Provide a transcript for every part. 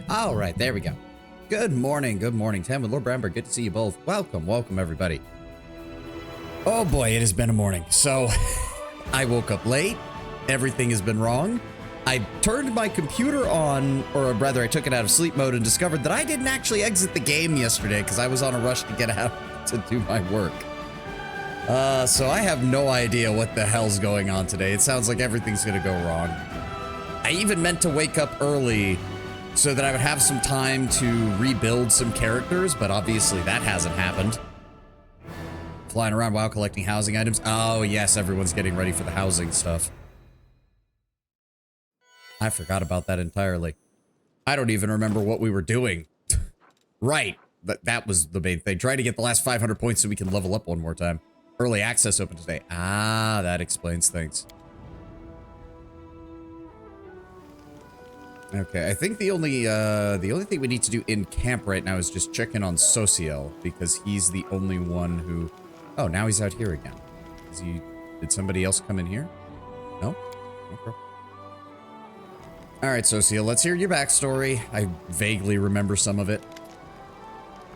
All right, there we go. Good morning, Tam and Lord Bramber. Good to see you both. Welcome, everybody. Oh boy, it has been a morning. So, I woke up late. Everything has been wrong. I turned my computer on, or rather, I took it out of sleep mode and discovered that I didn't actually exit the game yesterday because I was on a rush to get out to do my work. So I have no idea what the hell's going on today. It sounds like everything's gonna go wrong. I even meant to wake up early so that I would have some time to rebuild some characters, but obviously that hasn't happened. Flying around while collecting housing items. Oh yes, everyone's getting ready for the housing stuff. I forgot about that entirely. I don't even remember what we were doing. Right, that was the main thing. Try to get the last 500 points so we can level up one more time. Early access open today. Ah, that explains things. Okay, I think the only thing we need to do in camp right now is just check in on Sociel, because he's the only one who... Oh, now he's out here again. Did somebody else come in here? No? Okay. Alright, Sociel, let's hear your backstory. I vaguely remember some of it.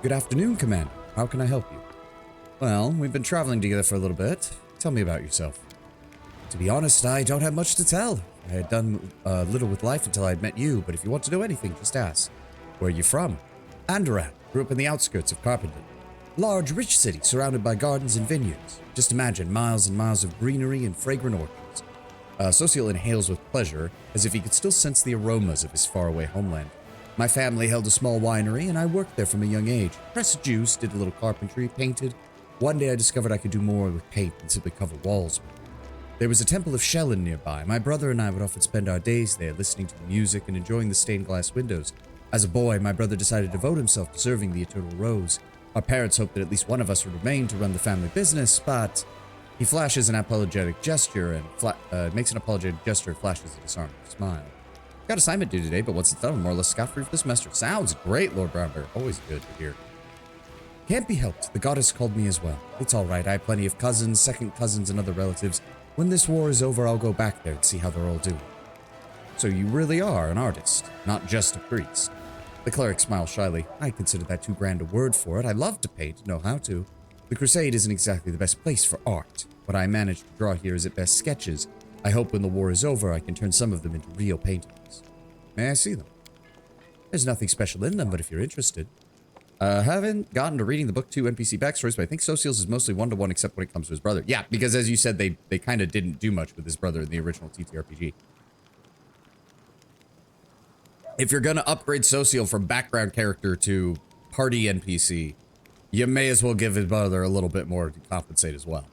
Good afternoon, Commander. How can I help you? Well, we've been traveling together for a little bit. Tell me about yourself. To be honest, I don't have much to tell. I had done little with life until I'd met you, but if you want to know anything, just ask. Where are you from? Andoran. Grew up in the outskirts of Carpenter. Large, rich city surrounded by gardens and vineyards. Just imagine miles and miles of greenery and fragrant orchards. Sociel inhales with pleasure, as if he could still sense the aromas of his faraway homeland. My family held a small winery, and I worked there from a young age. Pressed juice, did a little carpentry, painted. One day I discovered I could do more with paint than simply cover walls. There was a temple of Shellen nearby. My brother and I would often spend our days there, listening to the music and enjoying the stained glass windows. As a boy, my brother decided to devote himself to serving the Eternal Rose. Our parents hoped that at least one of us would remain to run the family business, but... He flashes an apologetic gesture and makes an apologetic gesture and flashes a disarming smile. Got assignment due today, but once it's done, I'm more or less scot-free for the semester. Sounds great, Lord Brownbear. Always good to hear. Can't be helped. The goddess called me as well. It's all right. I have plenty of cousins, second cousins, and other relatives. When this war is over, I'll go back there and see how they're all doing. So you really are an artist, not just a priest. The cleric smiles shyly. I consider that too grand a word for it. I love to paint, know how to. The Crusade isn't exactly the best place for art. What I managed to draw here is at best sketches. I hope when the war is over, I can turn some of them into real paintings. May I see them? There's nothing special in them, but if you're interested. Haven't gotten to reading the book 2 NPC backstories, but I think Sociel's is mostly one-to-one except when it comes to his brother. Yeah, because as you said, they kind of didn't do much with his brother in the original TTRPG. If you're gonna upgrade Sociel from background character to party NPC, you may as well give his brother a little bit more to compensate as well.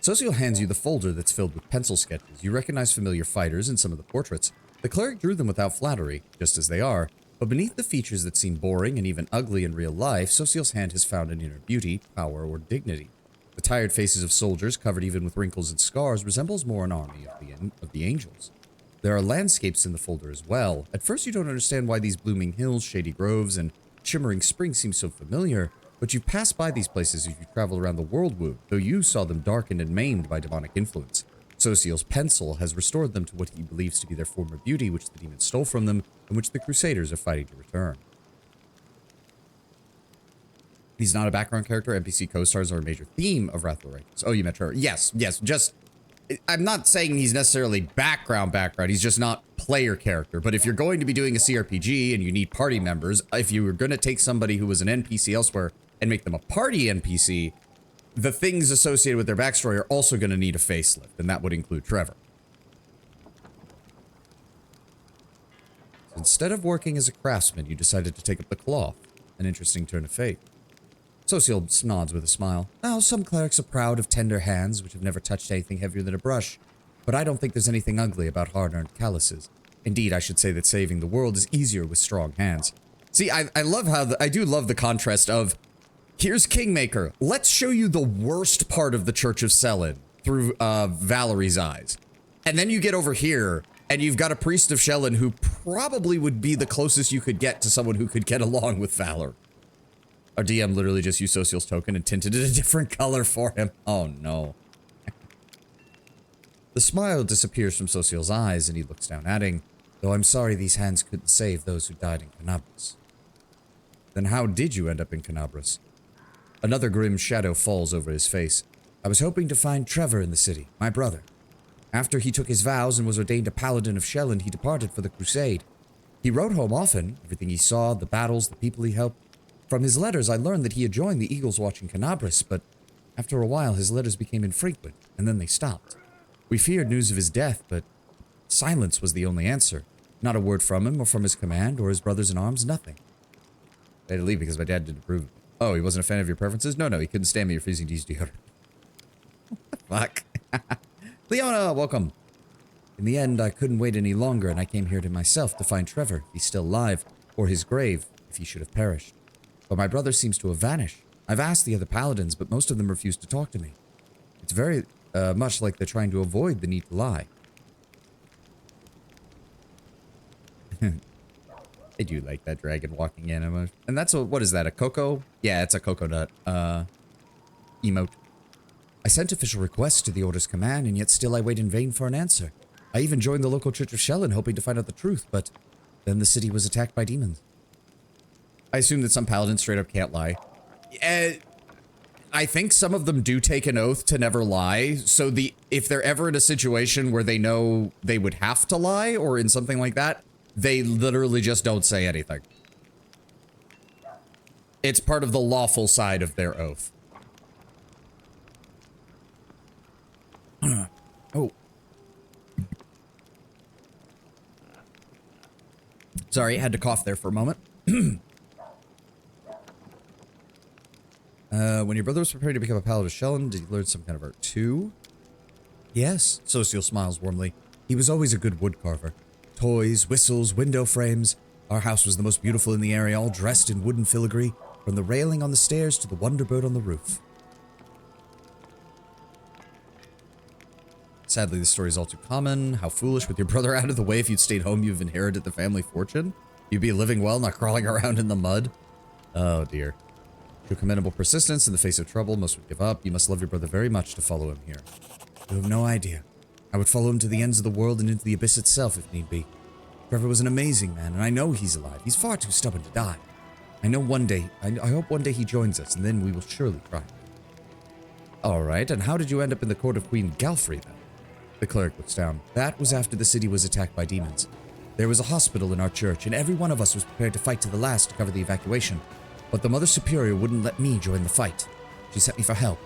Sociel hands you the folder that's filled with pencil sketches. You recognize familiar fighters in some of the portraits. The cleric drew them without flattery, just as they are, but beneath the features that seem boring and even ugly in real life, Sociel's hand has found an inner beauty, power, or dignity. The tired faces of soldiers, covered even with wrinkles and scars, resembles more an army of the angels. There are landscapes in the folder as well. At first you don't understand why these blooming hills, shady groves, and shimmering springs seem so familiar, but you've passed by these places as you travel around the Worldwound, though you saw them darkened and maimed by demonic influence. Sociel's pencil has restored them to what he believes to be their former beauty, which the demons stole from them, and which the Crusaders are fighting to return. He's not a background character. NPC co-stars are a major theme of Wrath of the Righteous. Oh, you met her. Yes, just... I'm not saying he's necessarily background. He's just not player character. But if you're going to be doing a CRPG and you need party members, if you were going to take somebody who was an NPC elsewhere and make them a party NPC, the things associated with their backstory are also going to need a facelift, and that would include Trevor. Instead of working as a craftsman, you decided to take up the cloth. An interesting turn of fate. Sociel nods with a smile. Now, some clerics are proud of tender hands, which have never touched anything heavier than a brush. But I don't think there's anything ugly about hard-earned calluses. Indeed, I should say that saving the world is easier with strong hands. See, I love how I do love the contrast of, here's Kingmaker. Let's show you the worst part of the Church of Sellen through Valerie's eyes. And then you get over here, and you've got a priest of Shellen who probably would be the closest you could get to someone who could get along with Valor. Our DM literally just used Sociel's token and tinted it a different color for him. Oh no. The smile disappears from Sociel's eyes and he looks down, adding, Though I'm sorry these hands couldn't save those who died in Canabras. Then how did you end up in Canabras? Another grim shadow falls over his face. I was hoping to find Trevor in the city, my brother. After he took his vows and was ordained a paladin of Shelland, he departed for the crusade. He wrote home often, everything he saw, the battles, the people he helped. From his letters, I learned that he had joined the Eagles watch in Canabras, but after a while, his letters became infrequent, and then they stopped. We feared news of his death, but silence was the only answer. Not a word from him, or from his command, or his brothers-in-arms, nothing. I had to leave because my dad didn't approve. Oh, he wasn't a fan of your preferences? No, he couldn't stand me refusing to use deodorant. Fuck. Leona, welcome. In the end, I couldn't wait any longer, and I came here to myself to find Trevor, if he's still alive, or his grave, if he should have perished. But my brother seems to have vanished. I've asked the other paladins, but most of them refuse to talk to me. It's very much like they're trying to avoid the need to lie. I do like that dragon walking in. And that's a, what is that, a cocoa? Yeah, it's a coconut, emote. I sent official requests to the Order's command, and yet still I wait in vain for an answer. I even joined the local Church of Shelland, hoping to find out the truth, but then the city was attacked by demons. I assume that some paladins straight up can't lie. I think some of them do take an oath to never lie, so if they're ever in a situation where they know they would have to lie, or in something like that, they literally just don't say anything. It's part of the lawful side of their oath. Oh. Sorry, I had to cough there for a moment. When your brother was preparing to become a paladin of Shelland, did you learn some kind of art too? Yes, Social smiles warmly. He was always a good woodcarver. Toys, whistles, window frames. Our house was the most beautiful in the area, all dressed in wooden filigree, from the railing on the stairs to the wonderbird on the roof. Sadly, this story is all too common. How foolish, with your brother out of the way. If you'd stayed home, you've inherited the family fortune. You'd be living well, not crawling around in the mud. Oh dear. Through commendable persistence in the face of trouble, most would give up. You must love your brother very much to follow him here. You have no idea. I would follow him to the ends of the world and into the abyss itself if need be. Trevor was an amazing man, and I know he's alive. He's far too stubborn to die. I know one day, I hope one day he joins us, and then we will surely try. Alright, and how did you end up in the court of Queen Galfrey then? The cleric looks down. That was after the city was attacked by demons. There was a hospital in our church, and every one of us was prepared to fight to the last to cover the evacuation. But the Mother Superior wouldn't let me join the fight. She sent me for help,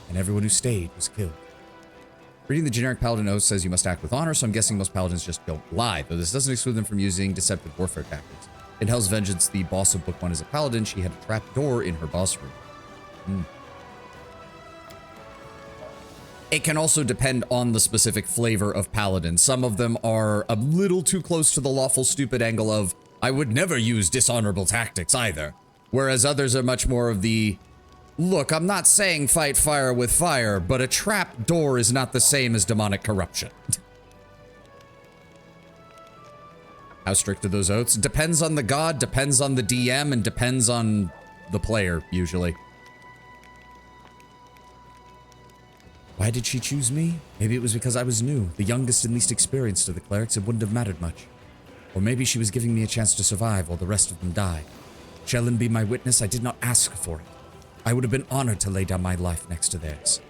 and everyone who stayed was killed. Reading the generic paladin oath says you must act with honor, so I'm guessing most paladins just don't lie, though this doesn't exclude them from using deceptive warfare tactics. In Hell's Vengeance, the boss of Book 1 is a paladin. She had a trap door in her boss room. It can also depend on the specific flavor of paladin. Some of them are a little too close to the lawful stupid angle of, I would never use dishonorable tactics either. Whereas others are much more of the, look, I'm not saying fight fire with fire, but a trap door is not the same as demonic corruption. How strict are those oaths? Depends on the god, depends on the DM, and depends on the player, usually. Why did she choose me? Maybe it was because I was new, the youngest and least experienced of the clerics. It wouldn't have mattered much. Or maybe she was giving me a chance to survive while the rest of them die. Shelland be my witness, I did not ask for it. I would have been honored to lay down my life next to theirs.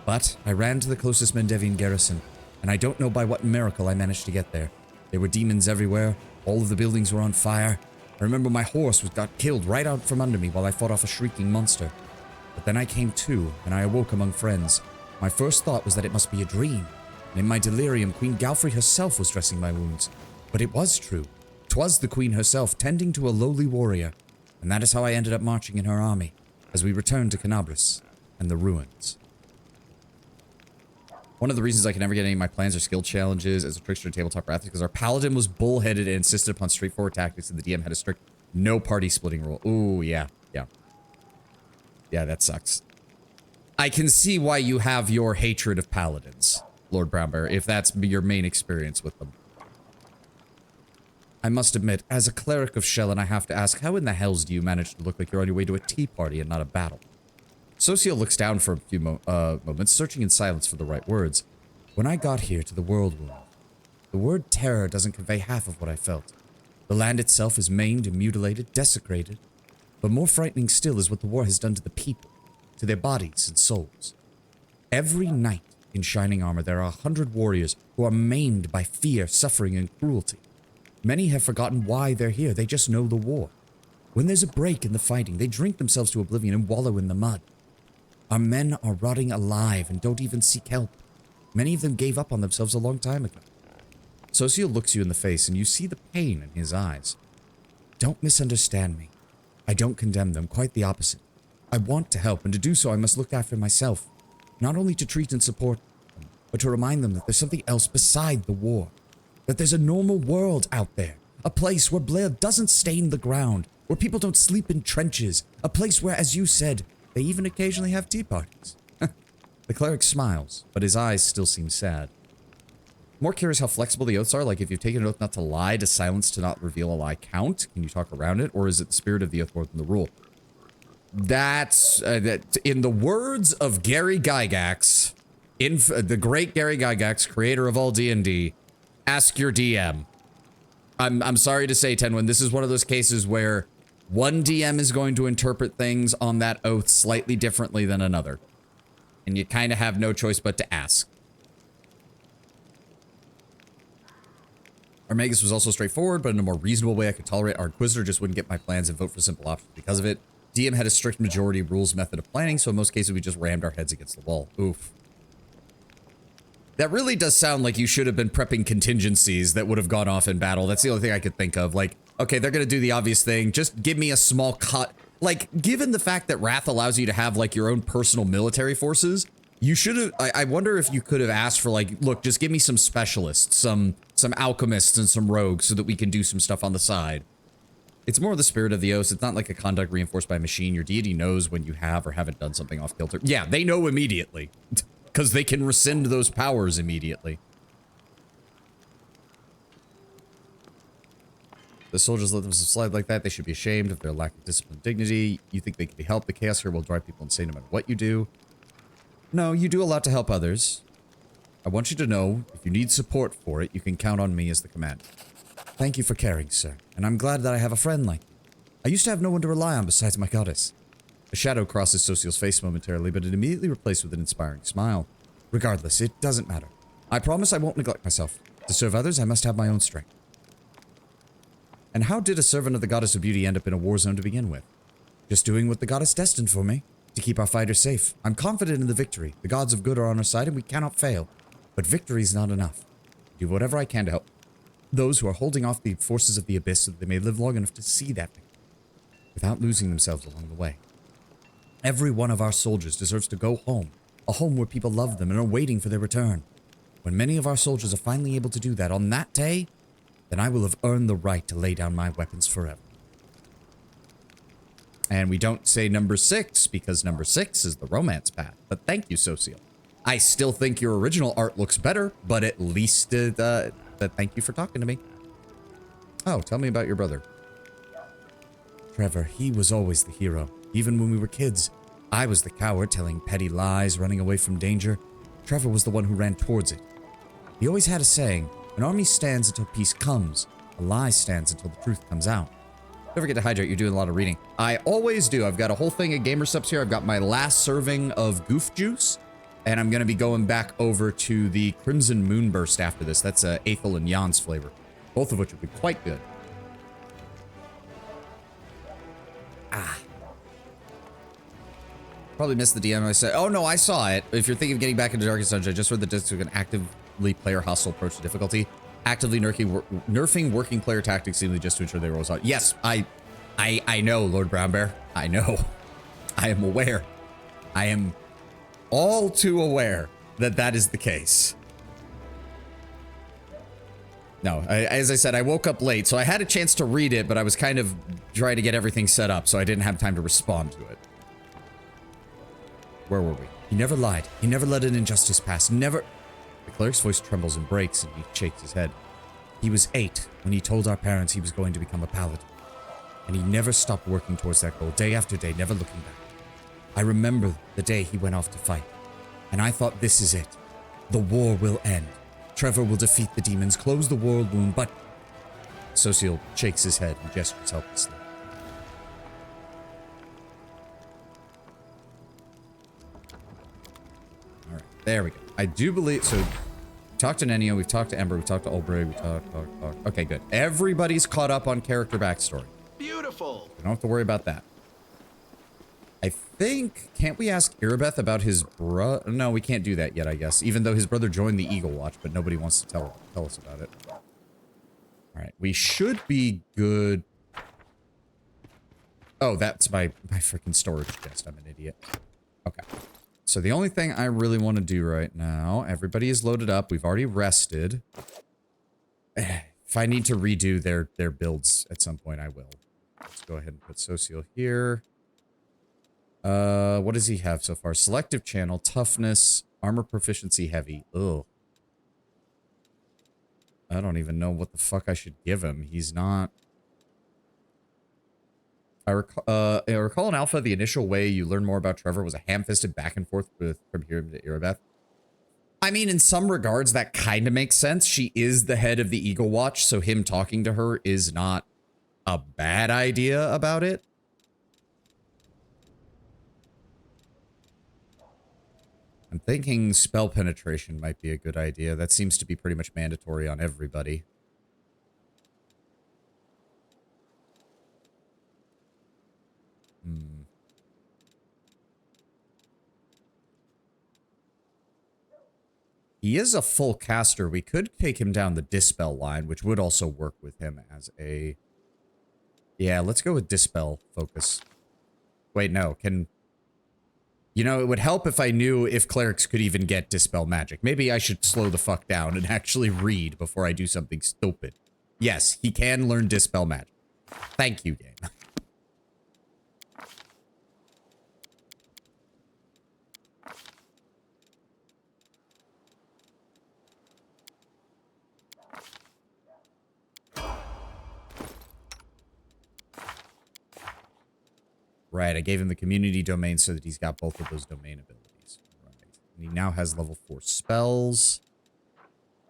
But I ran to the closest Mendevian garrison, and I don't know by what miracle I managed to get there. There were demons everywhere, all of the buildings were on fire. I remember my horse got killed right out from under me while I fought off a shrieking monster. But then I came to, and I awoke among friends. My first thought was that it must be a dream, and in my delirium, Queen Galfrey herself was dressing my wounds. But it was true. 'Twas the queen herself tending to a lowly warrior, and that is how I ended up marching in her army, as we returned to Canabras and the ruins. One of the reasons I can never get any of my plans or skill challenges as a trickster in tabletop wrath is because our paladin was bullheaded and insisted upon straightforward tactics, and the DM had a strict no party splitting rule. Ooh, yeah. Yeah, that sucks. I can see why you have your hatred of paladins, Lord Brownbear, if that's your main experience with them. I must admit, as a cleric of Shelland, I have to ask, how in the hells do you manage to look like you're on your way to a tea party and not a battle? Socio looks down for a few moments, searching in silence for the right words. When I got here to the Worldwound, The word terror doesn't convey half of what I felt. The land itself is maimed and mutilated, desecrated. But more frightening still is what the war has done to the people, to their bodies and souls. Every night in shining armor, there are 100 warriors who are maimed by fear, suffering, and cruelty. Many have forgotten why they're here. They just know the war. When there's a break in the fighting, they drink themselves to oblivion and wallow in the mud. Our men are rotting alive and don't even seek help. Many of them gave up on themselves a long time ago. Socio looks you in the face and you see the pain in his eyes. Don't misunderstand me. I don't condemn them, quite the opposite. I want to help, and to do so I must look after myself. Not only to treat and support them, but to remind them that there's something else beside the war. That there's a normal world out there. A place where blood doesn't stain the ground. Where people don't sleep in trenches. A place where, as you said, they even occasionally have tea parties. The cleric smiles, but his eyes still seem sad. More curious how flexible the oaths are, like if you've taken an oath not to lie, does silence to not reveal a lie count? Can you talk around it, or is it the spirit of the oath more than the rule? That's, in the words of Gary Gygax, the great Gary Gygax, creator of all D&D, ask your DM. I'm sorry to say, Tenwin, this is one of those cases where one DM is going to interpret things on that oath slightly differently than another. And you kind of have no choice but to ask. Armagus was also straightforward, but in a more reasonable way I could tolerate. Our Inquisitor just wouldn't get my plans and vote for simple options because of it. DM had a strict majority rules method of planning, so in most cases we just rammed our heads against the wall. Oof. That really does sound like you should have been prepping contingencies that would have gone off in battle. That's the only thing I could think of. Like, okay, they're going to do the obvious thing. Just give me a small cut. Like, given the fact that Wrath allows you to have, like, your own personal military forces, you should have... I wonder if you could have asked for, like, look, just give me some specialists, some alchemists and some rogues so that we can do some stuff on the side. It's more the spirit of the oath. It's not like a conduct reinforced by a machine. Your deity knows when you have or haven't done something off kilter. Yeah, they know immediately. Because they can rescind those powers immediately. The soldiers let them slide like that. They should be ashamed of their lack of discipline and dignity. You think they can be helped? The chaos here will drive people insane no matter what you do. No, you do a lot to help others. I want you to know, if you need support for it, you can count on me as the commander. Thank you for caring, sir. And I'm glad that I have a friend like you. I used to have no one to rely on besides my goddess. A shadow crosses Social's face momentarily, but it immediately replaced with an inspiring smile. Regardless, it doesn't matter. I promise I won't neglect myself. To serve others, I must have my own strength. And how did a servant of the Goddess of Beauty end up in a war zone to begin with? Just doing what the goddess destined for me. To keep our fighters safe. I'm confident in the victory. The gods of good are on our side and we cannot fail. But victory is not enough. I do whatever I can to help those who are holding off the forces of the abyss so that they may live long enough to see that victory. Without losing themselves along the way. Every one of our soldiers deserves to go home. A home where people love them and are waiting for their return. When many of our soldiers are finally able to do that on that day, then I will have earned the right to lay down my weapons forever. And we don't say number 6 because number 6 is the romance path. But thank you, Socio. I still think your original art looks better, but at least thank you for talking to me. Oh, tell me about your brother. Trevor, he was always the hero. Even when we were kids, I was the coward telling petty lies, running away from danger. Trevor was the one who ran towards it. He always had a saying, an army stands until peace comes, a lie stands until the truth comes out. Don't forget to hydrate, you're doing a lot of reading. I always do. I've got a whole thing of gamer subs here. I've got my last serving of goof juice, and I'm going to be going back over to the Crimson Moonburst after this. That's Aethel and Jan's flavor, both of which would be quite good. Probably missed the DM I said. Oh, no, I saw it. If you're thinking of getting back into Darkest Dungeon, I just read the disc to an actively player-hostile approach to difficulty. Actively nerfing working player tactics seemingly just to ensure they rolls out. Yes, I know, Lord Brown Bear. I know. I am aware. I am all too aware that that is the case. No, as I said, I woke up late, so I had a chance to read it, but I was kind of trying to get everything set up, so I didn't have time to respond to it. Where were we? He never lied. He never let an injustice pass. Never... The cleric's voice trembles and breaks, and he shakes his head. He was 8 when he told our parents he was going to become a paladin. And he never stopped working towards that goal, day after day, never looking back. I remember the day he went off to fight. And I thought, this is it. The war will end. Trevor will defeat the demons, close the Worldwound, but... Social shakes his head and gestures helplessly. Alright, there we go. I do believe... So, we talked to Nenio, we've talked to Ember, we've talked to Olbrig, we talked... Okay, good. Everybody's caught up on character backstory. Beautiful. We don't have to worry about that. I think... Can't we ask Irabeth about his brother? No, we can't do that yet, I guess. Even though his brother joined the Eagle Watch, but nobody wants to tell us about it. Alright, we should be good. Oh, that's my freaking storage chest. I'm an idiot. Okay. So the only thing I really want to do right now, everybody is loaded up. We've already rested. If I need to redo their builds at some point, I will. Let's go ahead and put Social here. What does he have so far? Selective channel, toughness, armor proficiency, heavy. Ugh. I don't even know what the fuck I should give him. He's not... I recall in Alpha, the initial way you learn more about Trevor was a ham-fisted back and forth from here to Irabeth. I mean, in some regards, that kind of makes sense. She is the head of the Eagle Watch, so him talking to her is not a bad idea about it. I'm thinking spell penetration might be a good idea. That seems to be pretty much mandatory on everybody. He is a full caster. We could take him down the Dispel line, which would also work with him as a... Yeah, let's go with Dispel focus. Wait, no. Can... You know, it would help if I knew if clerics could even get Dispel magic. Maybe I should slow the fuck down and actually read before I do something stupid. Yes, he can learn Dispel magic. Thank you, game. Right, I gave him the community domain so that he's got both of those domain abilities. Right. And he now has level 4 spells.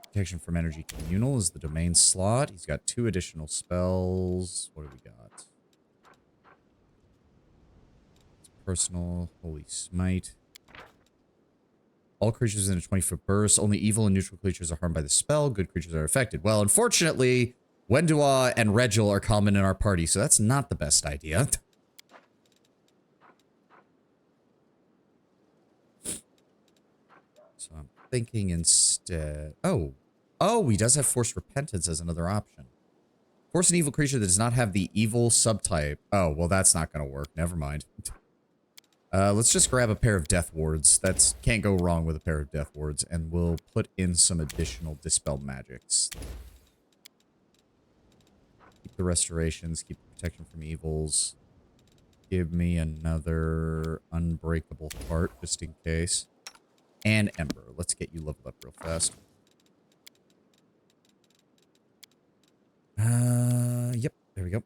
Protection from energy communal is the domain slot. He's got 2 additional spells. What do we got? Personal, holy smite. All creatures in a 20-foot burst. Only evil and neutral creatures are harmed by the spell. Good creatures are affected. Well, unfortunately, Wendua and Regil are common in our party, so that's not the best idea. So I'm thinking instead... Oh, he does have Forced Repentance as another option. Force an evil creature that does not have the evil subtype. Oh, well, that's not going to work. Never mind. Let's just grab a pair of Death Wards. That's can't go wrong with a pair of Death Wards. And we'll put in some additional Dispel Magics. Keep the Restorations. Keep the Protection from Evils. Give me another Unbreakable Heart, just in case. And Ember. Let's get you leveled up real fast. Yep. There we go.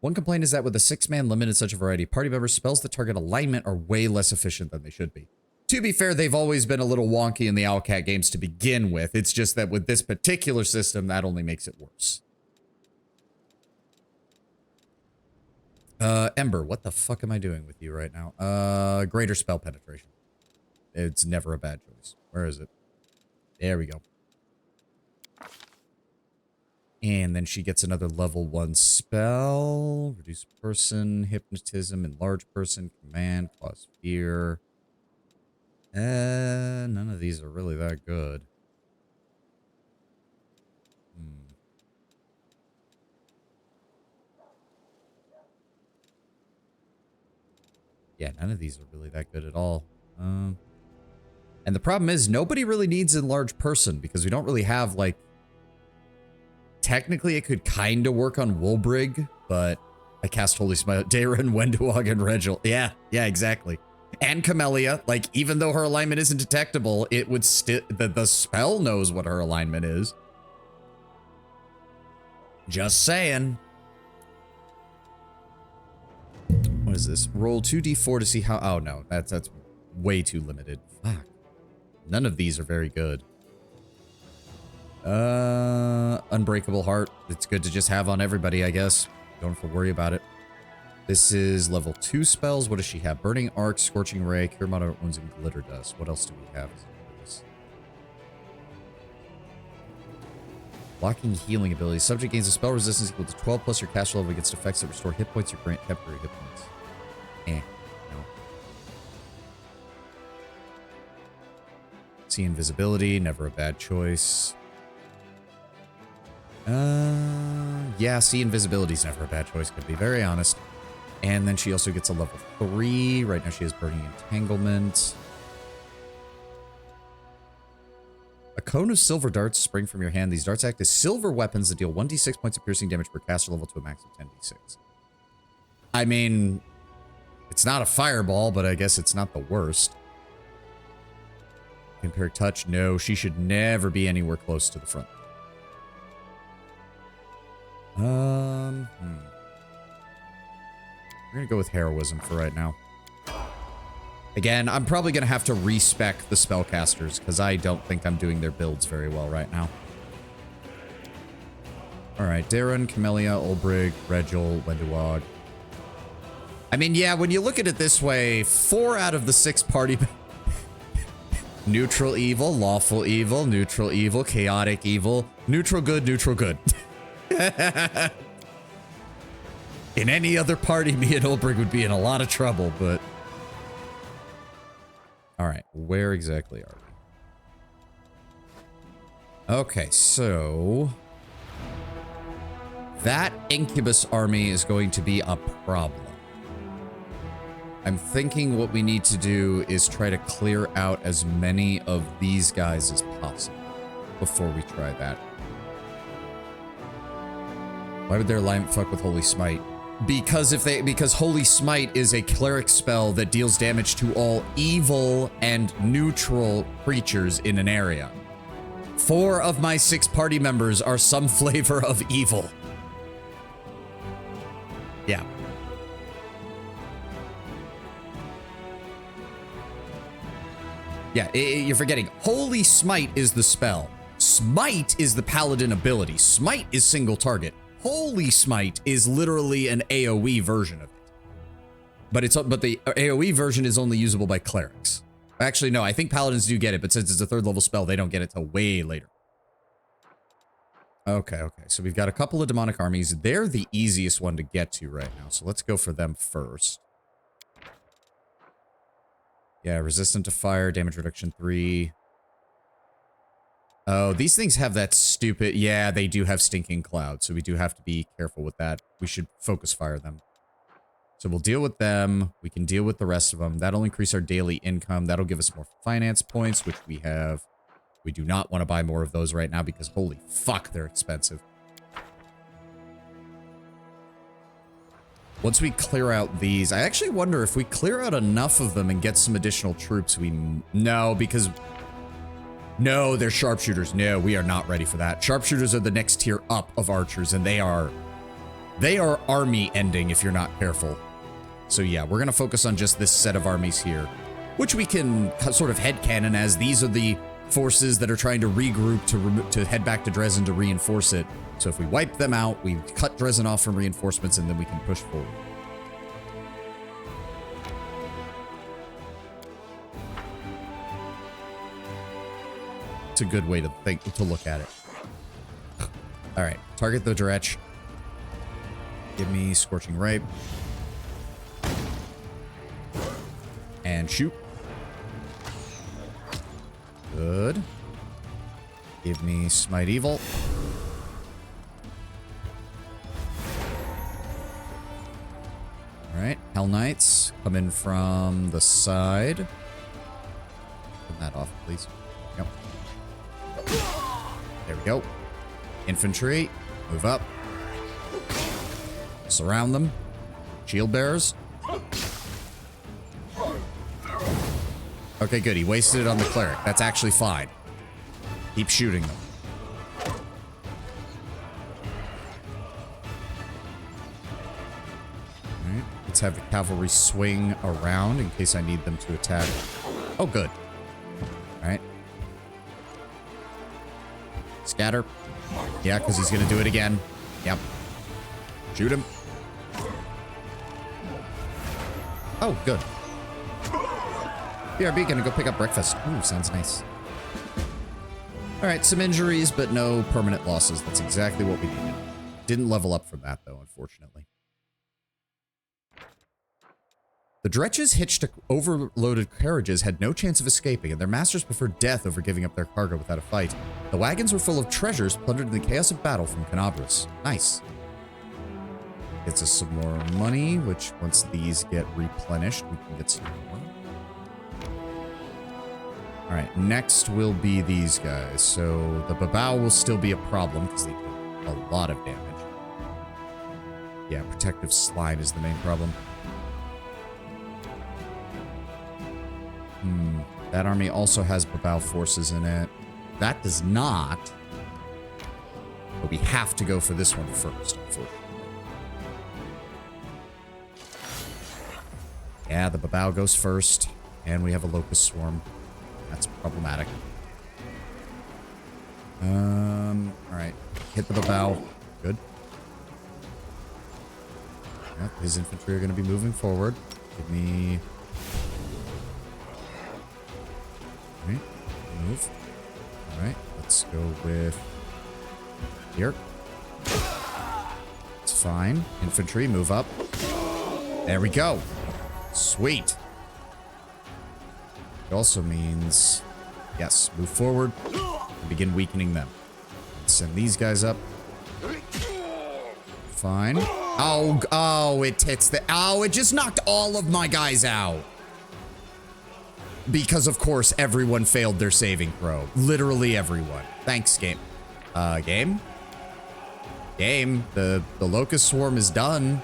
One complaint is that with a 6-man limit and such a variety of party members, spells that target alignment are way less efficient than they should be. To be fair, they've always been a little wonky in the Owlcat games to begin with. It's just that with this particular system, that only makes it worse. Ember, what the fuck am I doing with you right now? Greater spell penetration. It's never a bad choice. Where is it? There we go. And then she gets another level 1 spell. Reduce person, hypnotism, enlarge person, command, cause fear. None of these are really that good. Yeah, none of these are really that good at all. And the problem is, nobody really needs enlarge person, because we don't really have, like... Technically, it could kind of work on Wolbrig, but I cast Holy Smite, Darren, Wenduog, and Regil. Yeah, exactly. And Camellia, like, even though her alignment isn't detectable, it would still... The spell knows what her alignment is. Just saying. What is this? Roll 2d4 to see how... Oh, no. That's way too limited. Fuck. None of these are very good. Unbreakable Heart. It's good to just have on everybody, I guess. Don't have to worry about it. This is level 2 spells. What does she have? Burning Arc, Scorching Ray, Cure Moderate Wounds, and Glitter Dust. What else do we have? Blocking healing abilities. Subject gains a spell resistance equal to 12 plus your caster level against effects that restore hit points or grant temporary hit points. No. See invisibility, never a bad choice. Yeah, see invisibility is never a bad choice, to be very honest. And then she also gets a level 3. Right now she has Burning Entanglement. A cone of silver darts spring from your hand. These darts act as silver weapons that deal 1d6 points of piercing damage per caster level to a max of 10d6. I mean, it's not a fireball, but I guess it's not the worst. Compare touch? No, she should never be anywhere close to the front. We're gonna go with Heroism for right now. Again, I'm probably going to have to respec the spellcasters, because I don't think I'm doing their builds very well right now. Alright, Darren, Camellia, Ulbrig, Regil, Wenduwog. I mean, yeah, when you look at it this way, 4 out of the 6 party... Neutral evil, lawful evil, neutral evil, chaotic evil, neutral good, neutral good. In any other party, me and Ulbrig would be in a lot of trouble, but... Alright, where exactly are we? Okay, so... that Incubus army is going to be a problem. I'm thinking what we need to do is try to clear out as many of these guys as possible before we try that. Why would their alignment fuck with Holy Smite? Because Holy Smite is a cleric spell that deals damage to all evil and neutral creatures in an area. 4 of my 6 party members are some flavor of evil. Yeah. Yeah, you're forgetting. Holy Smite is the spell. Smite is the paladin ability. Smite is single target. Holy Smite is literally an AoE version of it. But the AoE version is only usable by clerics. Actually, no, I think paladins do get it, but since it's a 3rd level spell, they don't get it till way later. Okay. So we've got a couple of demonic armies. They're the easiest one to get to right now, so let's go for them first. Yeah, resistant to fire, damage reduction 3. Oh, these things have that stupid... Yeah, they do have stinking cloud, so we do have to be careful with that. We should focus fire them. So we'll deal with them. We can deal with the rest of them. That'll increase our daily income. That'll give us more finance points, which we have. We do not want to buy more of those right now because holy fuck, they're expensive. Once we clear out these... I actually wonder if we clear out enough of them and get some additional troops, we... No, because... No, they're sharpshooters. No, we are not ready for that. Sharpshooters are the next tier up of archers, and they are army ending if you're not careful. So yeah, we're going to focus on just this set of armies here, which we can sort of headcanon as these are the forces that are trying to regroup to head back to Dresden to reinforce it. So if we wipe them out, we cut Dresden off from reinforcements, and then we can push forward. It's a good way to look at it. All right, target the Dretch. Give me Scorching Ray. And shoot. Good. Give me Smite Evil. All right, Hell Knights come in from the side. Turn that off, please. Yep. There we go. Infantry, move up. Surround them. Shield bearers. Okay, good. He wasted it on the cleric. That's actually fine. Keep shooting them. Alright, let's have the cavalry swing around in case I need them to attack. Oh, good. Alright, Scatter. Yeah, because he's going to do it again. Yep. Shoot him. Oh, good. BRB gonna go pick up breakfast. Ooh, sounds nice. Alright, some injuries, but no permanent losses. That's exactly what we needed. Didn't level up from that, though, unfortunately. The dretches hitched to overloaded carriages had no chance of escaping, and their masters preferred death over giving up their cargo without a fight. The wagons were full of treasures plundered in the chaos of battle from Canabras. Nice. Gets us some more money, which once these get replenished, we can get some more. Alright, next will be these guys. So the Babao will still be a problem because they do a lot of damage. Yeah, protective slime is the main problem. That army also has Babao forces in it. That does not. But we have to go for this one first, unfortunately. Yeah, the Babao goes first. And we have a Locust Swarm. That's problematic. Alright. Hit the Babao. Good. Yep, his infantry are going to be moving forward. Give me... Alright, move. Alright, let's go with... Here. It's fine. Infantry, move up. There we go. Sweet. It also means... Yes, move forward and begin weakening them. Send these guys up. Fine. Oh, it hits the... Oh, it just knocked all of my guys out. Because, of course, everyone failed their saving throw. Literally everyone. Thanks, game. Game? Game. The Locust Swarm is done.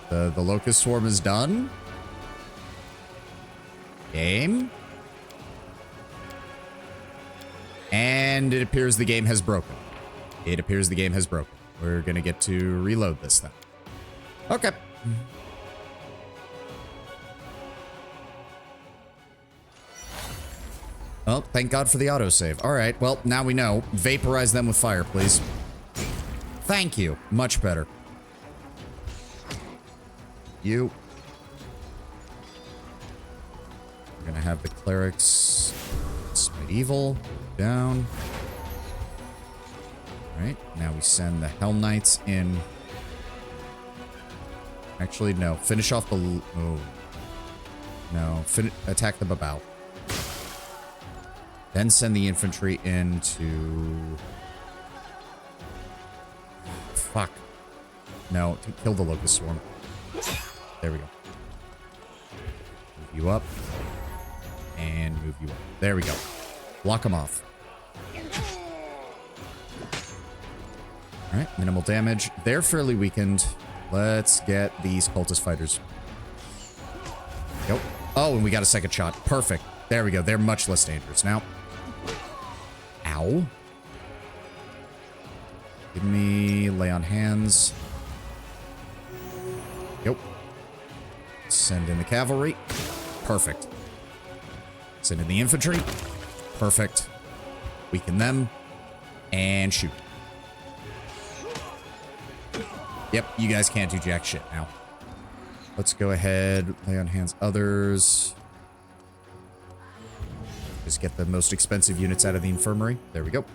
The Locust Swarm is done. Game. And it appears the game has broken. It appears the game has broken. We're gonna get to reload this then. Okay. Well, thank God for the autosave. Alright, well, now we know. Vaporize them with fire, please. Thank you. Much better. You. We're gonna have the clerics smite evil down. Alright, now we send the Hell Knights in. Actually, no. Finish off the... Oh. No. Attack the Babao. Then send the infantry into... Fuck. No, to kill the Locust Swarm. There we go. Move you up. And move you up. There we go. Block them off. Alright, minimal damage. They're fairly weakened. Let's get these cultist fighters. Yep. Oh, and we got a second shot. Perfect. There we go. They're much less dangerous now. Ow. Give me lay on hands. Yep. Send in the cavalry. Perfect. Send in the infantry. Perfect. Weaken them. And shoot. Yep, you guys can't do jack shit now. Let's go ahead, lay on hands others. Just get the most expensive units out of the infirmary. There we go.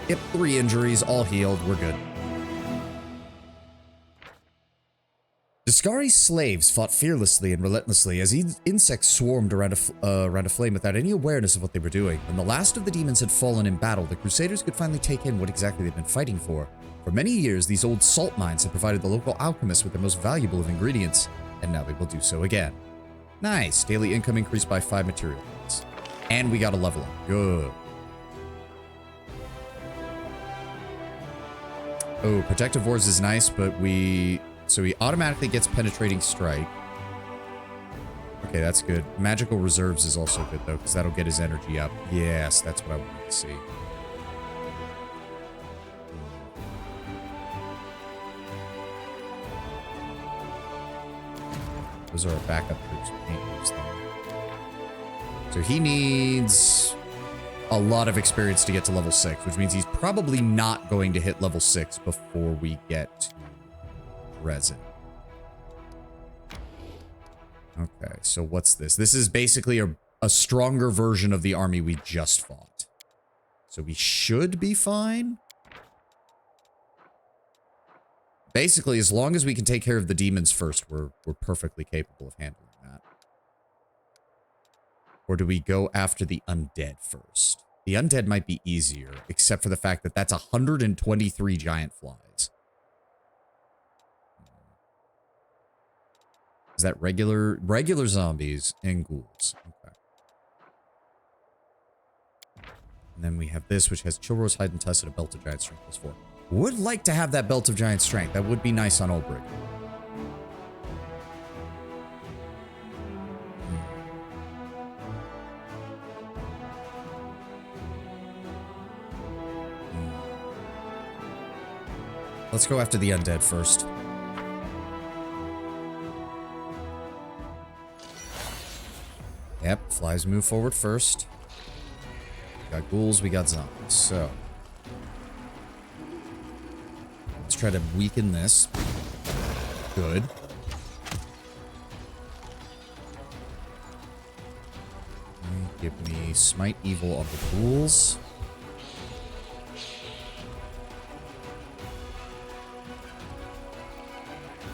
Yep, 3 injuries, all healed. We're good. Discari's slaves fought fearlessly and relentlessly as insects swarmed around a flame without any awareness of what they were doing. When the last of the demons had fallen in battle, the Crusaders could finally take in what exactly they'd been fighting for. For many years, these old salt mines had provided the local alchemists with their most valuable of ingredients, and now they will do so again. Nice. Daily income increased by 5 material points. And we got a level up. Good. Oh, Protective Wars is nice, but so he automatically gets Penetrating Strike. Okay, that's good. Magical Reserves is also good, though, because that'll get his energy up. Yes, that's what I wanted to see. Those are our backup troops. We can't use them. So he needs a lot of experience to get to level 6, which means he's probably not going to hit level 6 before we get to resin. Okay, so what's this? This is basically a stronger version of the army we just fought. So we should be fine. Basically, as long as we can take care of the demons first, we're perfectly capable of handling that. Or do we go after the undead first? The undead might be easier, except for the fact that that's 123 giant flies. Is that regular zombies and ghouls? Okay. And then we have this, which has Chill Rose, Hide and Tuss, and a Belt of Giant Strength +4. Would like to have that Belt of Giant Strength. That would be nice on Olbrich. Let's go after the undead first. Yep, flies move forward first. We got ghouls, we got zombies. So let's try to weaken this. Good. Give me Smite Evil of the ghouls.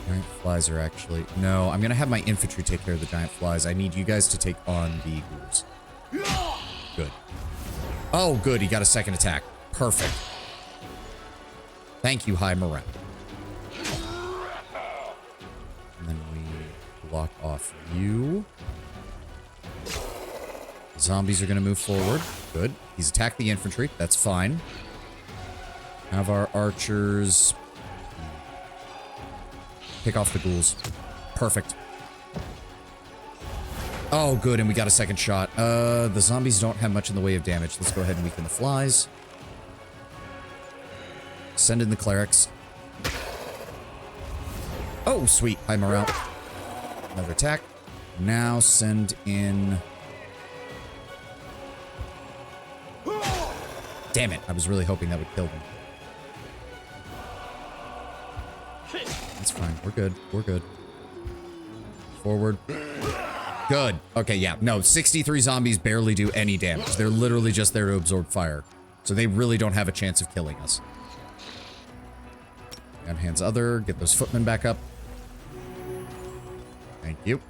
Giant flies are actually... No, I'm going to have my infantry take care of the giant flies. I need you guys to take on the ghouls. Good. Oh, good. He got a second attack. Perfect. Thank you, high morale. And then we block off you. Zombies are going to move forward. Good. He's attacked the infantry. That's fine. Have our archers... pick off the ghouls. Perfect. Oh, good, and we got a second shot. The zombies don't have much in the way of damage. Let's go ahead and weaken the flies. Send in the clerics. Oh, sweet. High morale. Another attack. Now send in... Damn it. I was really hoping that would kill them. That's fine. We're good. We're good. Forward. Good. Okay, yeah. No, 63 zombies barely do any damage. They're literally just there to absorb fire. So they really don't have a chance of killing us. Got hands other. Get those footmen back up. Thank you.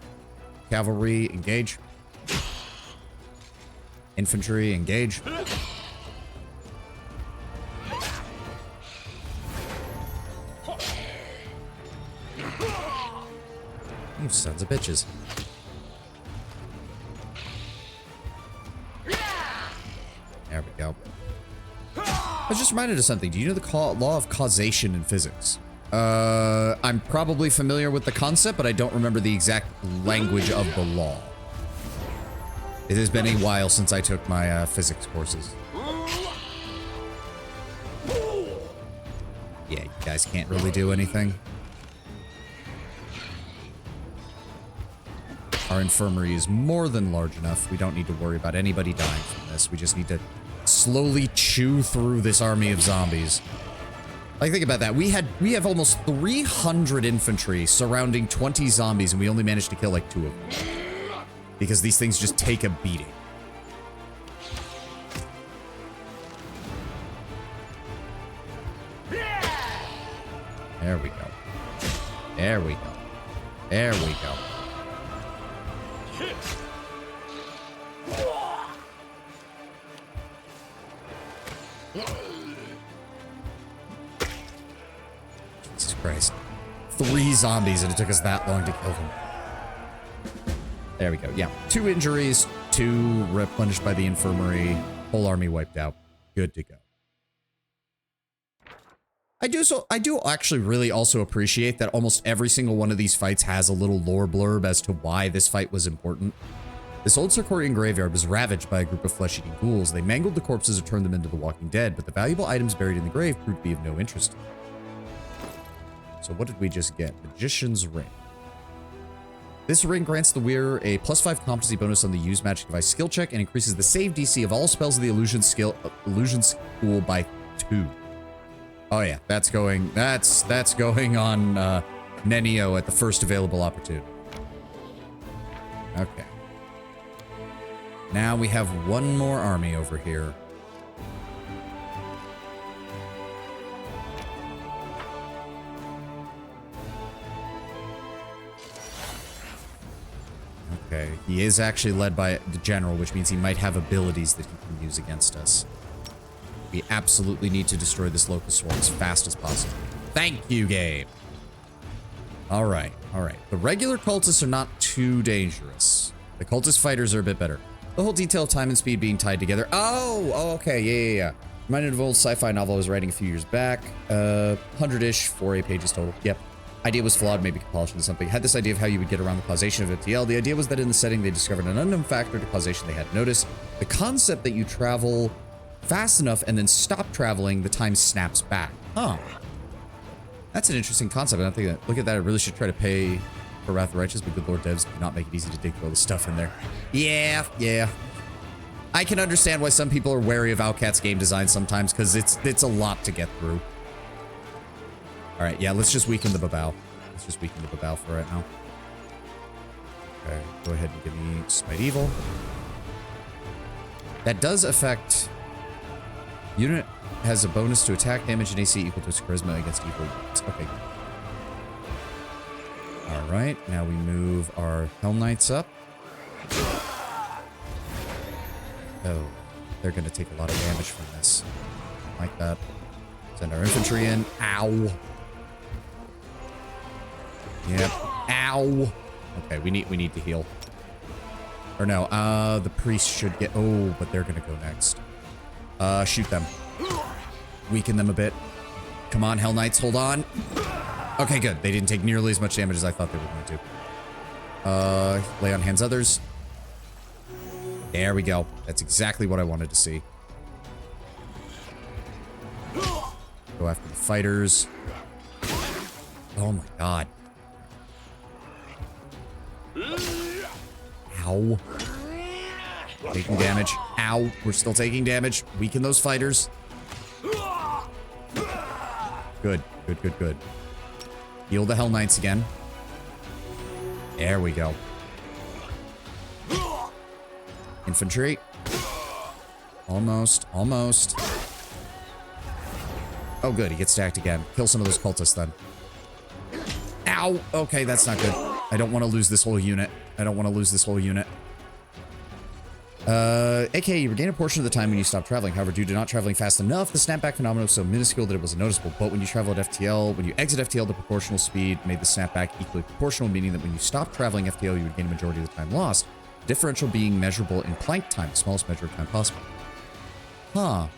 Cavalry, engage. Infantry, engage. You sons of bitches. There we go. I was just reminded of something. Do you know the law of causation in physics? I'm probably familiar with the concept, but I don't remember the exact language of the law. It has been a while since I took my physics courses. Yeah, you guys can't really do anything. Our infirmary is more than large enough. We don't need to worry about anybody dying from this. We just need to slowly chew through this army of zombies. Like, think about that. We have almost 300 infantry surrounding 20 zombies, and we only managed to kill like 2 of them. Because these things just take a beating. There we go. There we go. There we go. Jesus Christ. 3 zombies and it took us that long to kill them. There we go. Yeah. 2 injuries, 2 replenished by the infirmary, whole army wiped out. Good to go. I do actually really also appreciate that almost every single one of these fights has a little lore blurb as to why this fight was important. This old Circorian graveyard was ravaged by a group of flesh-eating ghouls. They mangled the corpses or turned them into the walking dead, but the valuable items buried in the grave proved to be of no interest to them. So what did we just get? Magician's Ring. This ring grants the wearer a +5 competency bonus on the use magic device skill check and increases the save DC of all spells of the illusion school by 2. Oh yeah, that's going on Nenio at the first available opportunity. Okay. Now we have one more army over here. Okay, he is actually led by the general, which means he might have abilities that he can use against us. We absolutely need to destroy this locust swarm as fast as possible. Thank you, game. All right, all right. The regular cultists are not too dangerous. The cultist fighters are a bit better. The whole detail of time and speed being tied together. Oh, okay, yeah. Reminded of an old sci-fi novel I was writing a few years back. 100-ish, 4A pages total. Yep. Idea was flawed, maybe could polish into something. Had this idea of how you would get around the causation of FTL. The idea was that in the setting they discovered an unknown factor to causation they hadn't noticed. The concept that you travel fast enough and then stop traveling, the time snaps back. Huh. That's an interesting concept. I don't think that. Look at that. I really should try to pay for Wrath of the Righteous, but good Lord devs do not make it easy to dig through all the stuff in there. Yeah. I can understand why some people are wary of Owlcat's game design sometimes, because it's a lot to get through. All right, yeah, let's just weaken the Babao. Let's just weaken the Babao for right now. Okay, go ahead and give me Smite Evil. That does affect... Unit has a bonus to attack damage and AC equal to its charisma against evil units. Okay. All right, now we move our Hell Knights up. Oh, they're going to take a lot of damage from this. Like that. Send our infantry in. Ow. Yep. Ow. Okay, we need to heal. Or no, the priest should get... Oh, but they're going to go next. Shoot them. Weaken them a bit. Come on, Hell Knights, hold on. Okay, good. They didn't take nearly as much damage as I thought they were going to. Lay on hands others. There we go. That's exactly what I wanted to see. Go after the fighters. Oh my god. Ow. Taking damage. Ow. We're still taking damage. Weaken those fighters. Good. Good. Heal the Hell Knights again. There we go. Infantry. Almost. Oh, good. He gets stacked again. Kill some of those cultists then. Ow. Okay, that's not good. I don't want to lose this whole unit. AKA, you regain a portion of the time when you stop traveling. However, due to not traveling fast enough, the snapback phenomenon was so minuscule that it wasn't noticeable. But when you travel at FTL, when you exit FTL, the proportional speed made the snapback equally proportional, meaning that when you stop traveling FTL, you would gain a majority of the time lost. Differential being measurable in plank time, the smallest measure of time possible. Huh.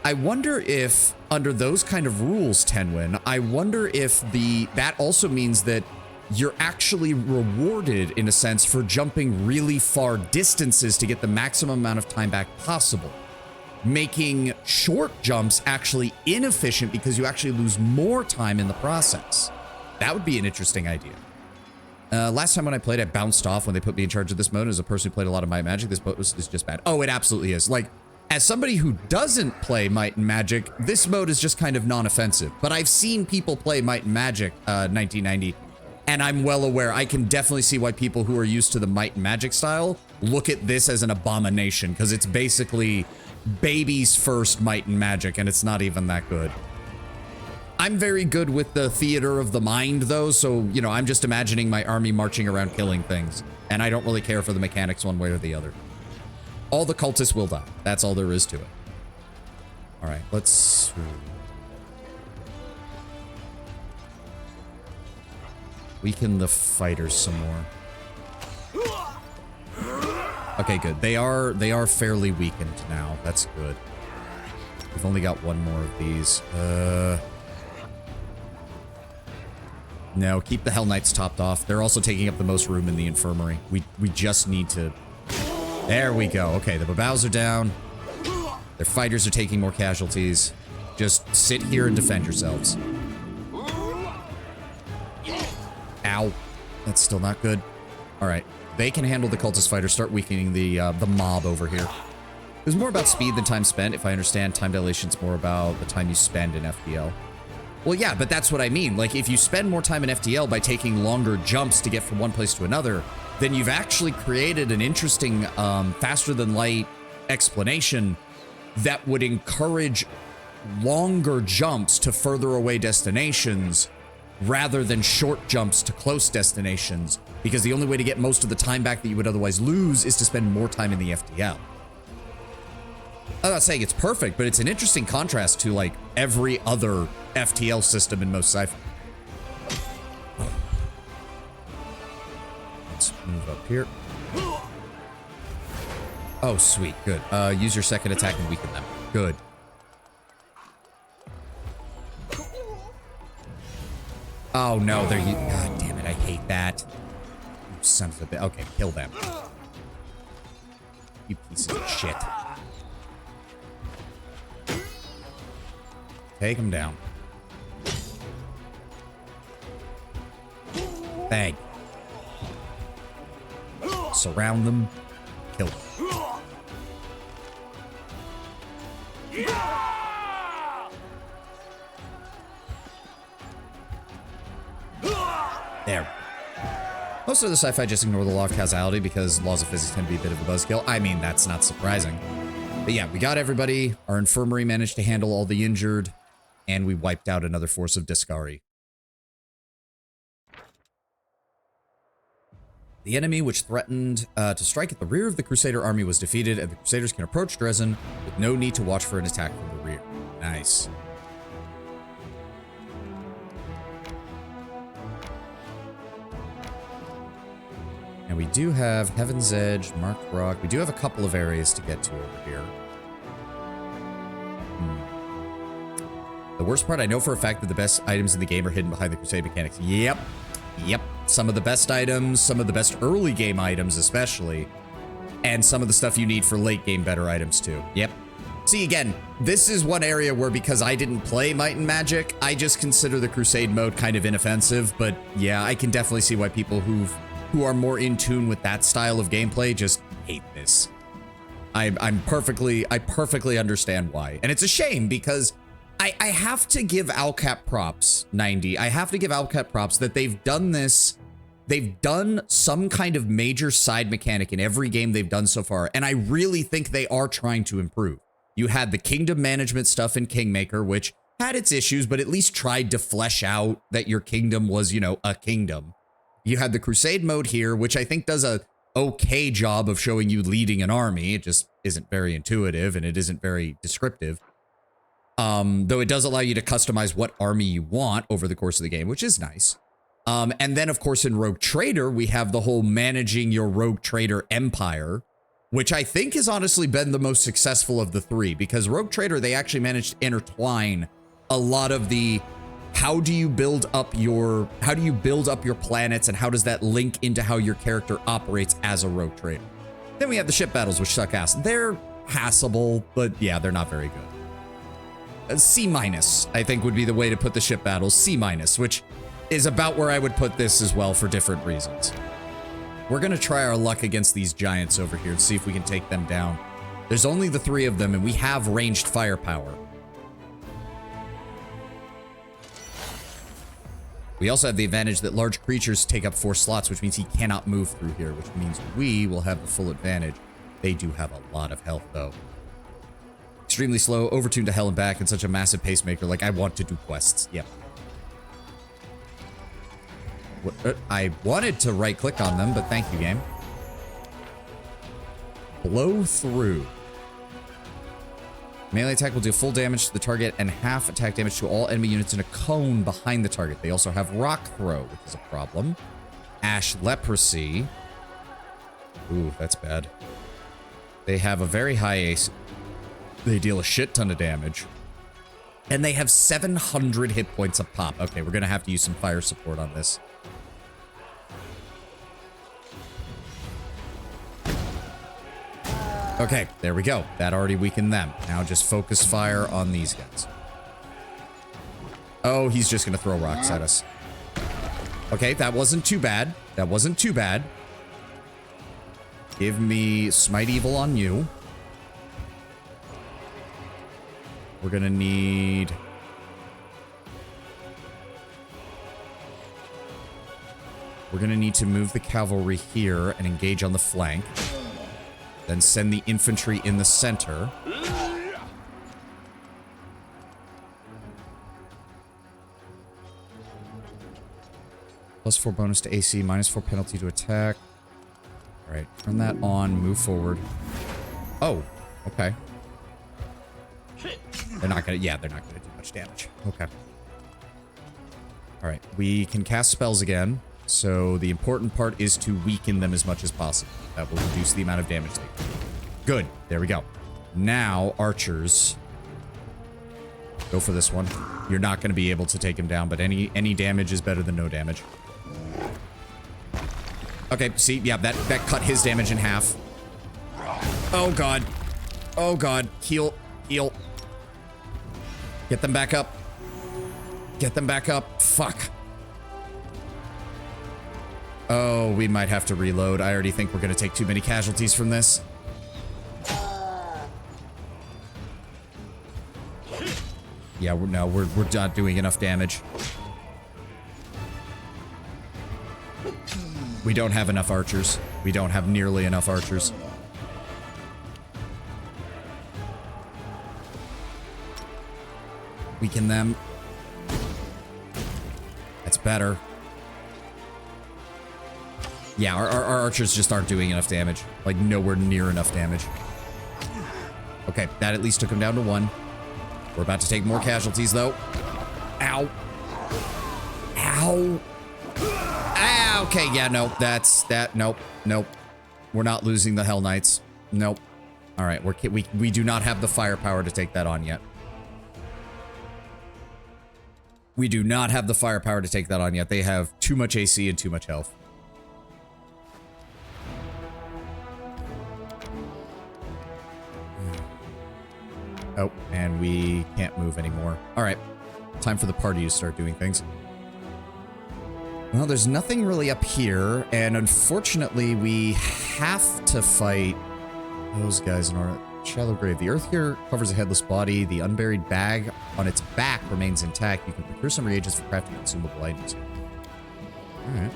I wonder if, under those kind of rules, Tenwin, I wonder if that also means that you're actually rewarded, in a sense, for jumping really far distances to get the maximum amount of time back possible. Making short jumps actually inefficient because you actually lose more time in the process. That would be an interesting idea. Last time when I played, I bounced off when they put me in charge of this mode. As a person who played a lot of Might and Magic, this mode is just bad. Oh, it absolutely is. Like, as somebody who doesn't play Might and Magic, this mode is just kind of non-offensive. But I've seen people play Might and Magic 1990, and I'm well aware. I can definitely see why people who are used to the Might and Magic style look at this as an abomination, because it's basically baby's first Might and Magic, and it's not even that good. I'm very good with the theater of the mind, though, so, you know, I'm just imagining my army marching around killing things, and I don't really care for the mechanics one way or the other. All the cultists will die. That's all there is to it. All right, let's... weaken the fighters some more. Okay, good. They are fairly weakened now. That's good. We've only got one more of these. No, keep the Hell Knights topped off. They're also taking up the most room in the infirmary. We just need to... There we go. Okay, the Babaos are down. Their fighters are taking more casualties. Just sit here and defend yourselves. Ow. That's still not good. All right. They can handle the cultist fighter. Start weakening the mob over here. It was more about speed than time spent. If I understand, time dilation's more about the time you spend in FTL. Well, yeah, but that's what I mean. Like, if you spend more time in FTL by taking longer jumps to get from one place to another, then you've actually created an interesting, faster-than-light explanation that would encourage longer jumps to further away destinations rather than short jumps to close destinations, because the only way to get most of the time back that you would otherwise lose is to spend more time in the FTL. I'm not saying it's perfect, but it's an interesting contrast to, like, every other FTL system in most sci-fi. Let's move up here. Oh, sweet. Good. Use your second attack and weaken them. Good. Oh, no. They're... God damn it. I hate that. You sons of a... Okay, kill them. You pieces of shit. Take them down. Bang. Surround them. Kill them. There. Most of the sci-fi just ignore the law of causality because laws of physics tend to be a bit of a buzzkill. I mean, that's not surprising. But yeah, we got everybody. Our infirmary managed to handle all the injured. And we wiped out another force of Discari. The enemy which threatened to strike at the rear of the Crusader army was defeated, and the Crusaders can approach Dresden with no need to watch for an attack from the rear. Nice. And we do have Heaven's Edge, Marked Rock. We do have a couple of areas to get to over here. The worst part, I know for a fact that the best items in the game are hidden behind the Crusade mechanics. Yep. Yep. Some of the best items, some of the best early game items especially, and some of the stuff you need for late game better items too. Yep. See, again, this is one area where because I didn't play Might and Magic, I just consider the Crusade mode kind of inoffensive, but yeah, I can definitely see why people who are more in tune with that style of gameplay just hate this. I perfectly understand why. And it's a shame because I have to give Alcap props, 90. I have to give Alcap props that they've done this. They've done some kind of major side mechanic in every game they've done so far, and I really think they are trying to improve. You had the kingdom management stuff in Kingmaker, which had its issues, but at least tried to flesh out that your kingdom was, you know, a kingdom. You had the Crusade mode here, which I think does a okay job of showing you leading an army. It just isn't very intuitive, and it isn't very descriptive. Though it does allow you to customize what army you want over the course of the game, which is nice. And then, of course, in Rogue Trader, we have the whole managing your Rogue Trader empire, which I think has honestly been the most successful of the three, because Rogue Trader, they actually managed to intertwine a lot of the how do you build up your planets, and how does that link into how your character operates as a Rogue Trader. Then we have the ship battles, which suck ass. They're passable, but yeah, they're not very good. C-, I think, would be the way to put the ship battles. C-, which is about where I would put this as well for different reasons. We're going to try our luck against these giants over here and see if we can take them down. There's only the 3 of them, and we have ranged firepower. We also have the advantage that large creatures take up 4 slots, which means he cannot move through here, which means we will have the full advantage. They do have a lot of health, though. Extremely slow, overtuned to hell and back, and such a massive pacemaker. Like, I want to do quests. Yep. I wanted to right-click on them, but thank you, game. Blow through. Melee attack will do full damage to the target and half attack damage to all enemy units in a cone behind the target. They also have rock throw, which is a problem. Ash leprosy. Ooh, that's bad. They have a very high ace. They deal a shit ton of damage. And they have 700 hit points a pop. Okay, we're going to have to use some fire support on this. Okay, there we go. That already weakened them. Now just focus fire on these guys. Oh, he's just going to throw rocks at us. Okay, that wasn't too bad. That wasn't too bad. Give me Smite Evil on you. We're gonna need... We're gonna need to move the cavalry here and engage on the flank. Then send the infantry in the center. +4 bonus to AC, -4 penalty to attack. Alright, turn that on, move forward. Oh, okay. They're not gonna do much damage. Okay. Alright, we can cast spells again. So the important part is to weaken them as much as possible. That will reduce the amount of damage they do. Good, there we go. Now, archers. Go for this one. You're not gonna be able to take him down, but any damage is better than no damage. Okay, see, yeah, that cut his damage in half. Oh god. Oh god. Heal. Heal. Get them back up. Get them back up. Fuck. Oh, we might have to reload. I already think we're gonna take too many casualties from this. Yeah, we're not doing enough damage. We don't have enough archers. We don't have nearly enough archers. Weaken them. That's better. Yeah, our archers just aren't doing enough damage. Like, nowhere near enough damage. Okay, that at least took him down to 1. We're about to take more casualties, though. Ow. Ow. Ah, okay, yeah, no, nope, nope. We're not losing the Hell Knights. Nope. All right, we do not have the firepower to take that on yet. We do not have the firepower to take that on yet. They have too much AC and too much health. Oh, and we can't move anymore. All right, time for the party to start doing things. Well, there's nothing really up here, and unfortunately, we have to fight those guys in order. Shallow grave. The earth here covers a headless body. The unburied bag on its back remains intact. You can procure some reagents for crafting consumable items. All right.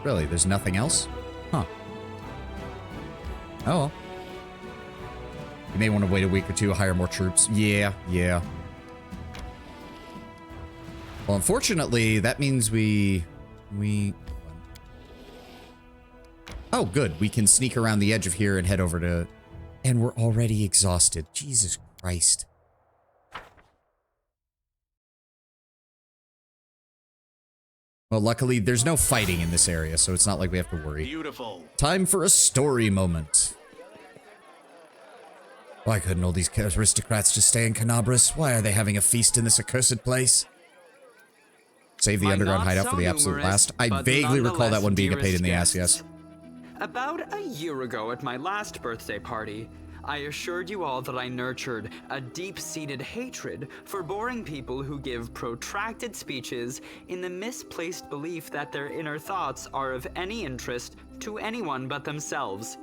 Really? There's nothing else? Huh. Oh well. You may want to wait a week or two, hire more troops. Yeah, yeah. Well, unfortunately, that means we... Oh, good. We can sneak around the edge of here and head over to... And we're already exhausted. Jesus Christ. Well, luckily, there's no fighting in this area, so it's not like we have to worry. Beautiful. Time for a story moment. Why couldn't all these aristocrats just stay in Canabras? Why are they having a feast in this accursed place? Save the underground hideout for the absolute last. I vaguely recall that one being a pain in the ass, yes. About a year ago at my last birthday party, I assured you all that I nurtured a deep-seated hatred for boring people who give protracted speeches in the misplaced belief that their inner thoughts are of any interest to anyone but themselves.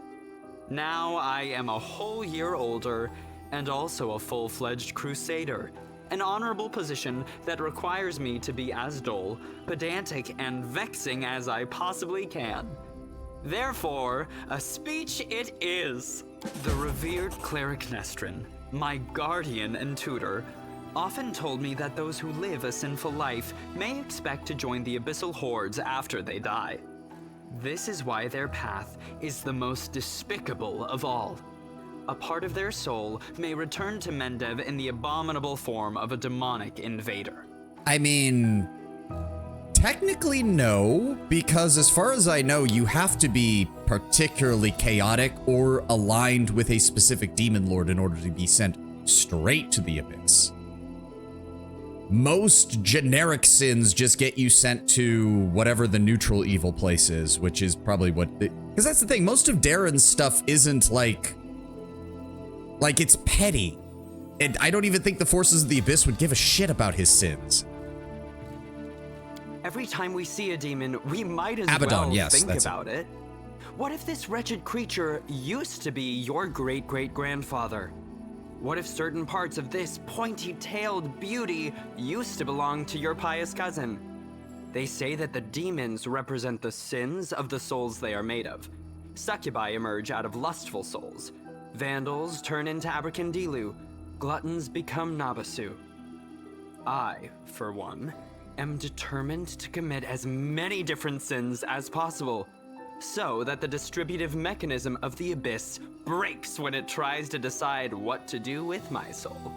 Now I am a whole year older and also a full-fledged crusader, an honorable position that requires me to be as dull, pedantic, and vexing as I possibly can. Therefore, a speech it is. The revered cleric Nestrin, my guardian and tutor, often told me that those who live a sinful life may expect to join the abyssal hordes after they die. This is why their path is the most despicable of all. A part of their soul may return to Mendev in the abominable form of a demonic invader. I mean, technically no, because as far as I know, you have to be particularly chaotic or aligned with a specific demon lord in order to be sent straight to the abyss. Most generic sins just get you sent to whatever the neutral evil place is, which is probably what... Because that's the thing, most of Darren's stuff isn't like it's petty. And I don't even think the forces of the Abyss would give a shit about his sins. Every time we see a demon, we might as Abaddon, well yes, think that's about it. What if this wretched creature used to be your great-great-grandfather? What if certain parts of this pointy-tailed beauty used to belong to your pious cousin? They say that the demons represent the sins of the souls they are made of. Succubi emerge out of lustful souls. Vandals turn into Abracandilu. Gluttons become Nabasu. I, for one, am determined to commit as many different sins as possible, so that the distributive mechanism of the Abyss breaks when it tries to decide what to do with my soul.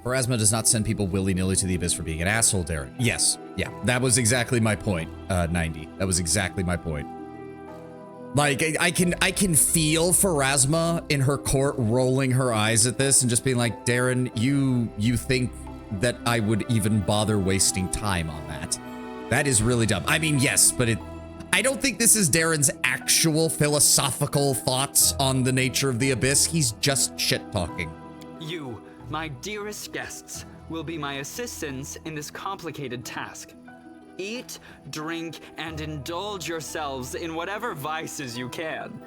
Pharasma does not send people willy-nilly to the Abyss for being an asshole, Darren. Yes, yeah, that was exactly my point, 90. That was exactly my point. Like, I can feel Pharasma in her court rolling her eyes at this and just being like, Darren, you think that I would even bother wasting time on that? That is really dumb. I mean, yes, but I don't think this is Darren's actual philosophical thoughts on the nature of the Abyss. He's just shit-talking. You, my dearest guests, will be my assistants in this complicated task. Eat, drink, and indulge yourselves in whatever vices you can.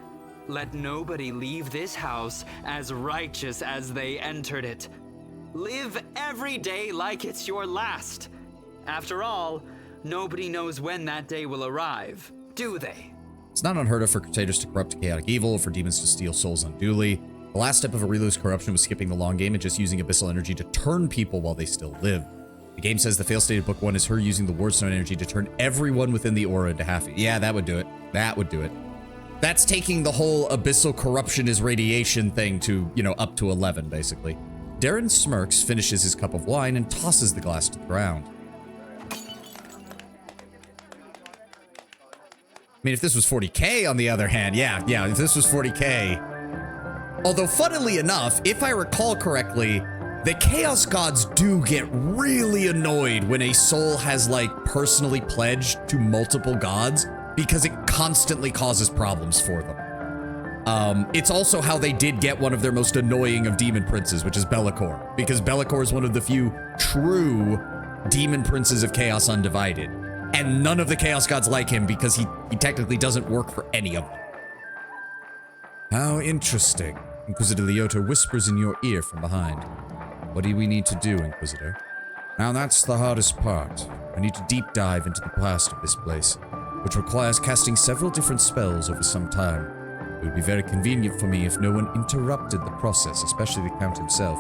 Let nobody leave this house as righteous as they entered it. Live every day like it's your last. After all, nobody knows when that day will arrive, do they? It's not unheard of for crusaders to corrupt chaotic evil, or for demons to steal souls unduly. The last step of Aurilu's corruption was skipping the long game and just using abyssal energy to turn people while they still live. The game says the fail-state of Book 1 is her using the Wardstone energy to turn everyone within the aura into half. Yeah, that would do it. That would do it. That's taking the whole abyssal corruption is radiation thing to, you know, up to 11, basically. Darren smirks, finishes his cup of wine, and tosses the glass to the ground. I mean, if this was 40k, on the other hand, yeah, if this was 40k. Although, funnily enough, if I recall correctly, the Chaos Gods do get really annoyed when a soul has, like, personally pledged to multiple gods, because it constantly causes problems for them. It's also how they did get one of their most annoying of demon princes, which is Be'lakor, because Be'lakor is one of the few true demon princes of Chaos Undivided, and none of the Chaos Gods like him because he technically doesn't work for any of them. How interesting. Inquisitor Leota whispers in your ear from behind. What do we need to do, Inquisitor? Now that's the hardest part. I need to deep dive into the past of this place, which requires casting several different spells over some time. It would be very convenient for me if no one interrupted the process, especially the Count himself.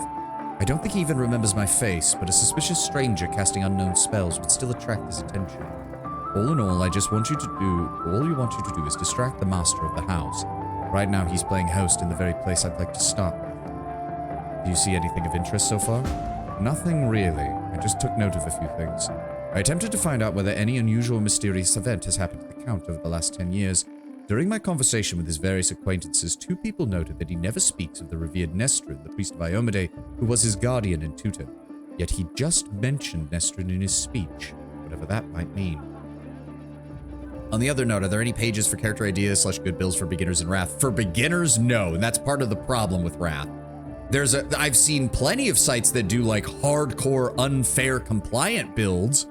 I don't think he even remembers my face, but a suspicious stranger casting unknown spells would still attract his attention. All in all, all you want you to do is distract the master of the house. Right now, he's playing host in the very place I'd like to start with. Do you see anything of interest so far? Nothing really. I just took note of a few things. I attempted to find out whether any unusual mysterious event has happened to the Count over the last 10 years. During my conversation with his various acquaintances, 2 people noted that he never speaks of the revered Nestrin, the priest of Iomade, who was his guardian and tutor. Yet he just mentioned Nestrin in his speech, whatever that might mean. On the other note, are there any pages for character ideas / good builds for beginners in Wrath? For beginners, no, and that's part of the problem with Wrath. I've seen plenty of sites that do like hardcore unfair compliant builds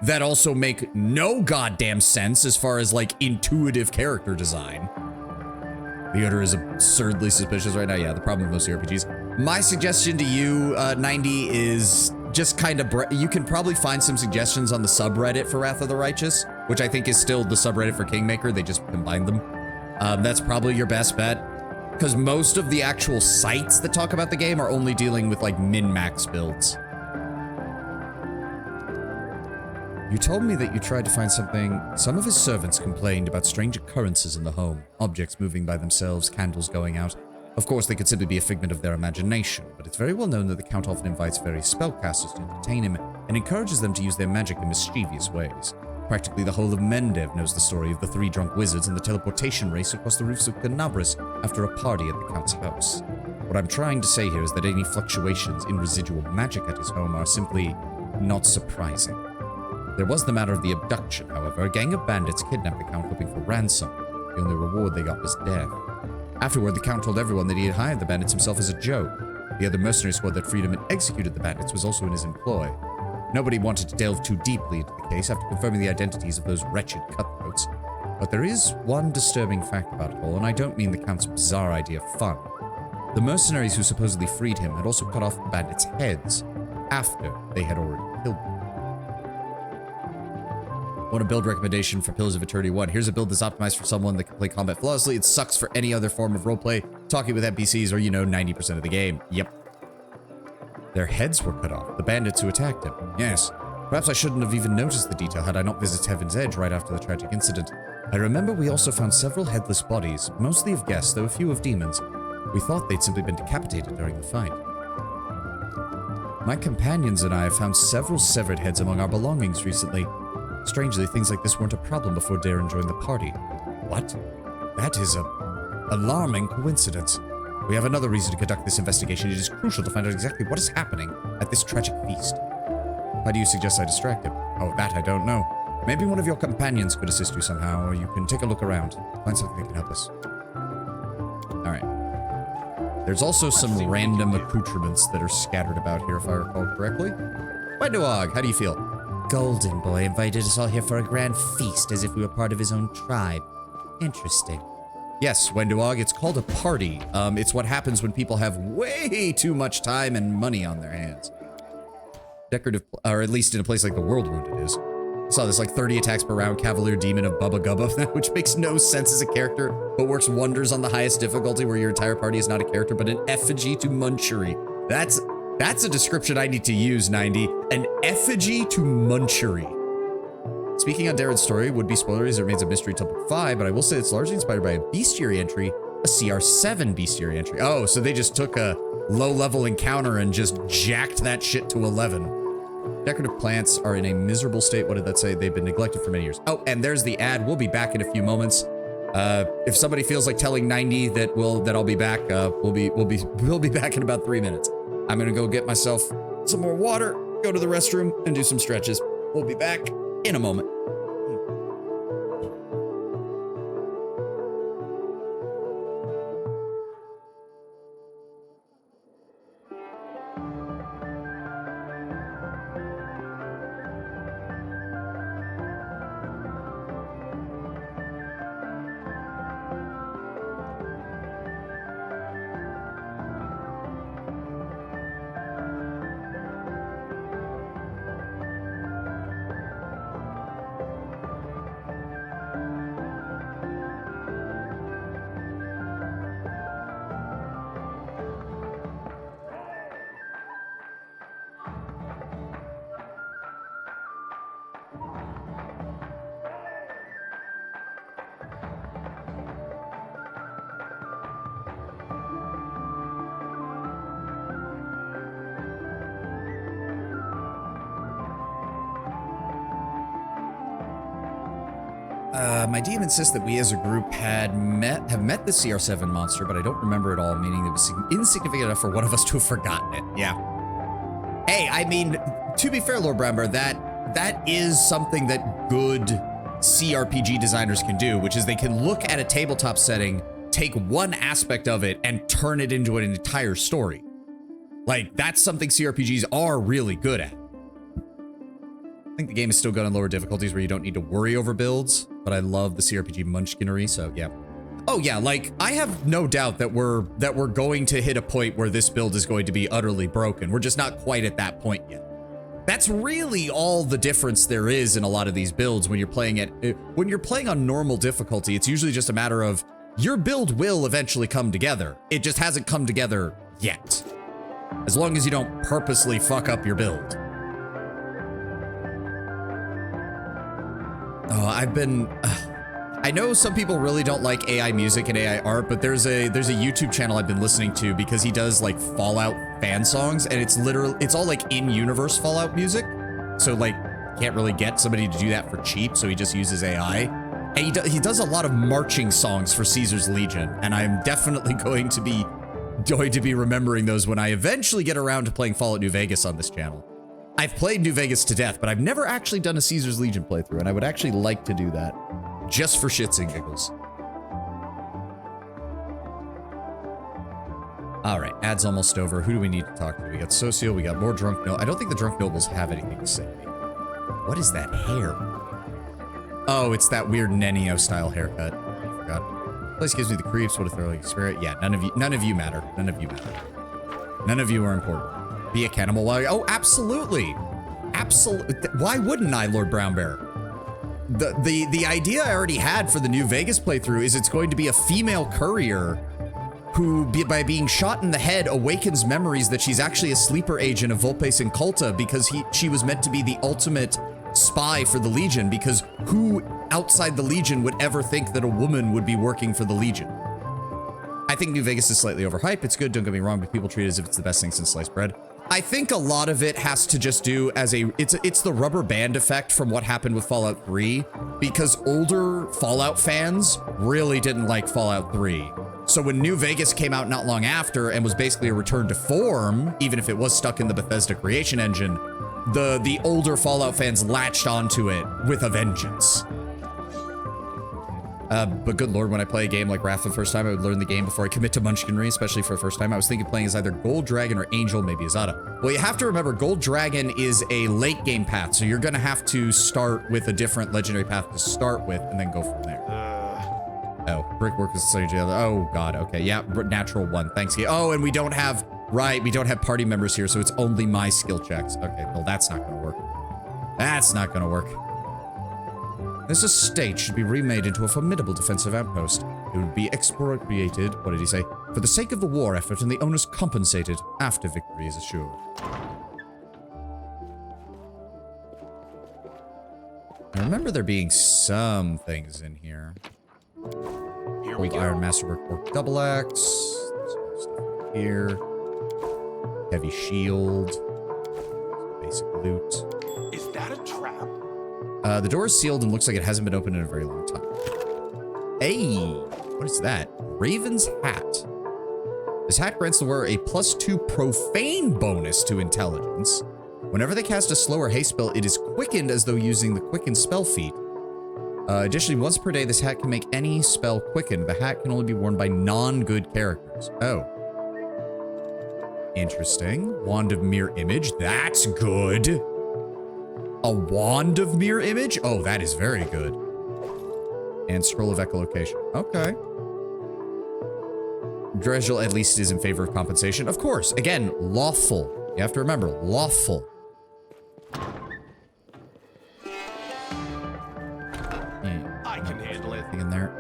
that also make no goddamn sense as far as like intuitive character design. The Order is absurdly suspicious right now. Yeah, the problem with most RPGs. My suggestion to you, 90, is just kind of, you can probably find some suggestions on the subreddit for Wrath of the Righteous, which I think is still the subreddit for Kingmaker. They just combined them. That's probably your best bet, because most of the actual sites that talk about the game are only dealing with like min-max builds. You told me that you tried to find something. Some of his servants complained about strange occurrences in the home, objects moving by themselves, candles going out. Of course, they could simply be a figment of their imagination, but it's very well known that the Count often invites various spellcasters to entertain him and encourages them to use their magic in mischievous ways. Practically the whole of Mendev knows the story of the 3 drunk wizards and the teleportation race across the roofs of Canabras after a party at the Count's house. What I'm trying to say here is that any fluctuations in residual magic at his home are simply not surprising. There was the matter of the abduction, however. A gang of bandits kidnapped the Count hoping for ransom. The only reward they got was death. Afterward, the Count told everyone that he had hired the bandits himself as a joke. The other mercenary squad that freed him and executed the bandits was also in his employ. Nobody wanted to delve too deeply into the case after confirming the identities of those wretched cutthroats. But there is one disturbing fact about it all, and I don't mean the Count's bizarre idea of fun. The mercenaries who supposedly freed him had also cut off the bandits' heads after they had already killed them. Want a build recommendation for Pillars of Eternity 1? Here's a build that's optimized for someone that can play combat flawlessly. It sucks for any other form of roleplay, talking with NPCs, or 90% of the game. Yep. Their heads were cut off, the bandits who attacked him. Yes. Perhaps I shouldn't have even noticed the detail had I not visited Heaven's Edge right after the tragic incident. I remember we also found several headless bodies, mostly of guests, though a few of demons. We thought they'd simply been decapitated during the fight. My companions and I have found several severed heads among our belongings recently. Strangely, things like this weren't a problem before Darren joined the party. What? That is a alarming coincidence. We have another reason to conduct this investigation. It is crucial to find out exactly what is happening at this tragic feast. How do you suggest I distract him? Oh, that I don't know. Maybe one of your companions could assist you somehow, or you can take a look around. Find something that can help us. Alright. There's also some random accoutrements that are scattered about here, if I recall correctly. Wendawag, how do you feel? Golden Boy invited us all here for a grand feast, as if we were part of his own tribe. Interesting. Yes, Wendawag, it's called a party. It's what happens when people have way too much time and money on their hands. Decorative, or at least in a place like the Worldwound it is. I saw this like 30 attacks per round Cavalier Demon of Bubba Gubba, which makes no sense as a character, but works wonders on the highest difficulty where your entire party is not a character, but an effigy to Munchery. That's a description I need to use, 90. An effigy to Munchery. Speaking on Darren's story, would be spoilers, it remains a mystery till book 5, but I will say it's largely inspired by a bestiary entry, a CR7 bestiary entry. Oh, so they just took a low-level encounter and just jacked that shit to 11. Decorative plants are in a miserable state. What did that say? They've been neglected for many years. Oh, and there's the ad. We'll be back in a few moments. If somebody feels like telling 90 that I'll be back, we'll be back in about 3 minutes. I'm gonna go get myself some more water, go to the restroom, and do some stretches. We'll be back in a moment. My DM insists that we as a group have met the CR7 monster, but I don't remember it all, meaning it was insignificant enough for one of us to have forgotten it. Yeah. Hey, I mean, to be fair, Lord Bramber, that is something that good CRPG designers can do, which is they can look at a tabletop setting, take one aspect of it, and turn it into an entire story. Like, that's something CRPGs are really good at. I think the game is still good on lower difficulties where you don't need to worry over builds, but I love the CRPG munchkinery, so yeah. Oh yeah, like, I have no doubt that we're going to hit a point where this build is going to be utterly broken. We're just not quite at that point yet. That's really all the difference there is in a lot of these builds when you're playing on normal difficulty. It's usually just a matter of your build will eventually come together. It just hasn't come together yet. As long as you don't purposely fuck up your build. I know some people really don't like AI music and AI art, but there's a YouTube channel I've been listening to because he does like Fallout fan songs, and it's all like in-universe Fallout music. So like, can't really get somebody to do that for cheap, so he just uses AI. And he does a lot of marching songs for Caesar's Legion, and I'm definitely going to be remembering those when I eventually get around to playing Fallout New Vegas on this channel. I've played New Vegas to death, but I've never actually done a Caesar's Legion playthrough, and I would actually like to do that. Just for shits and giggles. All right, ad's almost over. Who do we need to talk to? We got Socio, we got more drunk no. I don't think the drunk nobles have anything to say. What is that hair? Oh, it's that weird Nenio style haircut. I forgot. Place gives me the creeps. What a thrilling experience. Yeah, none of you matter. None of you matter. None of you are important. Be a cannibal while you, oh, absolutely. Absolutely. Why wouldn't I, Lord Brown Bear? The idea I already had for the New Vegas playthrough is it's going to be a female courier who, by being shot in the head, awakens memories that she's actually a sleeper agent of Vulpes Inculta because she was meant to be the ultimate spy for the Legion, because who outside the Legion would ever think that a woman would be working for the Legion? I think New Vegas is slightly overhyped. It's good, don't get me wrong, but people treat it as if it's the best thing since sliced bread. I think a lot of it has to just do as it's the rubber band effect from what happened with Fallout 3, because older Fallout fans really didn't like Fallout 3. So when New Vegas came out not long after and was basically a return to form, even if it was stuck in the Bethesda creation engine, the older Fallout fans latched onto it with a vengeance. But good lord, when I play a game like Wrath for the first time, I would learn the game before I commit to Munchkinry, especially for the first time. I was thinking playing as either Gold Dragon or Angel, maybe Azada. Well, you have to remember, Gold Dragon is a late game path, so you're gonna have to start with a different legendary path to start with, and then go from there. Oh, brickwork is the jail. Oh god, okay, yeah, natural one, thanks. Oh, and we don't have, right, we don't have party members here, so it's only my skill checks. Okay, well, that's not gonna work. That's not gonna work. This estate should be remade into a formidable defensive outpost. It would be expropriated, what did he say? For the sake of the war effort, and the owners compensated after victory is assured. I remember there being some things in here. Here we go. Iron Masterwork Orc Double Axe. Stuff here. Heavy shield. Basic loot. Is that a trap? The door is sealed and looks like it hasn't been opened in a very long time. Hey, what is that? Raven's Hat. This hat grants the wearer a +2 profane bonus to intelligence. Whenever they cast a slow or haste spell, it is quickened as though using the quicken spell feat. Additionally, once per day, this hat can make any spell quickened. The hat can only be worn by non-good characters. Oh. Interesting. Wand of Mirror Image. That's good. A Wand of Mirror Image? Oh, that is very good. And Scroll of Echolocation. Okay. Dredgel at least is in favor of compensation. Of course. Again, lawful. You have to remember, lawful. I can handle it. In there.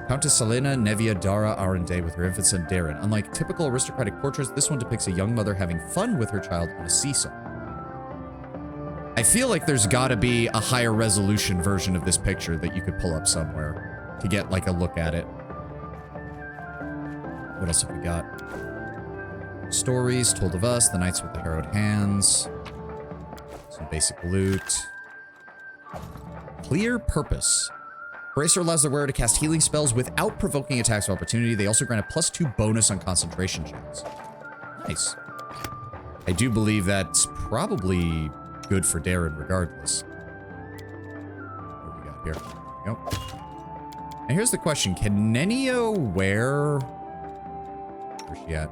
Countess Selena Nevia Dara Arende with her infant son Darren. Unlike typical aristocratic portraits, this one depicts a young mother having fun with her child on a seesaw. I feel like there's gotta be a higher resolution version of this picture that you could pull up somewhere to get like a look at it. What else have we got? Stories told of us, the knights with the harrowed hands. Some basic loot. Clear purpose. Bracer allows the wearer to cast healing spells without provoking attacks of opportunity. They also grant a +2 bonus on concentration checks. Nice. I do believe that's probably good for Darren regardless. What do we got here? There we go. And here's the question. Can Nenio wear... Where's she at?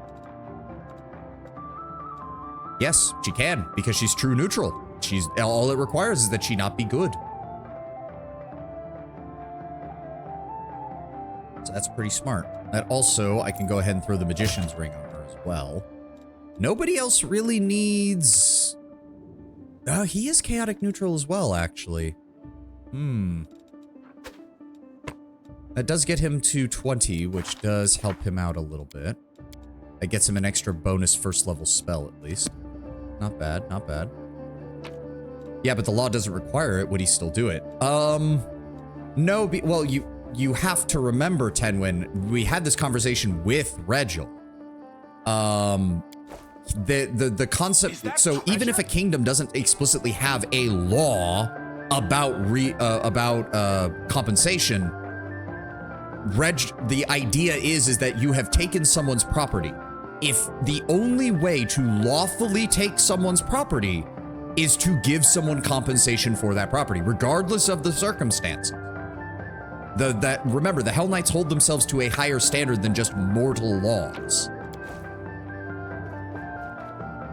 Yes, she can, because she's true neutral. She's all it requires is that she not be good. So that's pretty smart. That also, I can go ahead and throw the Magician's Ring on her as well. Nobody else really needs... he is chaotic neutral as well, actually. That does get him to 20, which does help him out a little bit. That gets him an extra bonus first level spell, at least. Not bad, not bad. Yeah, but the law doesn't require it. Would he still do it? No, well, you have to remember, Tenwin, we had this conversation with Regil. The concept, so even if a kingdom doesn't explicitly have a law about compensation, the idea is that you have taken someone's property. If the only way to lawfully take someone's property is to give someone compensation for that property, regardless of the circumstances. Remember, the Hell Knights hold themselves to a higher standard than just mortal laws.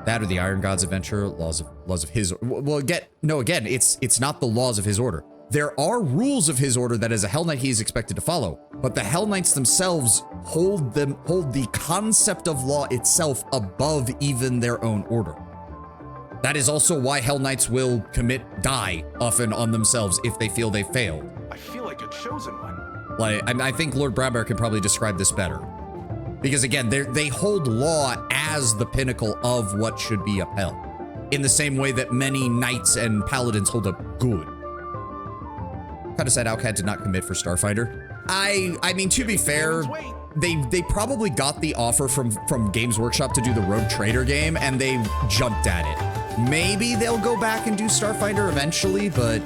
That or the Iron God's adventure, laws of his. Well, again, it's not the laws of his order. There are rules of his order that as a Hell Knight he is expected to follow, but the Hell Knights themselves hold the concept of law itself above even their own order. That is also why Hell Knights will die often on themselves if they feel they failed. I feel like a chosen one. Like, I think Lord Brownbear can probably describe this better. Because again, they hold law as the pinnacle of what should be upheld. In the same way that many knights and paladins hold up good. Kind of sad Alcat did not commit for Starfighter. I mean, to be fair, they probably got the offer from Games Workshop to do the Rogue Trader game, and they jumped at it. Maybe they'll go back and do Starfighter eventually, but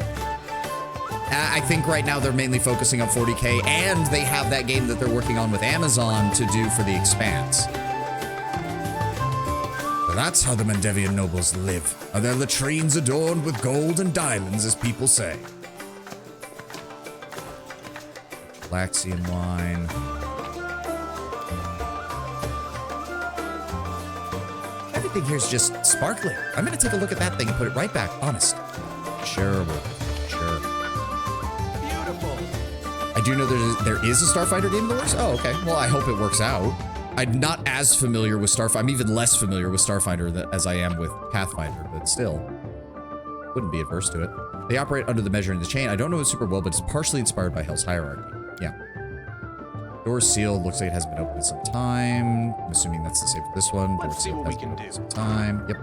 I think right now they're mainly focusing on 40K, and they have that game that they're working on with Amazon to do for the Expanse. So that's how the Mendevian nobles live. Are their latrines adorned with gold and diamonds, as people say? Laxian wine. Everything here's just sparkling. I'm gonna take a look at that thing and put it right back. Honest. Sure. I do know there is a Starfighter game in the works. Oh, okay. Well, I hope it works out. I'm not as familiar with Starfighter. I'm even less familiar with Starfighter as I am with Pathfinder, but still, wouldn't be adverse to it. They operate under the measure in the chain. I don't know it super well, but it's partially inspired by Hell's Hierarchy. Yeah. Door sealed. Looks like it hasn't been opened in some time. I'm assuming that's the same for this one. Door Let's see sealed what we has been can opened do. in some time. Yep.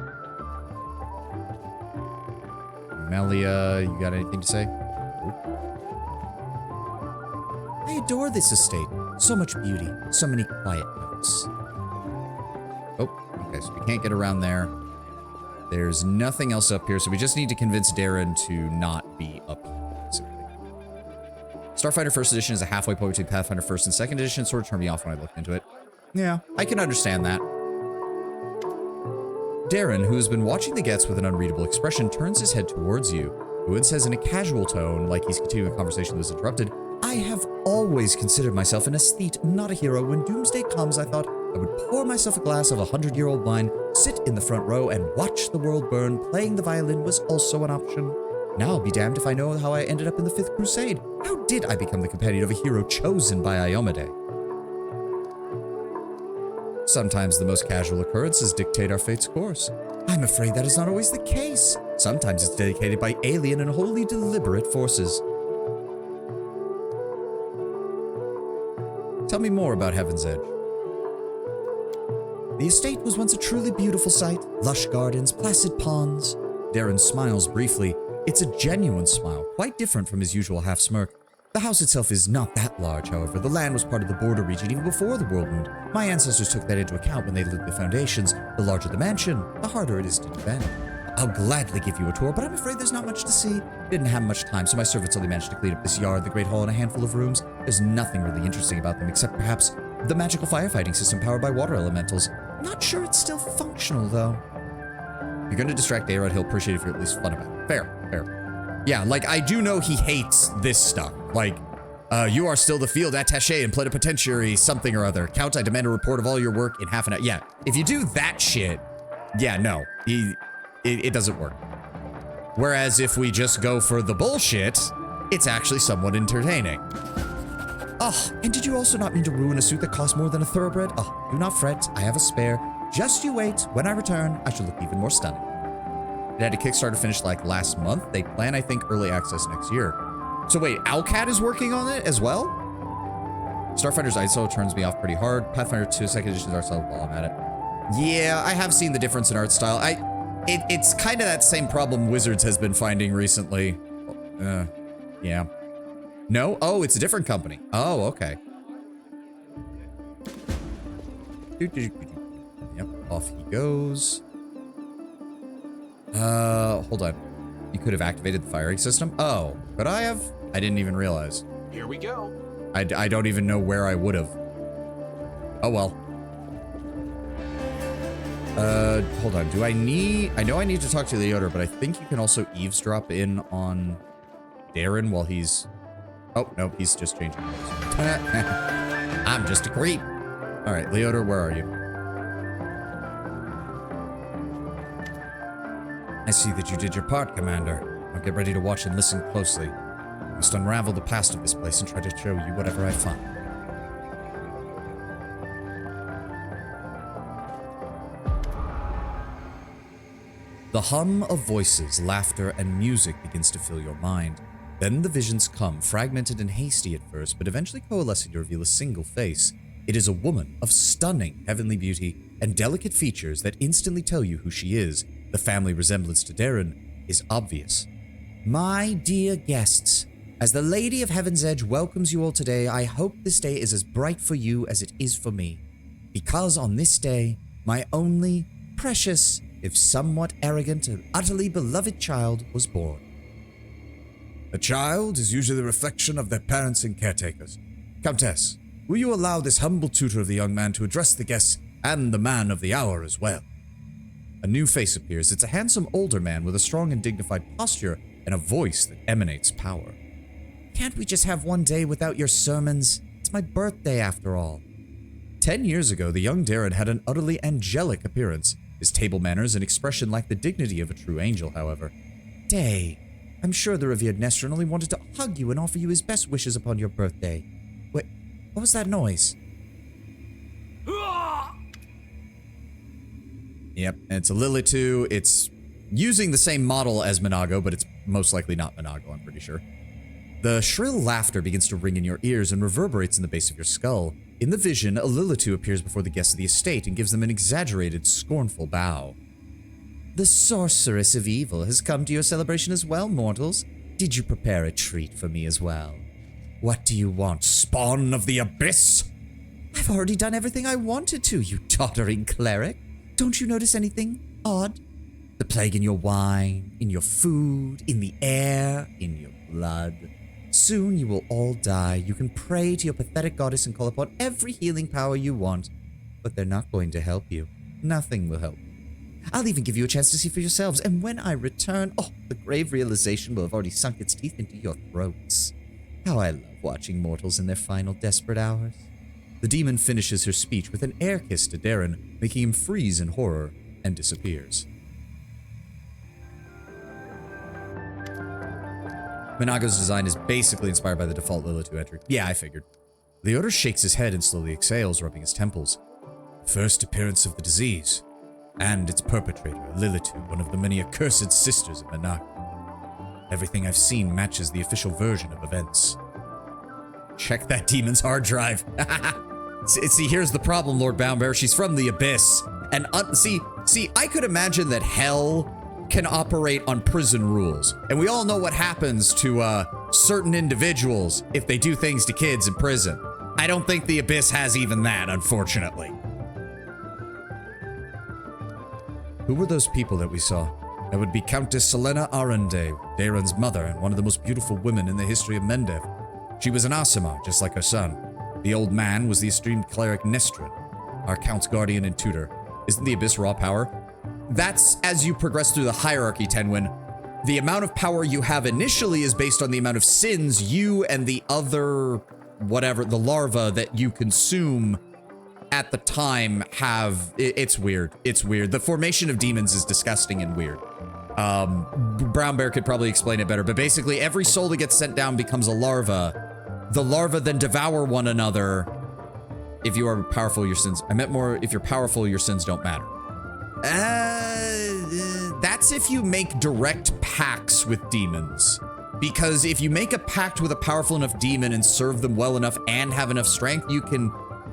Melia, you got anything to say? I adore this estate. So much beauty, so many quiet notes. Oh, okay, so we can't get around there. There's nothing else up here, so we just need to convince Darren to not be up here, basically. Starfighter First Edition is a halfway point between Pathfinder First and Second Edition. It sort of turned me off when I looked into it. Yeah, I can understand that. Darren, who has been watching the Gets with an unreadable expression, turns his head towards you. Wood says in a casual tone, like he's continuing a conversation that was interrupted, I have always considered myself an aesthete, not a hero. When doomsday comes, I thought I would pour myself a glass of 100-year-old wine, sit in the front row, and watch the world burn. Playing the violin was also an option. Now I'll be damned if I know how I ended up in the Fifth Crusade. How did I become the companion of a hero chosen by Iomade? Sometimes the most casual occurrences dictate our fate's course. I'm afraid that is not always the case. Sometimes it's dictated by alien and wholly deliberate forces. Tell me more about Heaven's Edge. The estate was once a truly beautiful sight. Lush gardens, placid ponds. Darren smiles briefly. It's a genuine smile, quite different from his usual half-smirk. The house itself is not that large, however. The land was part of the border region even before the Worldwound. My ancestors took that into account when they laid the foundations. The larger the mansion, the harder it is to defend. I'll gladly give you a tour, but I'm afraid there's not much to see. Didn't have much time, so my servants only managed to clean up this yard, the Great Hall, and a handful of rooms. There's nothing really interesting about them, except perhaps the magical firefighting system powered by water elementals. Not sure it's still functional, though. If you're going to distract A-Rod, he'll appreciate it if you're at least fun about it. Fair. Yeah, like, I do know he hates this stuff. Like, you are still the field attaché and plenipotentiary something or other. Count, I demand a report of all your work in half an hour. Yeah, if you do that shit, yeah, no. It doesn't work. Whereas if we just go for the bullshit, it's actually somewhat entertaining. Oh, and did you also not mean to ruin a suit that costs more than a thoroughbred? Oh, do not fret, I have a spare. Just you wait, when I return, I shall look even more stunning. It had a Kickstarter finish like last month. They plan, I think, early access next year. So wait, Owlcat is working on it as well? Starfighter's ISO turns me off pretty hard. Pathfinder 2 Second Edition's art style while I'm at it. Yeah, I have seen the difference in art style. It's kind of that same problem Wizards has been finding recently. Yeah. No? Oh, it's a different company. Oh, okay. Yep, off he goes. Hold on. You could have activated the firing system? Oh, could I have? I didn't even realize. Here we go. I don't even know where I would have. Oh, well. Hold on. I know I need to talk to Leota, but I think you can also eavesdrop in on Darren while he's Oh, no, he's just changing clothes. I'm just a creep. All right, Leodor, where are you? I see that you did your part, Commander. Now get ready to watch and listen closely. I must unravel the past of this place and try to show you whatever I find. The hum of voices, laughter, and music begins to fill your mind. Then the visions come, fragmented and hasty at first, but eventually coalescing to reveal a single face. It is a woman of stunning heavenly beauty and delicate features that instantly tell you who she is. The family resemblance to Darren is obvious. My dear guests, as the Lady of Heaven's Edge welcomes you all today, I hope this day is as bright for you as it is for me. Because on this day, my only, precious, if somewhat arrogant and utterly beloved child was born. A child is usually the reflection of their parents and caretakers. Countess, will you allow this humble tutor of the young man to address the guests and the man of the hour as well? A new face appears. It's a handsome older man with a strong and dignified posture and a voice that emanates power. Can't we just have one day without your sermons? It's my birthday after all. 10 years ago, the young Darren had an utterly angelic appearance. His table manners and expression lacked the dignity of a true angel, however. Day, I'm sure the revered Nestron only wanted to hug you and offer you his best wishes upon your birthday. Wait, what was that noise? Yep, and it's a Lilitu. It's using the same model as Minago, but it's most likely not Minago, I'm pretty sure. The shrill laughter begins to ring in your ears and reverberates in the base of your skull. In the vision, a Lilitu appears before the guests of the estate and gives them an exaggerated, scornful bow. The sorceress of evil has come to your celebration as well, mortals. Did you prepare a treat for me as well? What do you want, spawn of the abyss? I've already done everything I wanted to, you tottering cleric. Don't you notice anything odd? The plague in your wine, in your food, in the air, in your blood. Soon you will all die. You can pray to your pathetic goddess and call upon every healing power you want, but they're not going to help you. Nothing will help you. I'll even give you a chance to see for yourselves, and when I return, oh, the grave realization will have already sunk its teeth into your throats. How I love watching mortals in their final desperate hours. The demon finishes her speech with an air kiss to Darren, making him freeze in horror, and disappears. Minago's design is basically inspired by the default Lilitu entry. Yeah, I figured. Leodor shakes his head and slowly exhales, rubbing his temples. First appearance of the disease, and its perpetrator, Lilitu, one of the many accursed sisters of Minago. Everything I've seen matches the official version of events. Check that demon's hard drive. See, here's the problem, Lord Boundbear. She's from the Abyss. And see, I could imagine that hell can operate on prison rules. And we all know what happens to certain individuals if they do things to kids in prison. I don't think the Abyss has even that, unfortunately. Who were those people that we saw? That would be Countess Selena Arende, Darren's mother and one of the most beautiful women in the history of Mendev. She was an Aasimar, just like her son. The old man was the esteemed cleric Nestron, our Count's guardian and tutor. Isn't the Abyss raw power? That's as you progress through the hierarchy, Tenwin. The amount of power you have initially is based on the amount of sins you and the other, whatever, the larva that you consume at the time have. It's weird. It's weird. The formation of demons is disgusting and weird. Brown Bear could probably explain it better, but basically every soul that gets sent down becomes a larva. The larva then devour one another. If you are powerful, your sins. I meant more, if you're powerful, your sins don't matter. That's if you make direct pacts with demons. Because if you make a pact with a powerful enough demon and serve them well enough and have enough strength, you can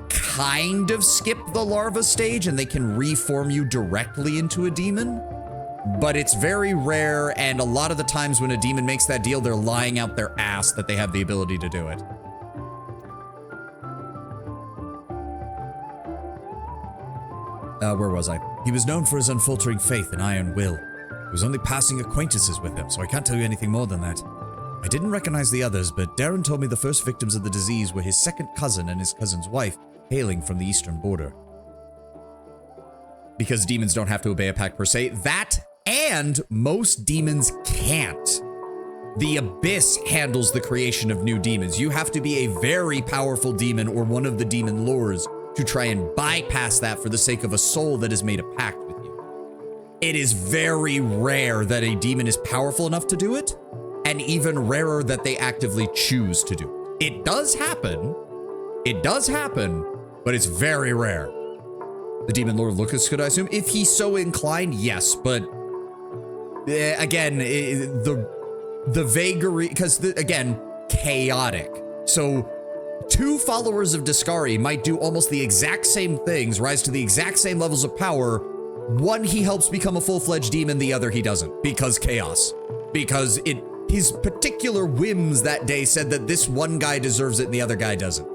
kind of skip the larva stage and they can reform you directly into a demon. But it's very rare, and a lot of the times when a demon makes that deal, they're lying out their ass that they have the ability to do it. Where was I? He was known for his unfaltering faith and iron will. I was only passing acquaintances with him, so I can't tell you anything more than that. I didn't recognize the others, but Darren told me the first victims of the disease were his second cousin and his cousin's wife, hailing from the eastern border. Because demons don't have to obey a pact per se. That, and most demons can't. The Abyss handles the creation of new demons. You have to be a very powerful demon or one of the demon lords to try and bypass that for the sake of a soul that has made a pact with you. It is very rare that a demon is powerful enough to do it, and even rarer that they actively choose to do it. It does happen. It does happen, but it's very rare. The demon lord Lucas, could I assume? If he's so inclined, yes, but again, the vagary, because again, chaotic. So 2 followers of Discari might do almost the exact same things, rise to the exact same levels of power. One he helps become a full-fledged demon, the other he doesn't, because chaos. Because his particular whims that day said that this one guy deserves it and the other guy doesn't.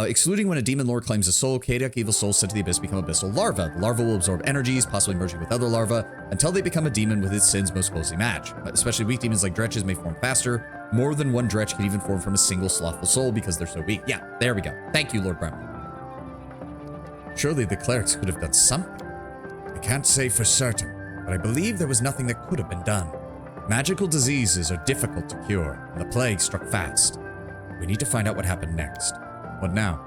Excluding when a demon lord claims a soul, chaotic evil souls sent to the abyss become abyssal larvae. The larva will absorb energies, possibly merging with other larvae, until they become a demon with its sins most closely match. Especially weak demons like dretches may form faster. More than one dretch can even form from a single slothful soul because they're so weak. Yeah, there we go. Thank you, Lord Brown. Surely the clerics could have done something. I can't say for certain, but I believe there was nothing that could have been done. Magical diseases are difficult to cure, and the plague struck fast. We need to find out what happened next. What now?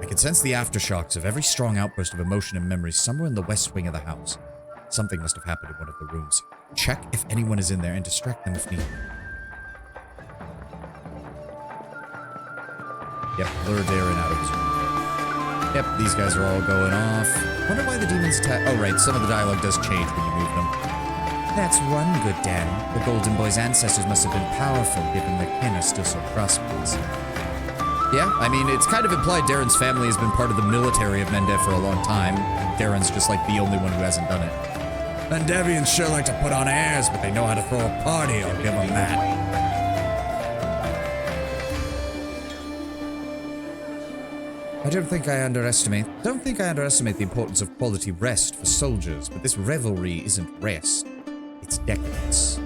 I can sense the aftershocks of every strong outburst of emotion and memory somewhere in the west wing of the house. Something must have happened in one of the rooms. Check if anyone is in there and distract them if needed. Yep, lure Darren out of his room. Yep, these guys are all going off. Wonder why the demons attack. Oh, right, some of the dialogue does change when you move them. That's one good Dan. The Golden Boy's ancestors must have been powerful, given the kin are still so prosperous. Yeah, I mean, it's kind of implied Darren's family has been part of the military of Mendev for a long time. Darren's just like the only one who hasn't done it. Mendevians sure like to put on airs, but they know how to throw a party, I'll give them that. I don't think I underestimate the importance of quality rest for soldiers, but this revelry isn't rest. It's decadence.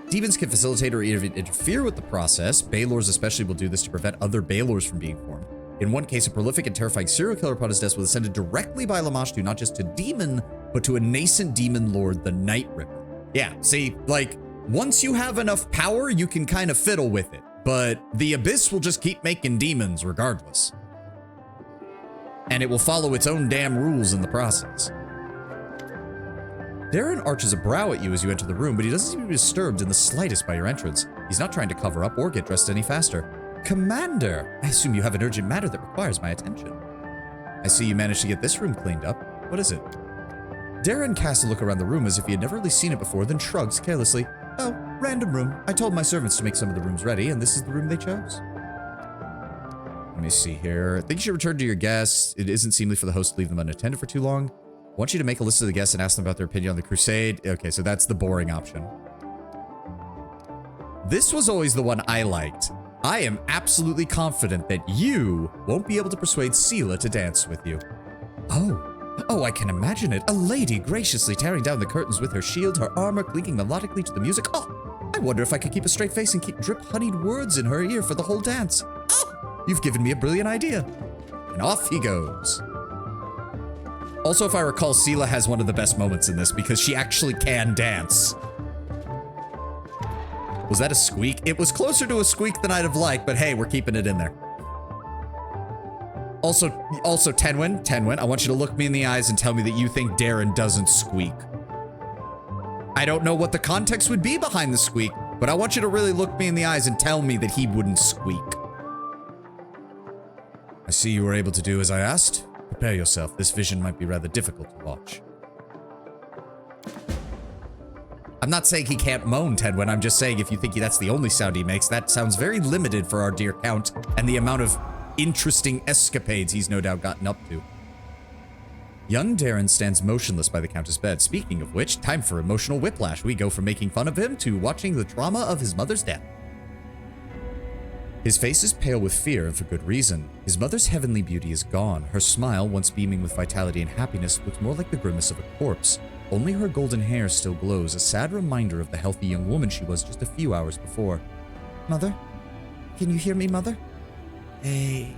Demons can facilitate or even interfere with the process. Baelors especially will do this to prevent other Baelors from being formed. In one case, a prolific and terrifying serial killer upon his death was ascended directly by Lamashtu, not just to demon, but to a nascent demon lord, the Night Ripper. Yeah, see, like, once you have enough power, you can kind of fiddle with it. But the Abyss will just keep making demons regardless. And it will follow its own damn rules in the process. Darren arches a brow at you as you enter the room, but he doesn't seem to be disturbed in the slightest by your entrance. He's not trying to cover up or get dressed any faster. Commander, I assume you have an urgent matter that requires my attention. I see you managed to get this room cleaned up. What is it? Darren casts a look around the room as if he had never really seen it before, then shrugs carelessly. Oh, random room. I told my servants to make some of the rooms ready, and this is the room they chose. Let me see here. I think you should return to your guests. It isn't seemly for the host to leave them unattended for too long. I want you to make a list of the guests and ask them about their opinion on the crusade. Okay, so that's the boring option. This was always the one I liked. I am absolutely confident that you won't be able to persuade Sela to dance with you. Oh, I can imagine it. A lady graciously tearing down the curtains with her shield, her armor clinking melodically to the music. Oh, I wonder if I could keep a straight face and keep drip-honeyed words in her ear for the whole dance. Oh, you've given me a brilliant idea. And off he goes. Also, if I recall, Sela has one of the best moments in this because she actually can dance. Was that a squeak? It was closer to a squeak than I'd have liked, but hey, we're keeping it in there. Also, Tenwin, I want you to look me in the eyes and tell me that you think Darren doesn't squeak. I don't know what the context would be behind the squeak, but I want you to really look me in the eyes and tell me that he wouldn't squeak. I see you were able to do as I asked. Prepare yourself. This vision might be rather difficult to watch. I'm not saying he can't moan, Tedwin. I'm just saying if you think that's the only sound he makes, that sounds very limited for our dear Count and the amount of interesting escapades he's no doubt gotten up to. Young Darren stands motionless by the Countess' bed. Speaking of which, time for emotional whiplash. We go from making fun of him to watching the trauma of his mother's death. His face is pale with fear, and for good reason. His mother's heavenly beauty is gone. Her smile, once beaming with vitality and happiness, looks more like the grimace of a corpse. Only her golden hair still glows, a sad reminder of the healthy young woman she was just a few hours before. Mother? Can you hear me, Mother? Hey,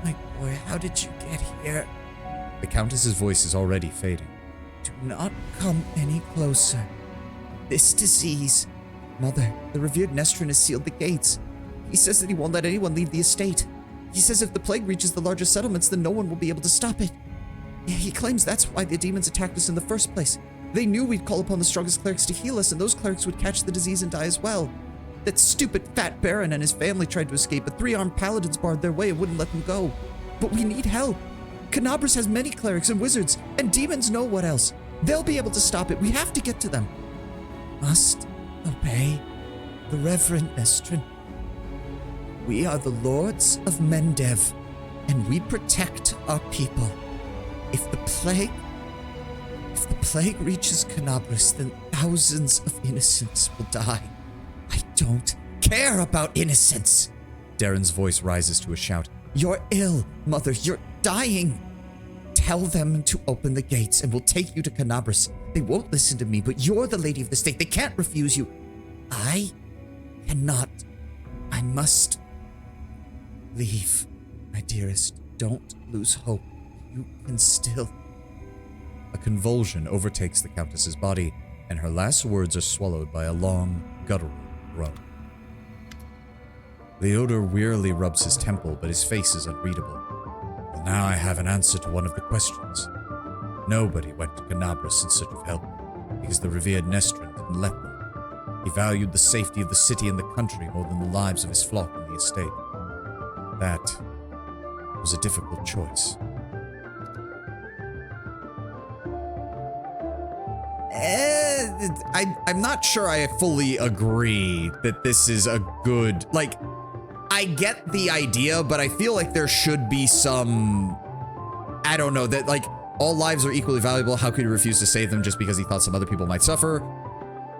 my boy, how did you get here? The Countess's voice is already fading. Do not come any closer. This disease. Mother, the revered Nestrin has sealed the gates. He says that he won't let anyone leave the estate. He says if the plague reaches the larger settlements, then no one will be able to stop it. He claims that's why the demons attacked us in the first place. They knew we'd call upon the strongest clerics to heal us, and those clerics would catch the disease and die as well. That stupid fat baron and his family tried to escape, but 3-armed paladins barred their way and wouldn't let them go. But we need help. Canabras has many clerics and wizards, and demons know what else. They'll be able to stop it. We have to get to them. Must obey the Reverend Nestrin. We are the lords of Mendev, and we protect our people. If the plague reaches Canabras, then thousands of innocents will die. I don't care about innocence. Darren's voice rises to a shout. You're ill, Mother. You're dying. Tell them to open the gates and we'll take you to Canabras. They won't listen to me, but you're the lady of the state. They can't refuse you. I cannot. I must leave. My dearest, don't lose hope. You can still. A convulsion overtakes the Countess's body, and her last words are swallowed by a long, guttural groan. Leodor wearily rubs his temple, but his face is unreadable. Well, now I have an answer to one of the questions. Nobody went to Canabras in search of help, because the revered Nestrin didn't let them. He valued the safety of the city and the country more than the lives of his flock and the estate. That was a difficult choice. I'm not sure I fully agree that this is a good, like, I get the idea, but I feel like there should be some, I don't know, that like all lives are equally valuable. How could he refuse to save them just because he thought some other people might suffer?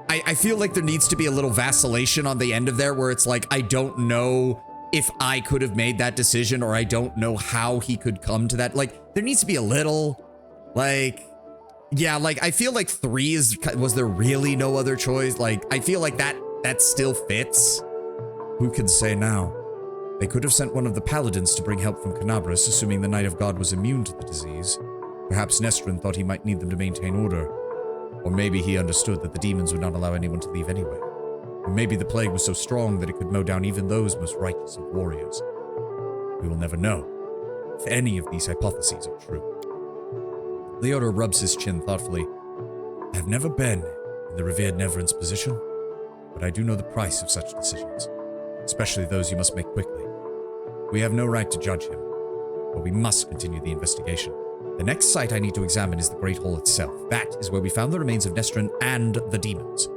I feel like there needs to be a little vacillation on the end of there where it's like, I don't know if I could have made that decision, or I don't know how he could come to that. Like, there needs to be a little, like, yeah, like, I feel like 3 was there really no other choice? Like, I feel like that still fits. Who can say now? They could have sent one of the paladins to bring help from Canabras, assuming the Knight of God was immune to the disease. Perhaps Nestrin thought he might need them to maintain order. Or maybe he understood that the demons would not allow anyone to leave anyway. Or maybe the plague was so strong that it could mow down even those most righteous of warriors. We will never know if any of these hypotheses are true. Leodor rubs his chin thoughtfully. I have never been in the revered Neverin's position, but I do know the price of such decisions, especially those you must make quickly. We have no right to judge him, but we must continue the investigation. The next site I need to examine is the Great Hall itself. That is where we found the remains of Nestrin and the demons.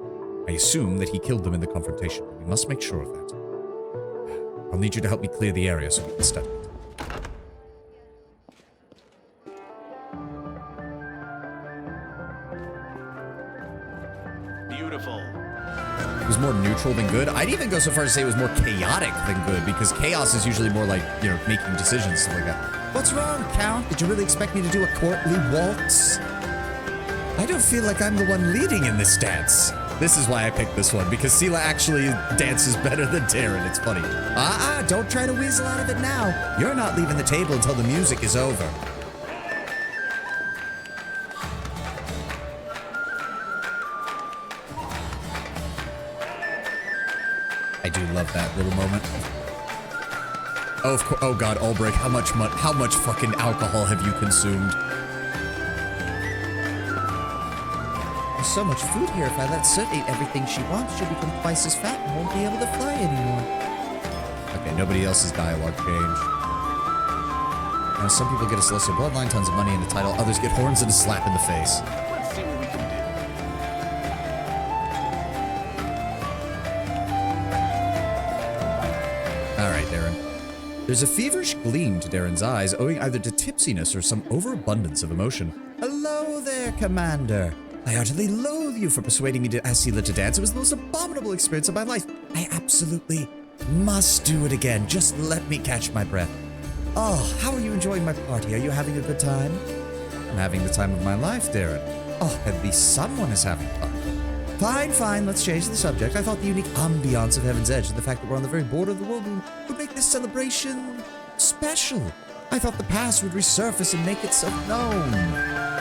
I assume that he killed them in the confrontation, but we must make sure of that. I'll need you to help me clear the area so we can study it. Beautiful. It was more neutral than good. I'd even go so far as to say it was more chaotic than good, because chaos is usually more like, you know, making decisions, stuff like that. What's wrong, Count? Did you really expect me to do a courtly waltz? I don't feel like I'm the one leading in this dance. This is why I picked this one, because Sela actually dances better than Darren. It's funny. Don't try to weasel out of it now. You're not leaving the table until the music is over. I do love that little moment. Oh, of course. Oh God, Ulbrich, how much fucking alcohol have you consumed? There's so much food here. If I let Soot eat everything she wants, she'll become twice as fat and won't be able to fly anymore. Okay, nobody else's dialogue changed. Now, some people get a celestial bloodline, tons of money, and a title. Others get horns and a slap in the face. Let's see what we can do. All right, Darren. There's a feverish gleam to Darren's eyes, owing either to tipsiness or some overabundance of emotion. Hello there, Commander. I utterly loathe you for persuading me to ask Sela to dance. It was the most abominable experience of my life. I absolutely must do it again. Just let me catch my breath. Oh, how are you enjoying my party? Are you having a good time? I'm having the time of my life, Darren. Oh, at least someone is having fun. Fine, let's change the subject. I thought the unique ambiance of Heaven's Edge and the fact that we're on the very border of the world would make this celebration special. I thought the past would resurface and make itself known.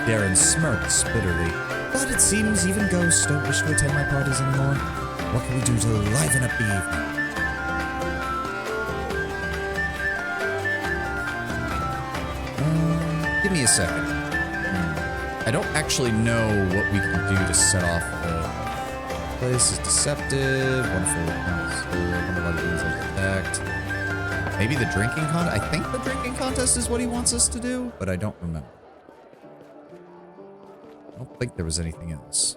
Darren smirks bitterly. But it seems even ghosts don't wish to attend my parties anymore. What can we do to liven up the evening? Give me a second. I don't actually know what we can do to set off the place is deceptive. Wonderful. Attacked. Maybe the drinking contest? I think the drinking contest is what he wants us to do, but I don't remember. I don't think there was anything else.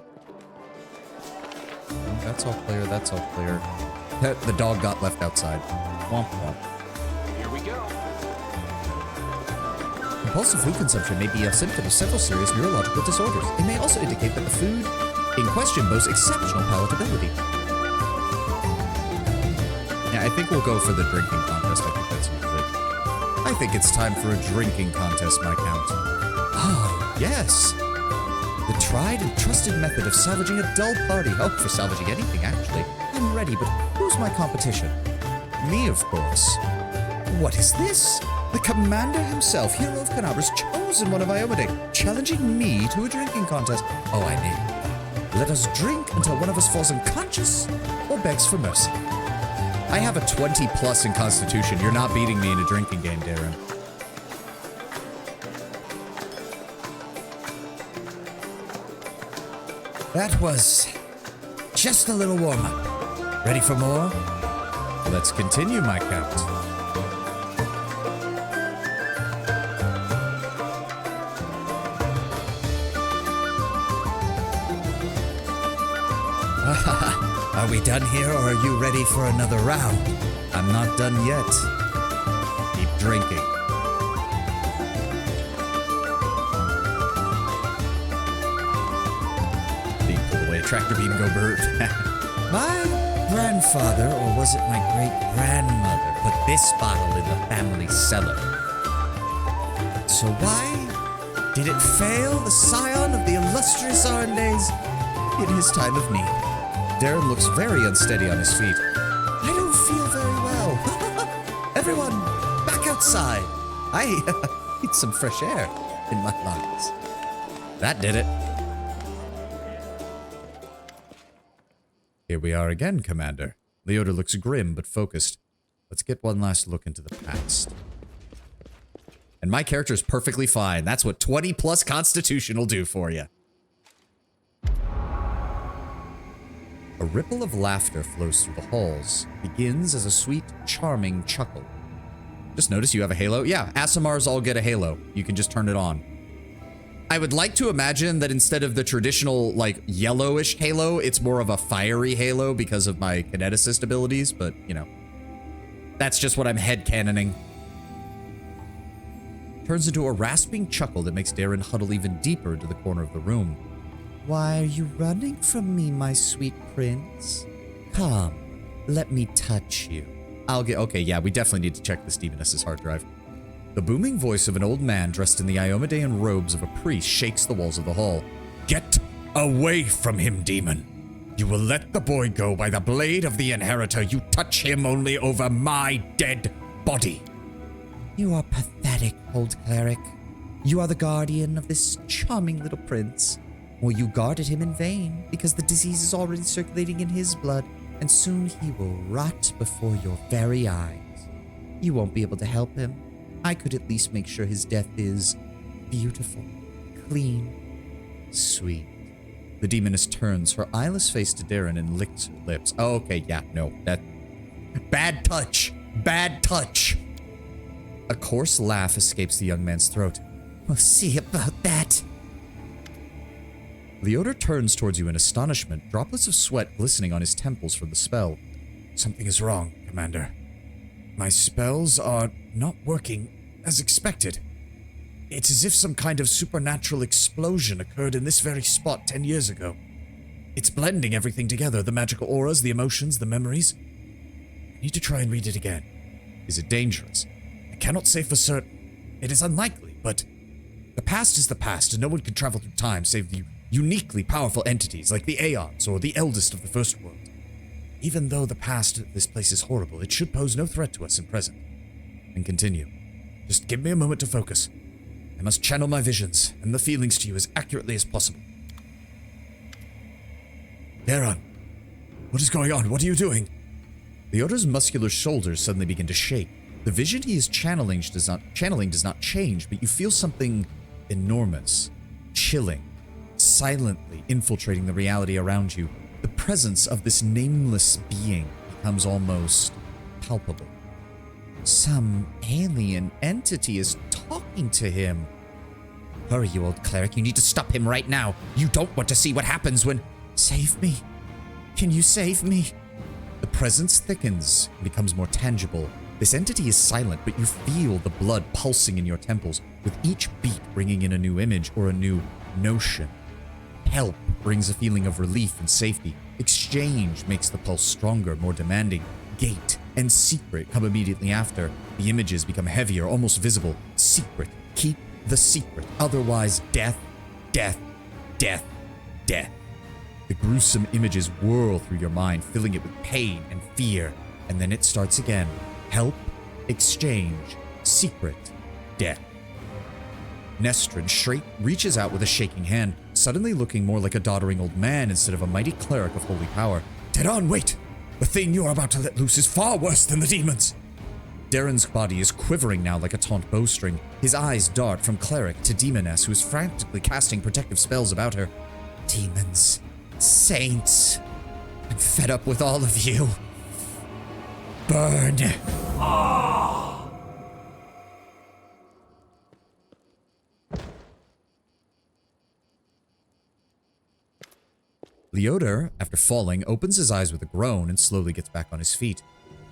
That's all clear, that's all clear. The dog got left outside. Womp womp. Here we go. Compulsive food consumption may be a symptom of several serious neurological disorders. It may also indicate that the food in question boasts exceptional palatability. Yeah, I think we'll go for the drinking contest. I think that's good. I think it's time for a drinking contest, my count. Oh, yes. The tried and trusted method of salvaging a dull party. Oh, for salvaging anything, actually. I'm ready, but who's my competition? Me, of course. What is this? The commander himself, Hero of Canabra's chosen one of Iomade, challenging me to a drinking contest. Oh, I mean, let us drink until one of us falls unconscious or begs for mercy. I have a 20+ in Constitution. You're not beating me in a drinking game, Darren. That was just a little warm-up. Ready for more? Let's continue, my count. Are we done here, or are you ready for another round? I'm not done yet. Keep drinking. Beam pulled away. Tractor beam go bird. My grandfather, or was it my great-grandmother, put this bottle in the family cellar. So why did it fail the scion of the illustrious Arndays in his time of need? Darren looks very unsteady on his feet. I don't feel very well. Everyone, back outside. I need some fresh air in my lungs. That did it. Here we are again, Commander. Leota looks grim but focused. Let's get one last look into the past. And my character is perfectly fine. That's what 20+ Constitution will do for you. A ripple of laughter flows through the halls. Begins as a sweet, charming chuckle. Just notice you have a halo. Yeah, Asimars all get a halo. You can just turn it on. I would like to imagine that instead of the traditional, like, yellowish halo, it's more of a fiery halo because of my kineticist abilities, but, you know. That's just what I'm headcanoning. Turns into a rasping chuckle that makes Darren huddle even deeper into the corner of the room. Why are you running from me, my sweet prince? Come, let me touch you. Okay, yeah, we definitely need to check this demoness's hard drive. The booming voice of an old man dressed in the Iomedean robes of a priest shakes the walls of the hall. Get away from him, demon. You will let the boy go by the blade of the inheritor. You touch him only over my dead body. You are pathetic, old cleric. You are the guardian of this charming little prince. Well, you guarded him in vain, because the disease is already circulating in his blood, and soon he will rot before your very eyes. You won't be able to help him. I could at least make sure his death is beautiful, clean, sweet. The demoness turns her eyeless face to Darren and licks her lips. Oh, okay, yeah, no, that... Bad touch! Bad touch! A coarse laugh escapes the young man's throat. We'll see about that. Leota turns towards you in astonishment, droplets of sweat glistening on his temples from the spell. Something is wrong, Commander. My spells are not working as expected. It's as if some kind of supernatural explosion occurred in this very spot 10 years ago. It's blending everything together, the magical auras, the emotions, the memories. I need to try and read it again. Is it dangerous? I cannot say for certain. It is unlikely, but the past is the past, and no one can travel through time save the uniquely powerful entities like the Aeons or the eldest of the First World. Even though the past of this place is horrible, it should pose no threat to us in present. And continue. Just give me a moment to focus. I must channel my visions and the feelings to you as accurately as possible. Darren, what is going on? What are you doing? Leota's muscular shoulders suddenly begin to shake. The vision he is channeling does not change, but you feel something enormous, chilling, silently infiltrating the reality around you. The presence of this nameless being becomes almost palpable. Some alien entity is talking to him. Hurry, you old cleric. You need to stop him right now. You don't want to see what happens when... Save me. Can you save me? The presence thickens and becomes more tangible. This entity is silent, but you feel the blood pulsing in your temples, with each beat bringing in a new image or a new notion. Help brings a feeling of relief and safety. Exchange makes the pulse stronger, more demanding. Gate and secret come immediately after. The images become heavier, almost visible. Secret. Keep the secret. Otherwise, death, death, death, death. The gruesome images whirl through your mind, filling it with pain and fear. And then it starts again. Help, exchange, secret, death. Nestrin reaches out with a shaking hand, suddenly looking more like a doddering old man instead of a mighty cleric of holy power. Teron, wait! The thing you are about to let loose is far worse than the demons! Darren's body is quivering now like a taut bowstring. His eyes dart from cleric to demoness, who is frantically casting protective spells about her. Demons. Saints. I'm fed up with all of you. Burn. Leota, after falling, opens his eyes with a groan and slowly gets back on his feet.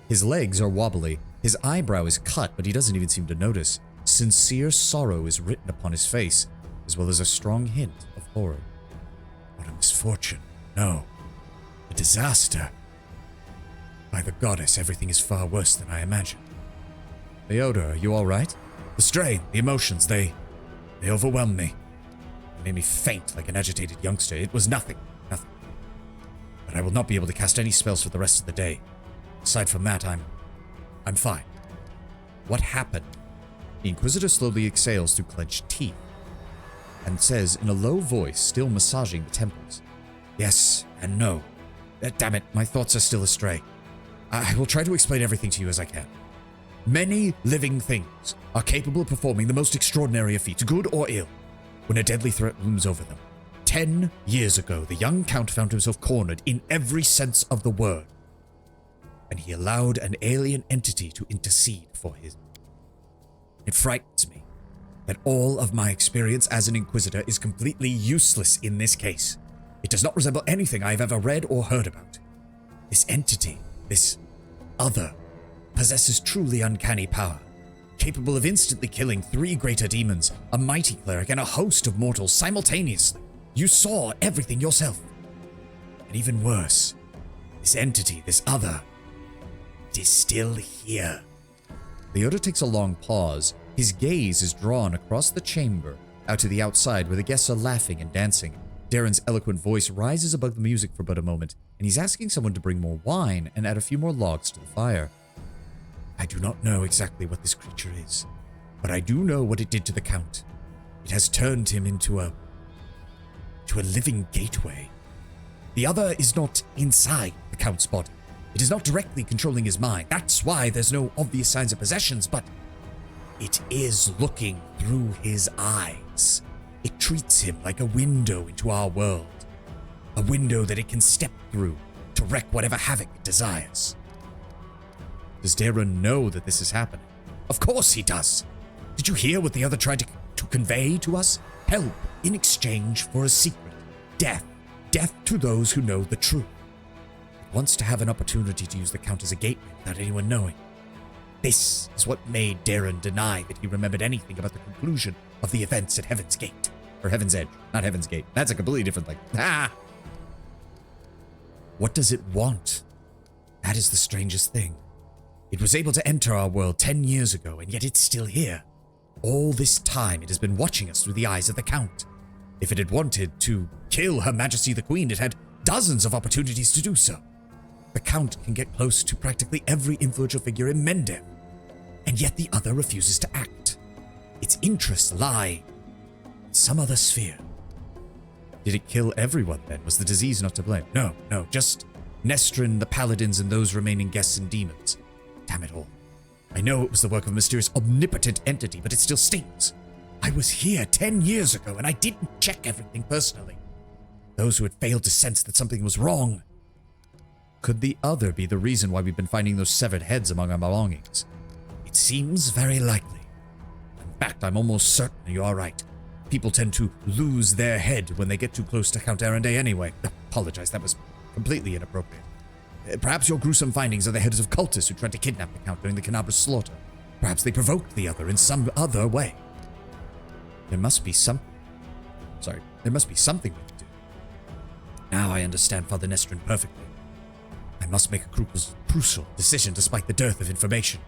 His legs are wobbly, his eyebrow is cut, but he doesn't even seem to notice. Sincere sorrow is written upon his face, as well as a strong hint of horror. What a misfortune. No. A disaster. By the goddess, everything is far worse than I imagined. Leota, are you alright? The strain, the emotions, they overwhelmed me. They made me faint like an agitated youngster. It was nothing. But I will not be able to cast any spells for the rest of the day. Aside from that, I'm fine. What happened? The Inquisitor slowly exhales through clenched teeth and says in a low voice, still massaging the temples. Yes and no. Damn it, my thoughts are still astray. I will try to explain everything to you as I can. Many living things are capable of performing the most extraordinary of feats, good or ill, when a deadly threat looms over them. 10 years ago, the young Count found himself cornered in every sense of the word, and he allowed an alien entity to intercede for him. It frightens me that all of my experience as an Inquisitor is completely useless in this case. It does not resemble anything I have ever read or heard about. This entity, this other, possesses truly uncanny power, capable of instantly killing 3 greater demons, a mighty cleric, and a host of mortals simultaneously. You saw everything yourself. And even worse, this entity, this other, it is still here. Leota takes a long pause. His gaze is drawn across the chamber, out to the outside where the guests are laughing and dancing. Darren's eloquent voice rises above the music for but a moment, and he's asking someone to bring more wine and add a few more logs to the fire. I do not know exactly what this creature is, but I do know what it did to the Count. It has turned him into a living gateway. The other is not inside the Count's body. It is not directly controlling his mind. That's why there's no obvious signs of possessions, but it is looking through his eyes. It treats him like a window into our world. A window that it can step through to wreak whatever havoc it desires. Does Darren know that this is happening? Of course he does. Did you hear what the other tried to convey to us? Help in exchange for a secret. Death. Death to those who know the truth. It wants to have an opportunity to use the Count as a gateway without anyone knowing. This is what made Darren deny that he remembered anything about the conclusion of the events at Heaven's Gate. Or Heaven's Edge, not Heaven's Gate. That's a completely different thing. Ah! What does it want? That is the strangest thing. It was able to enter our world 10 years ago, and yet it's still here. All this time, it has been watching us through the eyes of the Count. If it had wanted to kill Her Majesty the Queen, it had dozens of opportunities to do so. The Count can get close to practically every influential figure in Mendev, and yet the other refuses to act. Its interests lie in some other sphere. Did it kill everyone then? Was the disease not to blame? No, just Nestrin, the paladins, and those remaining guests and demons. Damn it all. I know it was the work of a mysterious omnipotent entity, but it still stings. I was here 10 years ago, and I didn't check everything personally. Those who had failed to sense that something was wrong. Could the other be the reason why we've been finding those severed heads among our belongings? It seems very likely. In fact, I'm almost certain you are right. People tend to lose their head when they get too close to Count Arenday anyway. Apologize, that was completely inappropriate. Perhaps your gruesome findings are the heads of cultists who tried to kidnap the Count during the Canabra's slaughter. Perhaps they provoked the other in some other way. There must be something we can do. Now I understand Father Nestrin perfectly. I must make a crucial decision despite the dearth of information.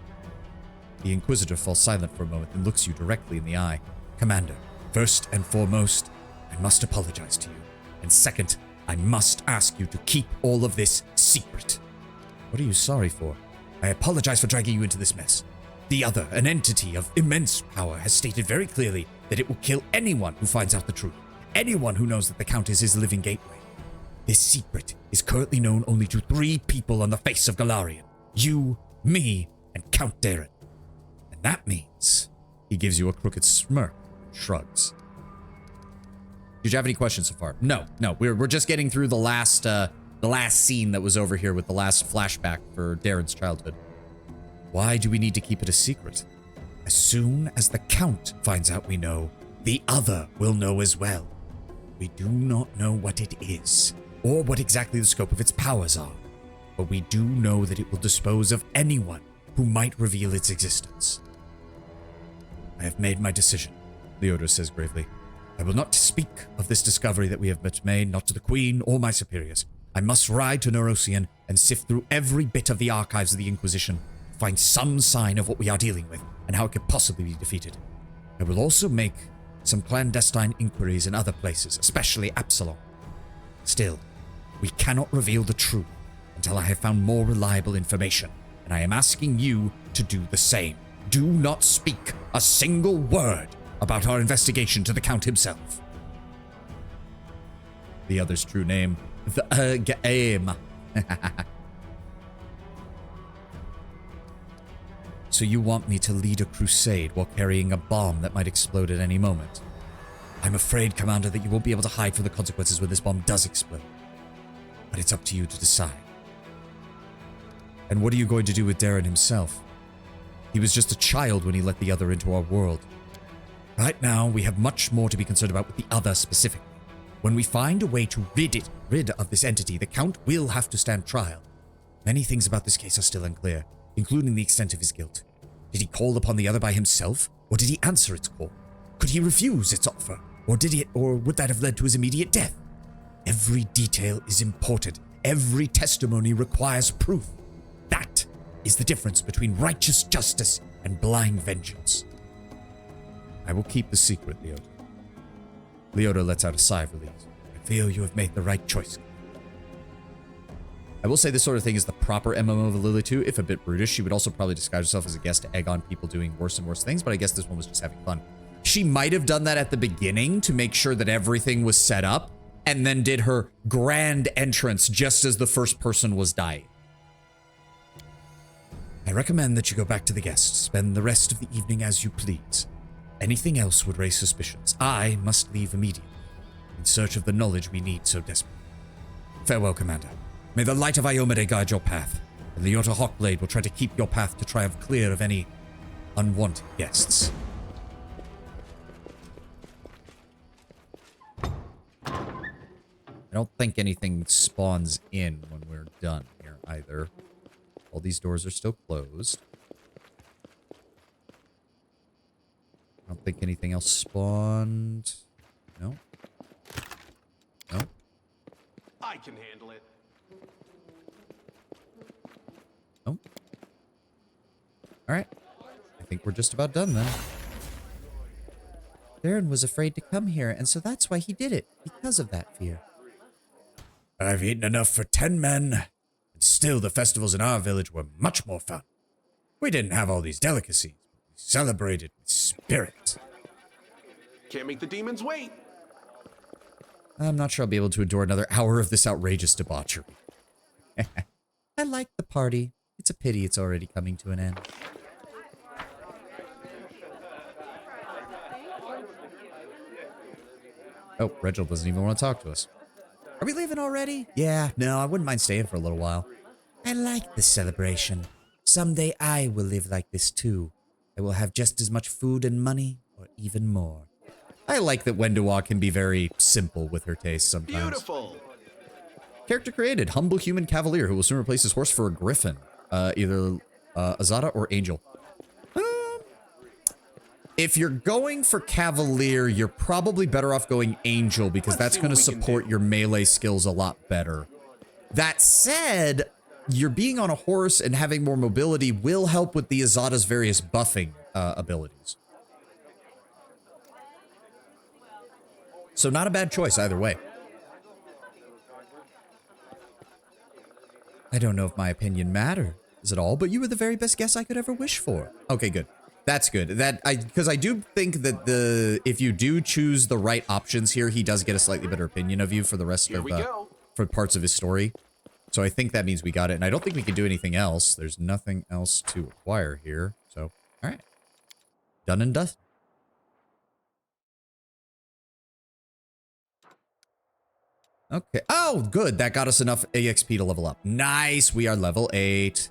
The Inquisitor falls silent for a moment and looks you directly in the eye. Commander, first and foremost, I must apologize to you. And second, I must ask you to keep all of this secret. What are you sorry for? I apologize for dragging you into this mess. The other, an entity of immense power, has stated very clearly that it will kill anyone who finds out the truth. Anyone who knows that the Count is his living gateway. This secret is currently known only to 3 people on the face of Golarion. You, me, and Count Darren. And that means... He gives you a crooked smirk, shrugs. Did you have any questions so far? No. We're just getting through the last scene that was over here with the last flashback for Darren's childhood. Why do we need to keep it a secret? As soon as the Count finds out we know, the other will know as well. We do not know what it is, or what exactly the scope of its powers are, but we do know that it will dispose of anyone who might reveal its existence. I have made my decision, Leota says gravely. I will not speak of this discovery that we have made, not to the Queen or my superiors. I must ride to Neurosian and sift through every bit of the archives of the Inquisition, find some sign of what we are dealing with, and how it could possibly be defeated. I will also make some clandestine inquiries in other places, especially Absalom. Still, we cannot reveal the truth until I have found more reliable information, and I am asking you to do the same. Do not speak a single word about our investigation to the Count himself. The other's true name, the Gaim. So you want me to lead a crusade while carrying a bomb that might explode at any moment? I'm afraid, Commander, that you won't be able to hide from the consequences when this bomb does explode. But it's up to you to decide. And what are you going to do with Darren himself? He was just a child when he let the other into our world. Right now, we have much more to be concerned about with the other specifically. When we find a way to rid of this entity, the Count will have to stand trial. Many things about this case are still unclear, including the extent of his guilt. Did he call upon the other by himself, or did he answer its call? Could he refuse its offer, or would that have led to his immediate death? Every detail is important. Every testimony requires proof. That is the difference between righteous justice and blind vengeance. I will keep the secret, Leota. Leota lets out a sigh of relief. I feel you have made the right choice. I will say this sort of thing is the proper MMO of Lily 2, if a bit brutish. She would also probably disguise herself as a guest to egg on people doing worse and worse things, but I guess this one was just having fun. She might have done that at the beginning to make sure that everything was set up, and then did her grand entrance just as the first person was dying. I recommend that you go back to the guests, spend the rest of the evening as you please. Anything else would raise suspicions. I must leave immediately, in search of the knowledge we need so desperately. Farewell, Commander. May the light of Iomade guide your path, and Leota Hawkblade will try to keep your path to triumph clear of any unwanted guests. I don't think anything spawns in when we're done here either. All these doors are still closed. I don't think anything else spawned. No. No. I can handle it. No. Alright. I think we're just about done then. Darren was afraid to come here, and so that's why he did it. Because of that fear. I've eaten enough for 10 men, and still the festivals in our village were much more fun. We didn't have all these delicacies. celebrated with spirit. Can't make the demons wait. I'm not sure I'll be able to endure another hour of this outrageous debauchery. I like the party. It's a pity it's already coming to an end. Oh, Reginald doesn't even want to talk to us. Are we leaving already? Yeah, no, I wouldn't mind staying for a little while. I like the celebration. Someday I will live like this too. I will have just as much food and money, or even more. I like that WoTR can be very simple with her taste sometimes. Beautiful. Character created, humble human cavalier who will soon replace his horse for a griffin. Either Azada or Angel. If you're going for cavalier, you're probably better off going Angel because that's going to support your melee skills a lot better. That said, you're being on a horse and having more mobility will help with the Azada's various buffing abilities. So not a bad choice either way. I don't know if my opinion matters at all, but you were the very best guess I could ever wish for. Okay, good. That's good. Because I do think that if you do choose the right options here, he does get a slightly better opinion of you for the rest of for parts of his story. So I think that means we got it, and I don't think we can do anything else. There's nothing else to acquire here. So, all right, done and dusted. Okay. Oh, good. That got us enough EXP to level up. Nice. We are level 8.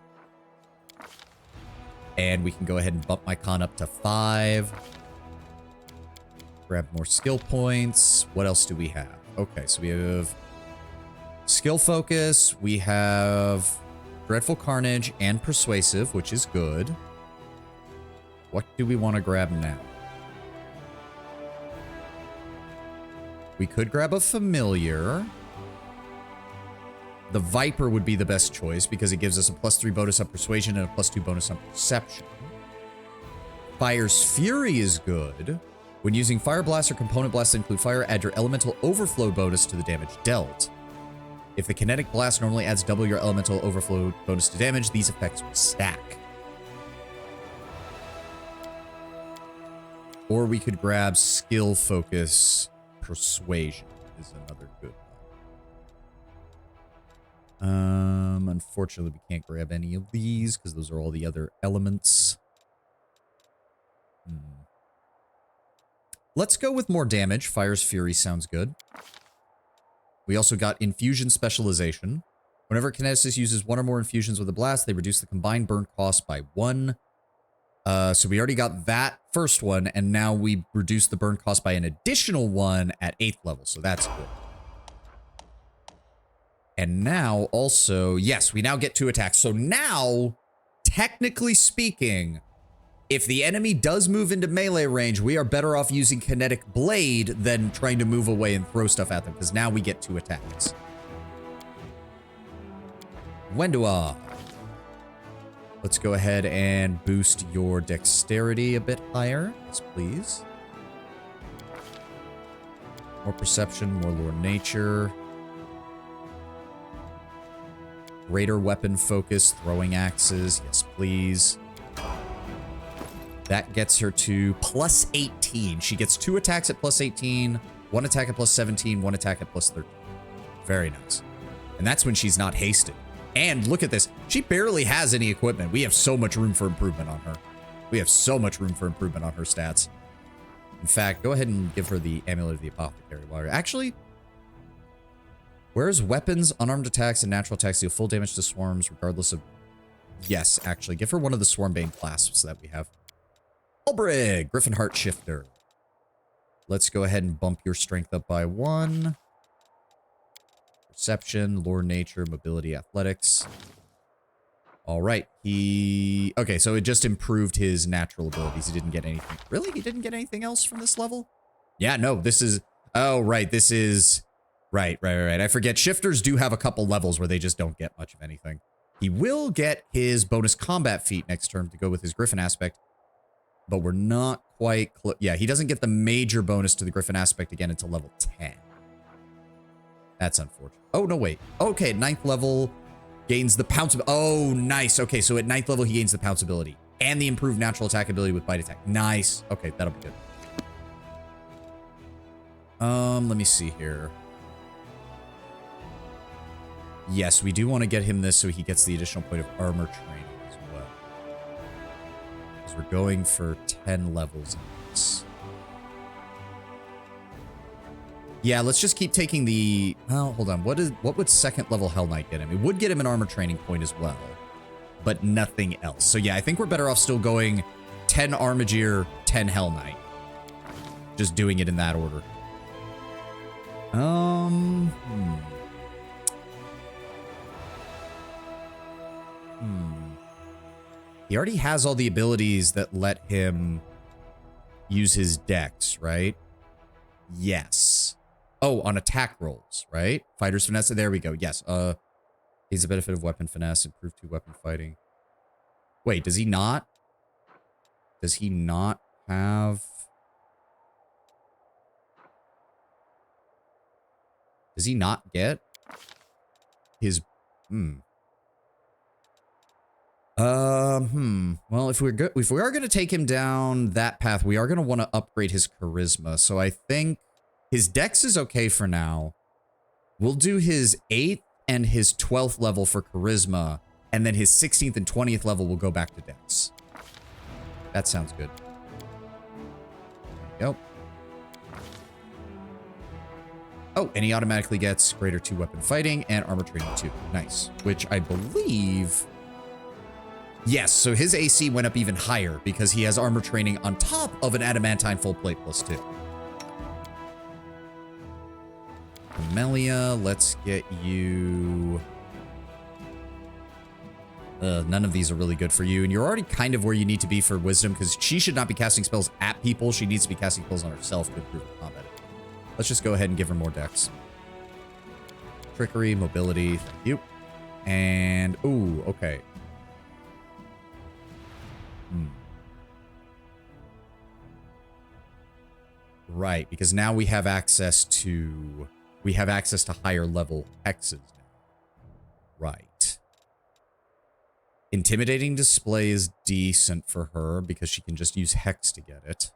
And we can go ahead and bump my con up to 5. Grab more skill points. What else do we have? Okay, so we have skill focus. We have Dreadful Carnage and Persuasive, which is good. What do we want to grab now? We could grab a Familiar. The Viper would be the best choice because it gives us a +3 bonus on Persuasion and a +2 bonus on Perception. Fire's Fury is good. When using Fire Blast or Component Blast that include fire, add your Elemental Overflow bonus to the damage dealt. If the Kinetic Blast normally adds double your Elemental Overflow bonus to damage, these effects will stack. Or we could grab Skill Focus Persuasion is another good one. Unfortunately, we can't grab any of these because those are all the other elements. Let's go with more damage. Fire's Fury sounds good. We also got Infusion Specialization. Whenever a Kineticist uses one or more infusions with a blast, they reduce the combined burn cost by 1. So we already got that first one, and now we reduce the burn cost by an additional 1 at 8th level, so that's good. And now also, yes, we now get 2 attacks. So now, technically speaking, if the enemy does move into melee range, we are better off using Kinetic Blade than trying to move away and throw stuff at them, because now we get 2 attacks. WoTR. Let's go ahead and boost your dexterity a bit higher. Yes, please. More perception, more lore nature. Greater weapon focus, throwing axes. Yes, please. That gets her to +18. She gets 2 attacks at +18, 1 attack at +17, 1 attack at +13. Very nice. And that's when she's not hasted. And look at this. She barely has any equipment. We have so much room for improvement on her. We have so much room for improvement on her stats. In fact, go ahead and give her the Amulet of the Apothecary. Actually, whereas weapons, unarmed attacks, and natural attacks deal full damage to swarms regardless of... Yes, actually. Give her one of the Swarmbane clasps that we have. Albrig, Griffin Heart Shifter. Let's go ahead and bump your strength up by 1. Perception, lore nature, mobility, athletics. All right. Okay, so it just improved his natural abilities. He didn't get anything. Really? He didn't get anything else from this level? Yeah, no, this is... Oh, right. This is... Right. I forget. Shifters do have a couple levels where they just don't get much of anything. He will get his bonus combat feat next turn to go with his Griffin aspect, but we're not quite close. Yeah, he doesn't get the major bonus to the Griffin aspect again until level 10. That's unfortunate. Oh, no, wait. Okay, at 9th level, gains the pounce. Oh, nice. Okay, so at 9th level, he gains the pounce ability. and the improved natural attack ability with bite attack. Nice. Okay, that'll be good. Let me see here. Yes, we do want to get him this so he gets the additional point of armor training as well. Because we're going for 10 levels in this. Yeah, let's just keep taking the... Well, hold on. What would second level Hell Knight get him? It would get him an armor training point as well, but nothing else. So yeah, I think we're better off still going 10 Armigear, 10 Hell Knight. Just doing it in that order. He already has all the abilities that let him use his dex, right? Yes. Oh, on attack rolls, right? Fighter's finesse. There we go. Yes. He's the benefit of weapon finesse, improved 2 weapon fighting. Wait, does he not? Does he not have... Does he not get his... Well, if we are going to take him down that path, we are going to want to upgrade his charisma. So I think his dex is okay for now. We'll do his 8th and his 12th level for charisma, and then his 16th and 20th level will go back to dex. That sounds good. There we go. Oh, and he automatically gets greater 2 weapon fighting and armor training 2. Nice. Which I believe... Yes, so his AC went up even higher because he has armor training on top of an adamantine full plate plus 2. Camellia, let's get you... none of these are really good for you, and you're already kind of where you need to be for wisdom because she should not be casting spells at people. She needs to be casting spells on herself to improve her combat. Let's just go ahead and give her more dex. Trickery, mobility, thank you. And, ooh, okay. Right, because now we have access to higher level hexes now. Right. Intimidating display is decent for her because she can just use hex to get it.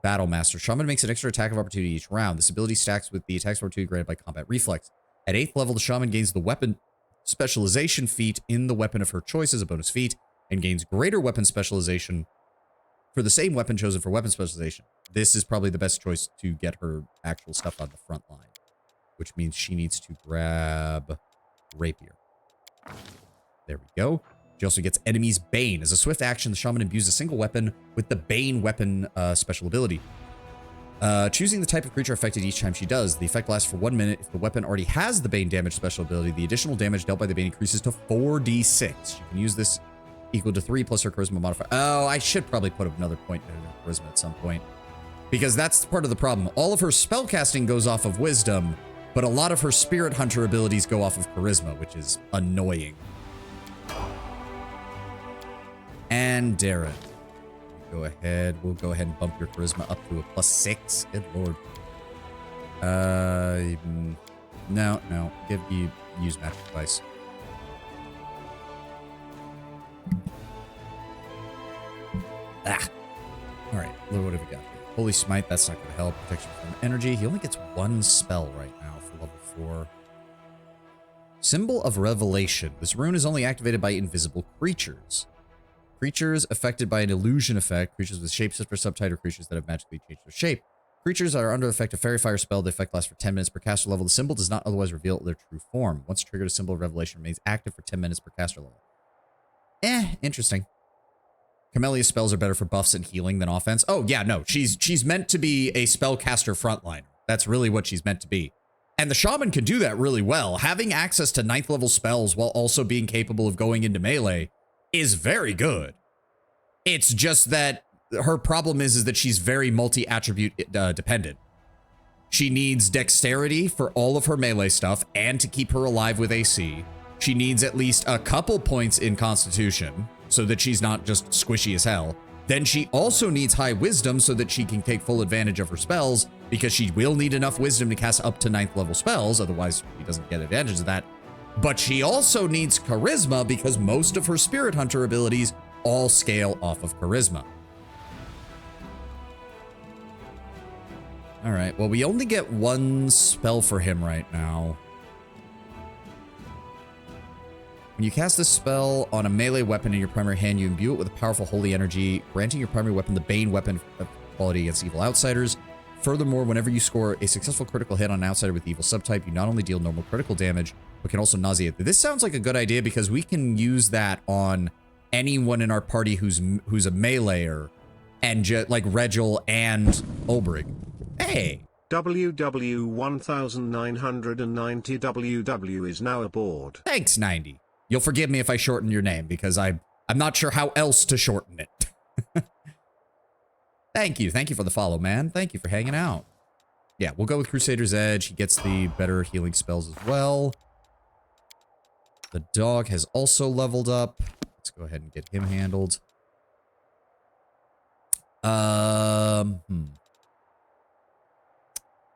Battle Master. Shaman makes an extra attack of opportunity each round. This ability stacks with the attacks of opportunity granted by combat reflex. At 8th level, the Shaman gains the weapon specialization feat in the weapon of her choice as a bonus feat, and gains greater weapon specialization for the same weapon chosen for weapon specialization. This is probably the best choice to get her actual stuff on the front line, which means she needs to grab Rapier. There we go. She also gets Enemy's Bane. As a swift action, the Shaman imbues a single weapon with the Bane weapon special ability. Choosing the type of creature affected each time she does. The effect lasts for 1 minute. If the weapon already has the Bane damage special ability, the additional damage dealt by the Bane increases to 4d6. She can use this equal to 3 plus her charisma modifier. Oh, I should probably put another point in her charisma at some point, because that's part of the problem. All of her spellcasting goes off of wisdom, but a lot of her spirit hunter abilities go off of charisma, which is annoying. And Darren, we'll go ahead and bump your charisma up to a +6. Good lord. No. Use magic device. All right, what have we got? Holy Smite, that's not going to help. Protection from energy. He only gets 1 spell right now for level 4. Symbol of Revelation. This rune is only activated by invisible creatures. Creatures affected by an illusion effect. Creatures with shapeshifter subtype or creatures that have magically changed their shape. Creatures that are under the effect of Fairy Fire spell. The effect lasts for 10 minutes per caster level. The symbol does not otherwise reveal their true form. Once triggered, a symbol of Revelation remains active for 10 minutes per caster level. Interesting. Camellia's spells are better for buffs and healing than offense. Oh, yeah, no. She's meant to be a spellcaster frontliner. That's really what she's meant to be. And the Shaman can do that really well. Having access to 9th level spells while also being capable of going into melee is very good. It's just that her problem is that she's very multi-attribute dependent. She needs dexterity for all of her melee stuff and to keep her alive with AC. She needs at least a couple points in Constitution so that she's not just squishy as hell. Then she also needs high wisdom so that she can take full advantage of her spells, because she will need enough wisdom to cast up to 9th level spells, otherwise she doesn't get advantage of that. But she also needs charisma because most of her spirit hunter abilities all scale off of charisma. All right, well, we only get one spell for him right now. When you cast this spell on a melee weapon in your primary hand, you imbue it with a powerful holy energy, granting your primary weapon the Bane weapon quality against evil outsiders. Furthermore, whenever you score a successful critical hit on an outsider with evil subtype, you not only deal normal critical damage, but can also nauseate. This sounds like a good idea because we can use that on anyone in our party who's a meleeer, and like Regil and Ulbrig. Hey! WW1990WW is now aboard. Thanks, 90. You'll forgive me if I shorten your name, because I'm not sure how else to shorten it. Thank you. Thank you for the follow, man. Thank you for hanging out. Yeah, we'll go with Crusader's Edge. He gets the better healing spells as well. The dog has also leveled up. Let's go ahead and get him handled.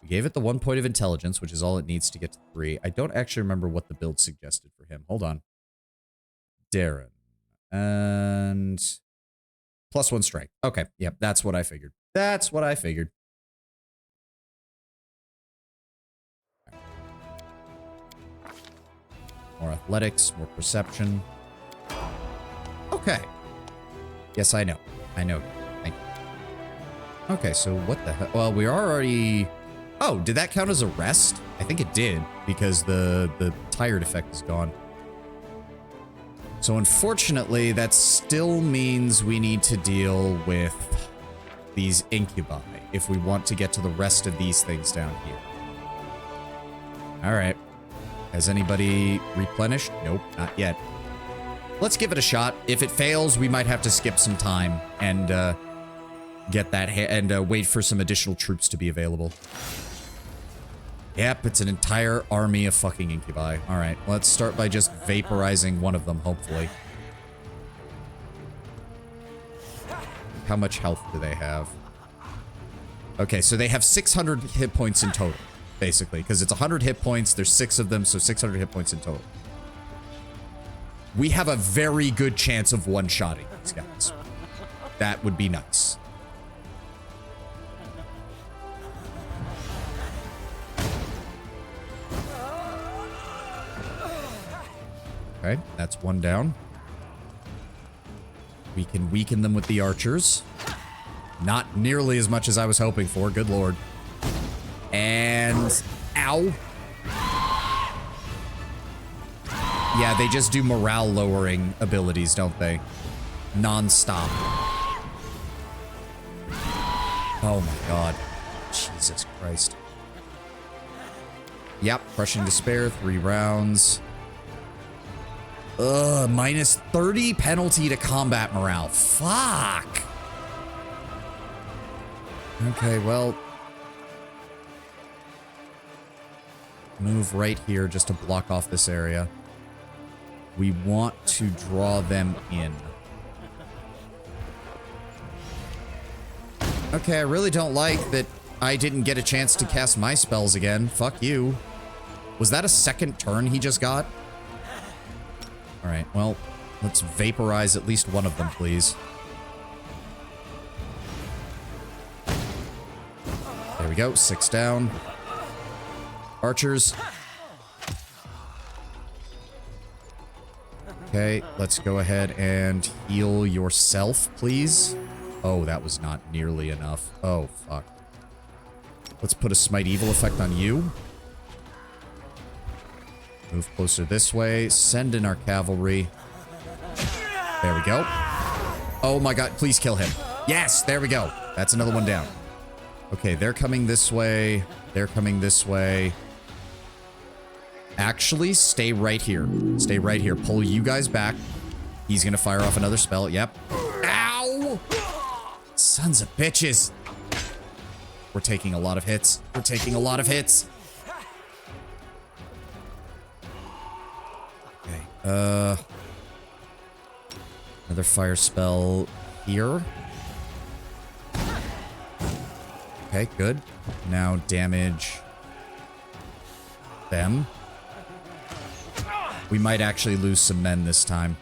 We gave it the 1 point of intelligence, which is all it needs to get to 3. I don't actually remember what the build suggested for him. Hold on. Darren. And +1 strength. Okay. Yep. That's what I figured. That's what I figured. More athletics, more perception. Okay. Yes, I know. I know. Thank you. Okay, so what the hell? Well, we are already... Oh, did that count as a rest? I think it did, because the tired effect is gone. So unfortunately, that still means we need to deal with these incubi if we want to get to the rest of these things down here. Alright. Has anybody replenished? Nope, not yet. Let's give it a shot. If it fails, we might have to skip some time and get that and wait for some additional troops to be available. Yep, it's an entire army of fucking incubi. All right, let's start by just vaporizing one of them, hopefully. How much health do they have? Okay, so they have 600 hit points in total, basically, because it's 100 hit points. There's 6 of them, so 600 hit points in total. We have a very good chance of one-shotting these guys. That would be nice. Okay, that's one down. We can weaken them with the archers. Not nearly as much as I was hoping for, good lord. And... Ow! Yeah, they just do morale-lowering abilities, don't they? Non-stop. Oh my god. Jesus Christ. Yep, Crushing Despair, 3 rounds. Ugh, minus 30 penalty to combat morale. Fuck! Okay, well... Move right here just to block off this area. We want to draw them in. Okay, I really don't like that I didn't get a chance to cast my spells again. Fuck you. Was that a second turn he just got? Alright, well, let's vaporize at least one of them, please. There we go, 6 down. Archers. Okay, let's go ahead and heal yourself, please. Oh, that was not nearly enough. Oh, fuck. Let's put a Smite Evil effect on you. Move closer this way. Send in our cavalry. There we go. Oh my god, please kill him. Yes, there we go. That's another one down. Okay, they're coming this way. They're coming this way. Actually, stay right here. Stay right here. Pull you guys back. He's gonna fire off another spell. Yep. Ow! Sons of bitches. We're taking a lot of hits. We're taking a lot of hits. Okay. Another fire spell here. Okay, good. Now damage them. We might actually lose some men this time.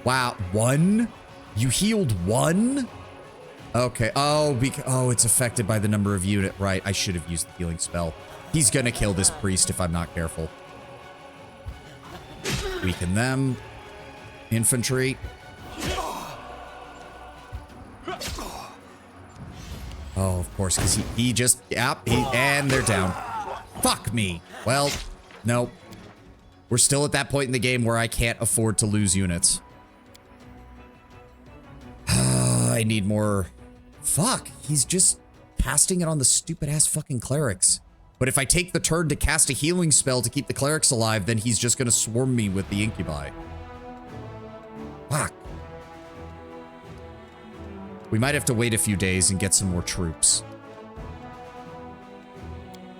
Wow, 1? You healed 1? Okay. Oh, oh, it's affected by the number of unit. Right, I should have used the healing spell. He's gonna kill this priest if I'm not careful. Weaken them. Infantry. Oh, of course, because he just... Yep, and they're down. Fuck me. Well, nope. We're still at that point in the game where I can't afford to lose units. I need more... Fuck, he's just casting it on the stupid-ass fucking clerics. But if I take the turn to cast a healing spell to keep the clerics alive, then he's just gonna swarm me with the incubi. Fuck. We might have to wait a few days and get some more troops.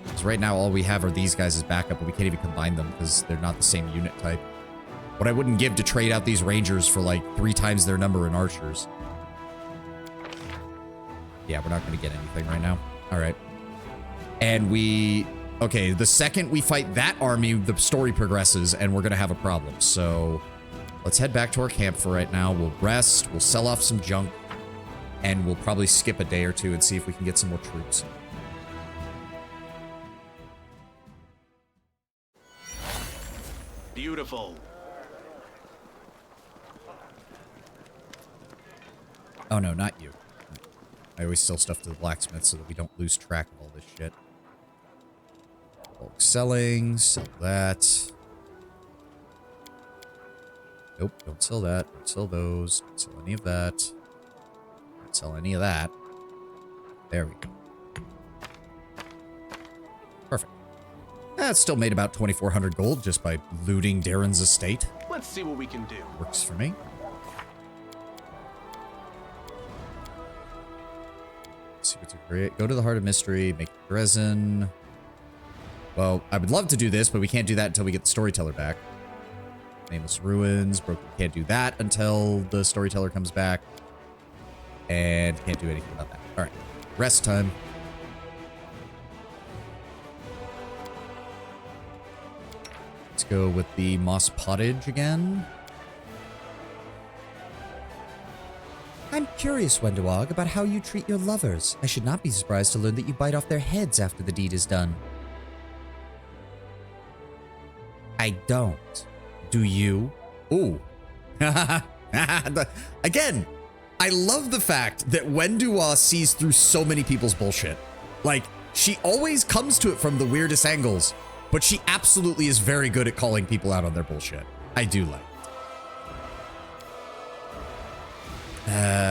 Because right now all we have are these guys as backup, but we can't even combine them because they're not the same unit type. What I wouldn't give to trade out these rangers for like 3 times their number in archers. Yeah, we're not going to get anything right now. All right. And we... Okay, the second we fight that army, the story progresses, and we're going to have a problem. So let's head back to our camp for right now. We'll rest. We'll sell off some junk. And we'll probably skip a day or two and see if we can get some more troops. Beautiful. Oh, no, not you. I always sell stuff to the blacksmith so that we don't lose track of all this shit. Bulk selling, sell that. Nope, don't sell that. Don't sell those. Don't sell any of that. Don't sell any of that. There we go. Perfect. That still made about 2,400 gold just by looting Darren's estate. Let's see what we can do. Works for me. Let's see what to create. Go to the Heart of Mystery, make resin. Well, I would love to do this, but we can't do that until we get the Storyteller back. Nameless Ruins. Broken. Can't do that until the Storyteller comes back. And can't do anything about that. All right. Rest time. Let's go with the Moss Pottage again. I'm curious, Wendawag, about how you treat your lovers. I should not be surprised to learn that you bite off their heads after the deed is done. I don't. Do you? Ooh. Again, I love the fact that Wendua sees through so many people's bullshit. Like, she always comes to it from the weirdest angles, but she absolutely is very good at calling people out on their bullshit. I do like it.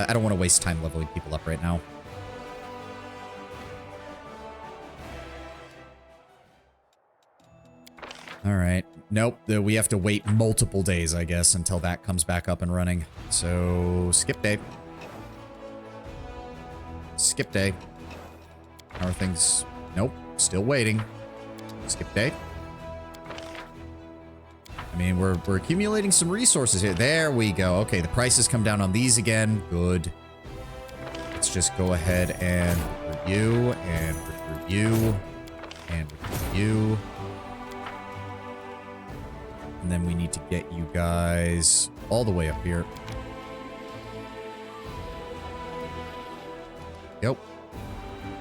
I don't want to waste time leveling people up right now. All right. Nope. We have to wait multiple days, I guess, until that comes back up and running. So, skip day. Skip day. How are things? Nope. Still waiting. Skip day. I mean, we're accumulating some resources here. There we go. Okay, the prices come down on these again. Good. Let's just go ahead and recruit you, and recruit you, and recruit you. And then we need to get you guys all the way up here. Yep.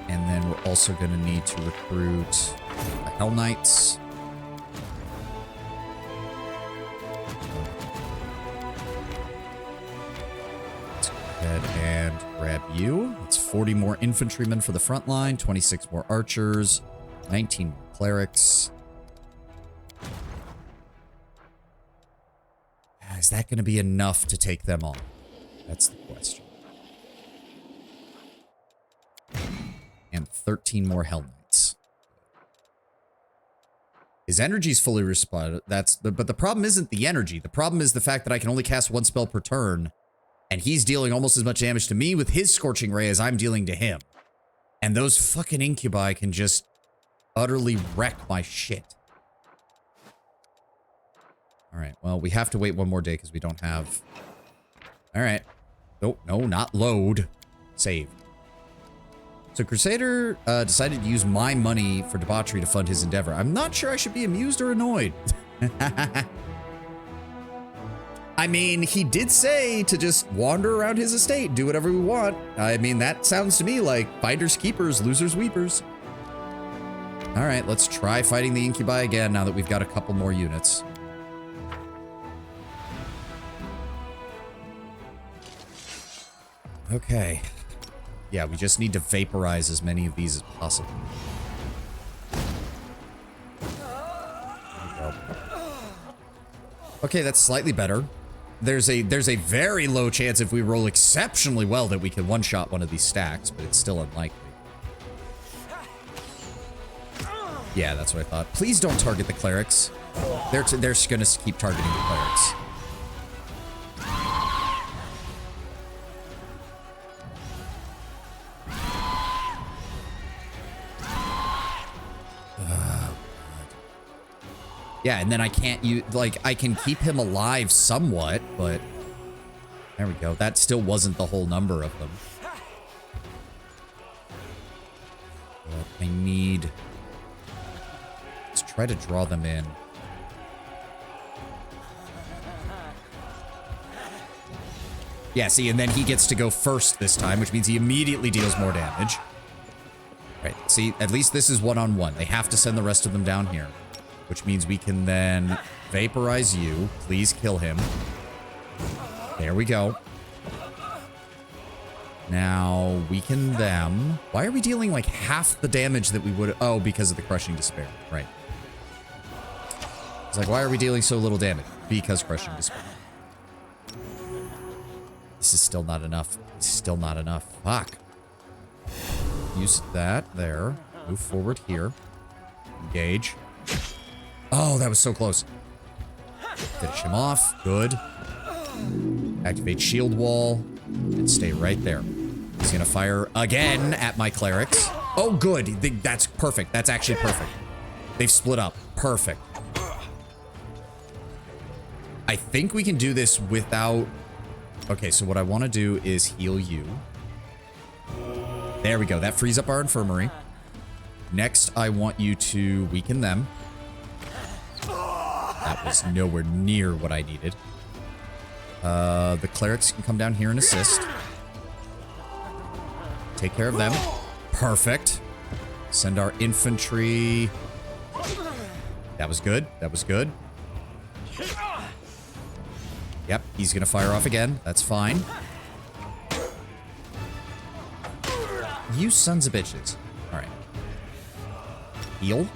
And then we're also going to need to recruit the Hell Knights. Let's go ahead and grab you. It's 40 more infantrymen for the front line, 26 more archers, 19 more clerics. Is that going to be enough to take them on? That's the question. And 13 more Hell Knights. His energy's fully responded. But the problem isn't the energy. The problem is the fact that I can only cast 1 spell per turn, and he's dealing almost as much damage to me with his Scorching Ray as I'm dealing to him. And those fucking incubi can just utterly wreck my shit. All right, well, we have to wait 1 more day because we don't have... All right. Oh, no, not load. Save. So Crusader decided to use my money for debauchery to fund his endeavor. I'm not sure I should be amused or annoyed. I mean, he did say to just wander around his estate, do whatever we want. I mean, that sounds to me like finders keepers, losers weepers. All right, let's try fighting the incubi again now that we've got a couple more units. Okay. Yeah, we just need to vaporize as many of these as possible. Okay, that's slightly better. There's a very low chance if we roll exceptionally well that we can one-shot one of these stacks, but it's still unlikely. Yeah, that's what I thought. Please don't target the clerics. They're just gonna keep targeting the clerics. Yeah, and then I can't use, like, I can keep him alive somewhat, but there we go. That still wasn't the whole number of them. But I need, let's try to draw them in. Yeah, see, and then he gets to go first this time, which means he immediately deals more damage. Right, see, at least this is one-on-one. They have to send the rest of them down here. Which means we can then vaporize you. Please kill him. There we go. Now, weaken them. Why are we dealing like half the damage that we would... Oh, because of the Crushing Despair. Right. It's like, why are we dealing so little damage? Because Crushing Despair. This is still not enough. It's still not enough. Fuck. Use that there. Move forward here. Engage. Oh, that was so close. Finish him off. Good. Activate shield wall. And stay right there. He's gonna fire again at my clerics. Oh, good. That's perfect. That's actually perfect. They've split up. Perfect. I think we can do this without... Okay, so what I want to do is heal you. There we go. That frees up our infirmary. Next, I want you to weaken them. That was nowhere near what I needed. The clerics can come down here and assist. Take care of them. Perfect. Send our infantry. That was good. That was good. Yep, he's gonna fire off again. That's fine. You sons of bitches. All right. Heal.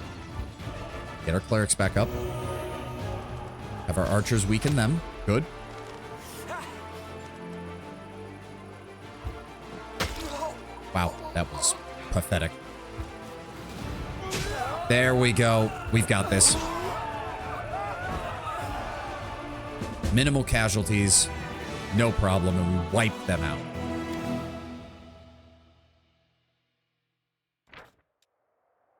Get our clerics back up. Have our archers weaken them. Good. Wow, that was pathetic. There we go. We've got this. Minimal casualties. No problem, and we wiped them out.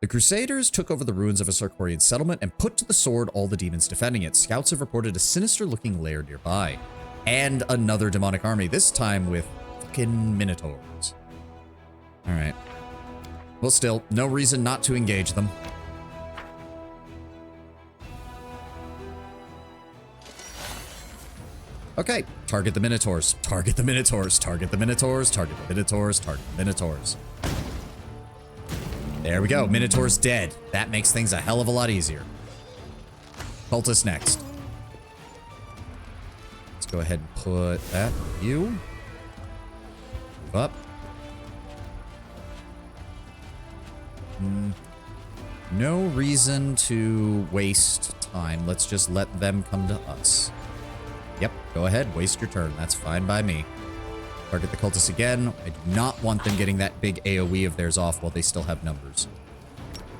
The Crusaders took over the ruins of a Sarkorian settlement and put to the sword all the demons defending it. Scouts have reported a sinister-looking lair nearby. And another demonic army, this time with fucking minotaurs. Alright. Well, still, no reason not to engage them. Okay, target the minotaurs. Target the minotaurs. Target the minotaurs. Target the minotaurs. Target the minotaurs. There we go. Minotaur's dead. That makes things a hell of a lot easier. Cultist next. Let's go ahead and put that on you. Move up. No reason to waste time. Let's just let them come to us. Yep, go ahead. Waste your turn. That's fine by me. Target the cultists again. I do not want them getting that big AoE of theirs off while they still have numbers.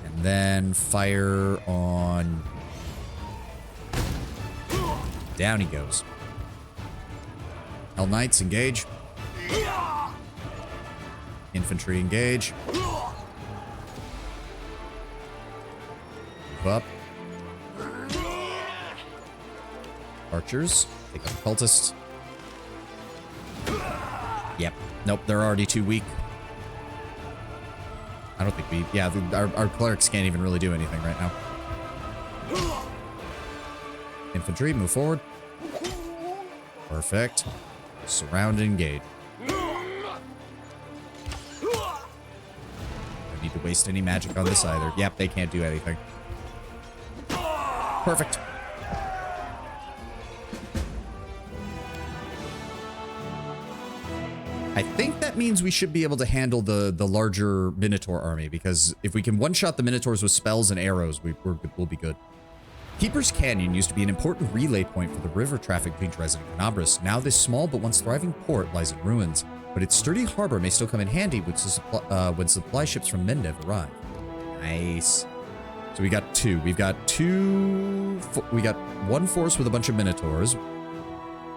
And then fire on... Down he goes. Hell Knights, engage. Infantry, engage. Move up. Archers, take out the cultists. Yep. Nope, they're already too weak. I don't think we... Yeah, our clerics can't even really do anything right now. Infantry, move forward. Perfect. Surround and engage. Don't need to waste any magic on this either. Yep, they can't do anything. Perfect. I think that means we should be able to handle the larger Minotaur army, because if we can one-shot the Minotaurs with spells and arrows, we'll be good. Keeper's Canyon used to be an important relay point for the river traffic between Dresden and Canabras. Now this small but once thriving port lies in ruins, but its sturdy harbor may still come in handy when supply ships from Mendev arrive. Nice. So we got two. We got one force with a bunch of Minotaurs.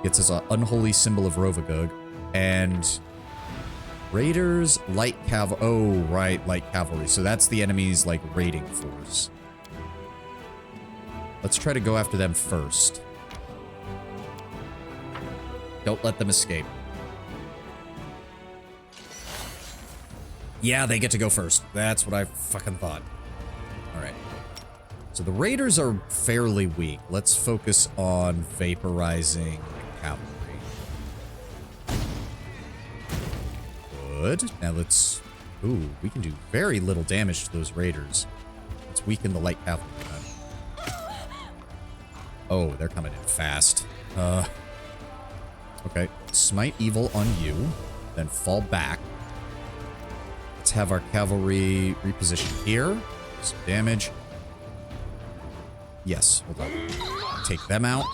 Gets us an unholy symbol of Rovagug. And Raiders, light cavalry. Oh, right, light cavalry. So that's the enemy's, like, raiding force. Let's try to go after them first. Don't let them escape. Yeah, they get to go first. That's what I fucking thought. All right. So the Raiders are fairly weak. Let's focus on vaporizing the cavalry. Good. Now let's... Ooh, we can do very little damage to those Raiders. Let's weaken the light cavalry. Oh, they're coming in fast. Okay. Smite evil on you. Then fall back. Let's have our cavalry reposition here. Some damage. Yes, hold on. Take them out.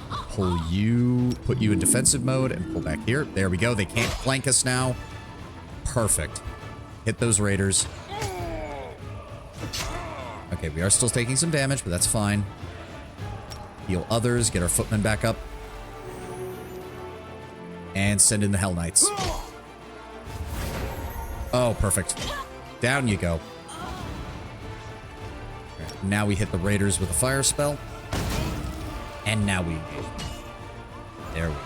Pull you... Put you in defensive mode and pull back here. There we go. They can't flank us now. Perfect. Hit those raiders. Okay, we are still taking some damage, but that's fine. Heal others, get our footmen back up. And send in the Hell Knights. Oh, perfect. Down you go. Okay, now we hit the raiders with a fire spell. And now we engage. There we go.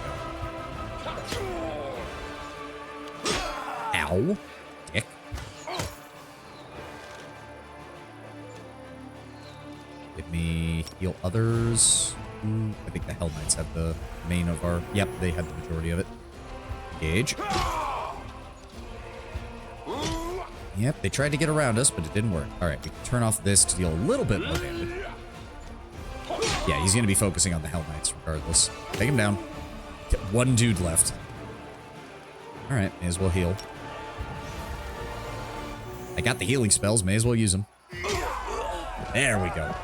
Ow. Dick. Let me heal others. Ooh, I think the Hell Knights have the main of our... Yep, they had the majority of it. Engage. Yep, they tried to get around us, but it didn't work. Alright, we can turn off this to deal a little bit more damage. Yeah, he's going to be focusing on the Hell Knights regardless. Take him down. Get one dude left. Alright, may as well heal. I got the healing spells, may as well use them. There we go.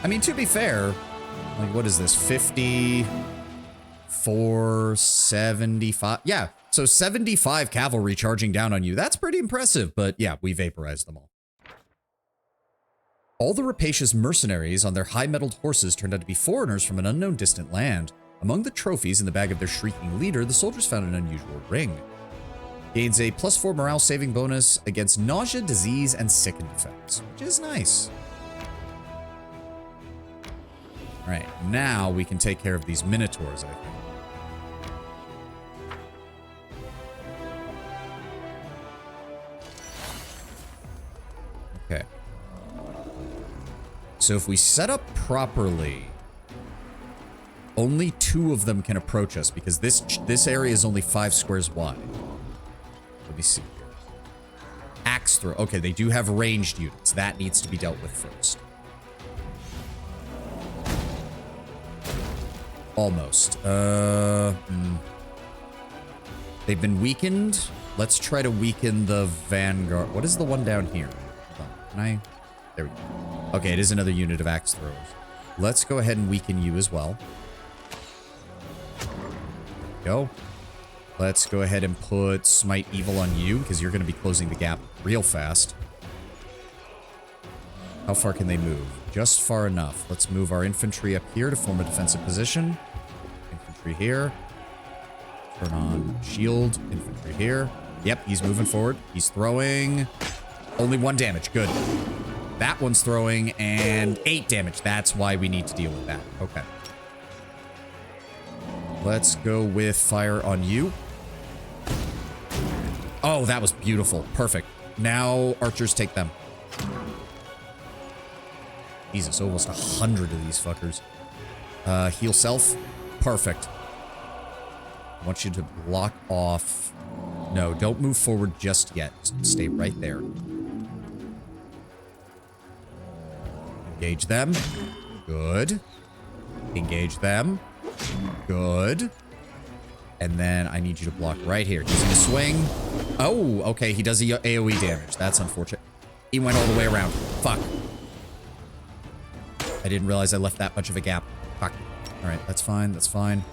I mean, to be fair, like, what is this? 54, 75. Yeah, so 75 cavalry charging down on you. That's pretty impressive, but yeah, we vaporized them all. All the rapacious mercenaries on their high-mettled horses turned out to be foreigners from an unknown distant land. Among the trophies in the bag of their shrieking leader, the soldiers found an unusual ring. Gains a +4 morale saving bonus against nausea, disease, and sicken effects, which is nice. Alright, now we can take care of these Minotaurs, I think. Okay. So if we set up properly, only 2 of them can approach us because this area is only 5 squares wide. Let me see here. Axe throw. Okay, they do have ranged units. That needs to be dealt with first. Almost. They've been weakened. Let's try to weaken the Vanguard. What is the one down here? Hold on. Can I? There we go. Okay, it is another unit of axe throwers. Let's go ahead and weaken you as well. There we go. Let's go ahead and put Smite Evil on you, because you're going to be closing the gap real fast. How far can they move? Just far enough. Let's move our infantry up here to form a defensive position. Infantry here. Turn on shield. Infantry here. Yep, he's moving forward. He's throwing. Only 1 damage. Good. That one's throwing, and 8 damage. That's why we need to deal with that. Okay. Let's go with fire on you. Oh, that was beautiful. Perfect. Now archers take them. Jesus, almost 100 of these fuckers. Heal self. Perfect. I want you to block off. No, don't move forward just yet. Stay right there. Engage them. Good. Engage them. Good. And then I need you to block right here. He's gonna swing. Oh, okay. He does AoE damage. That's unfortunate. He went all the way around. Fuck. I didn't realize I left that much of a gap. Fuck. All right, that's fine. That's fine.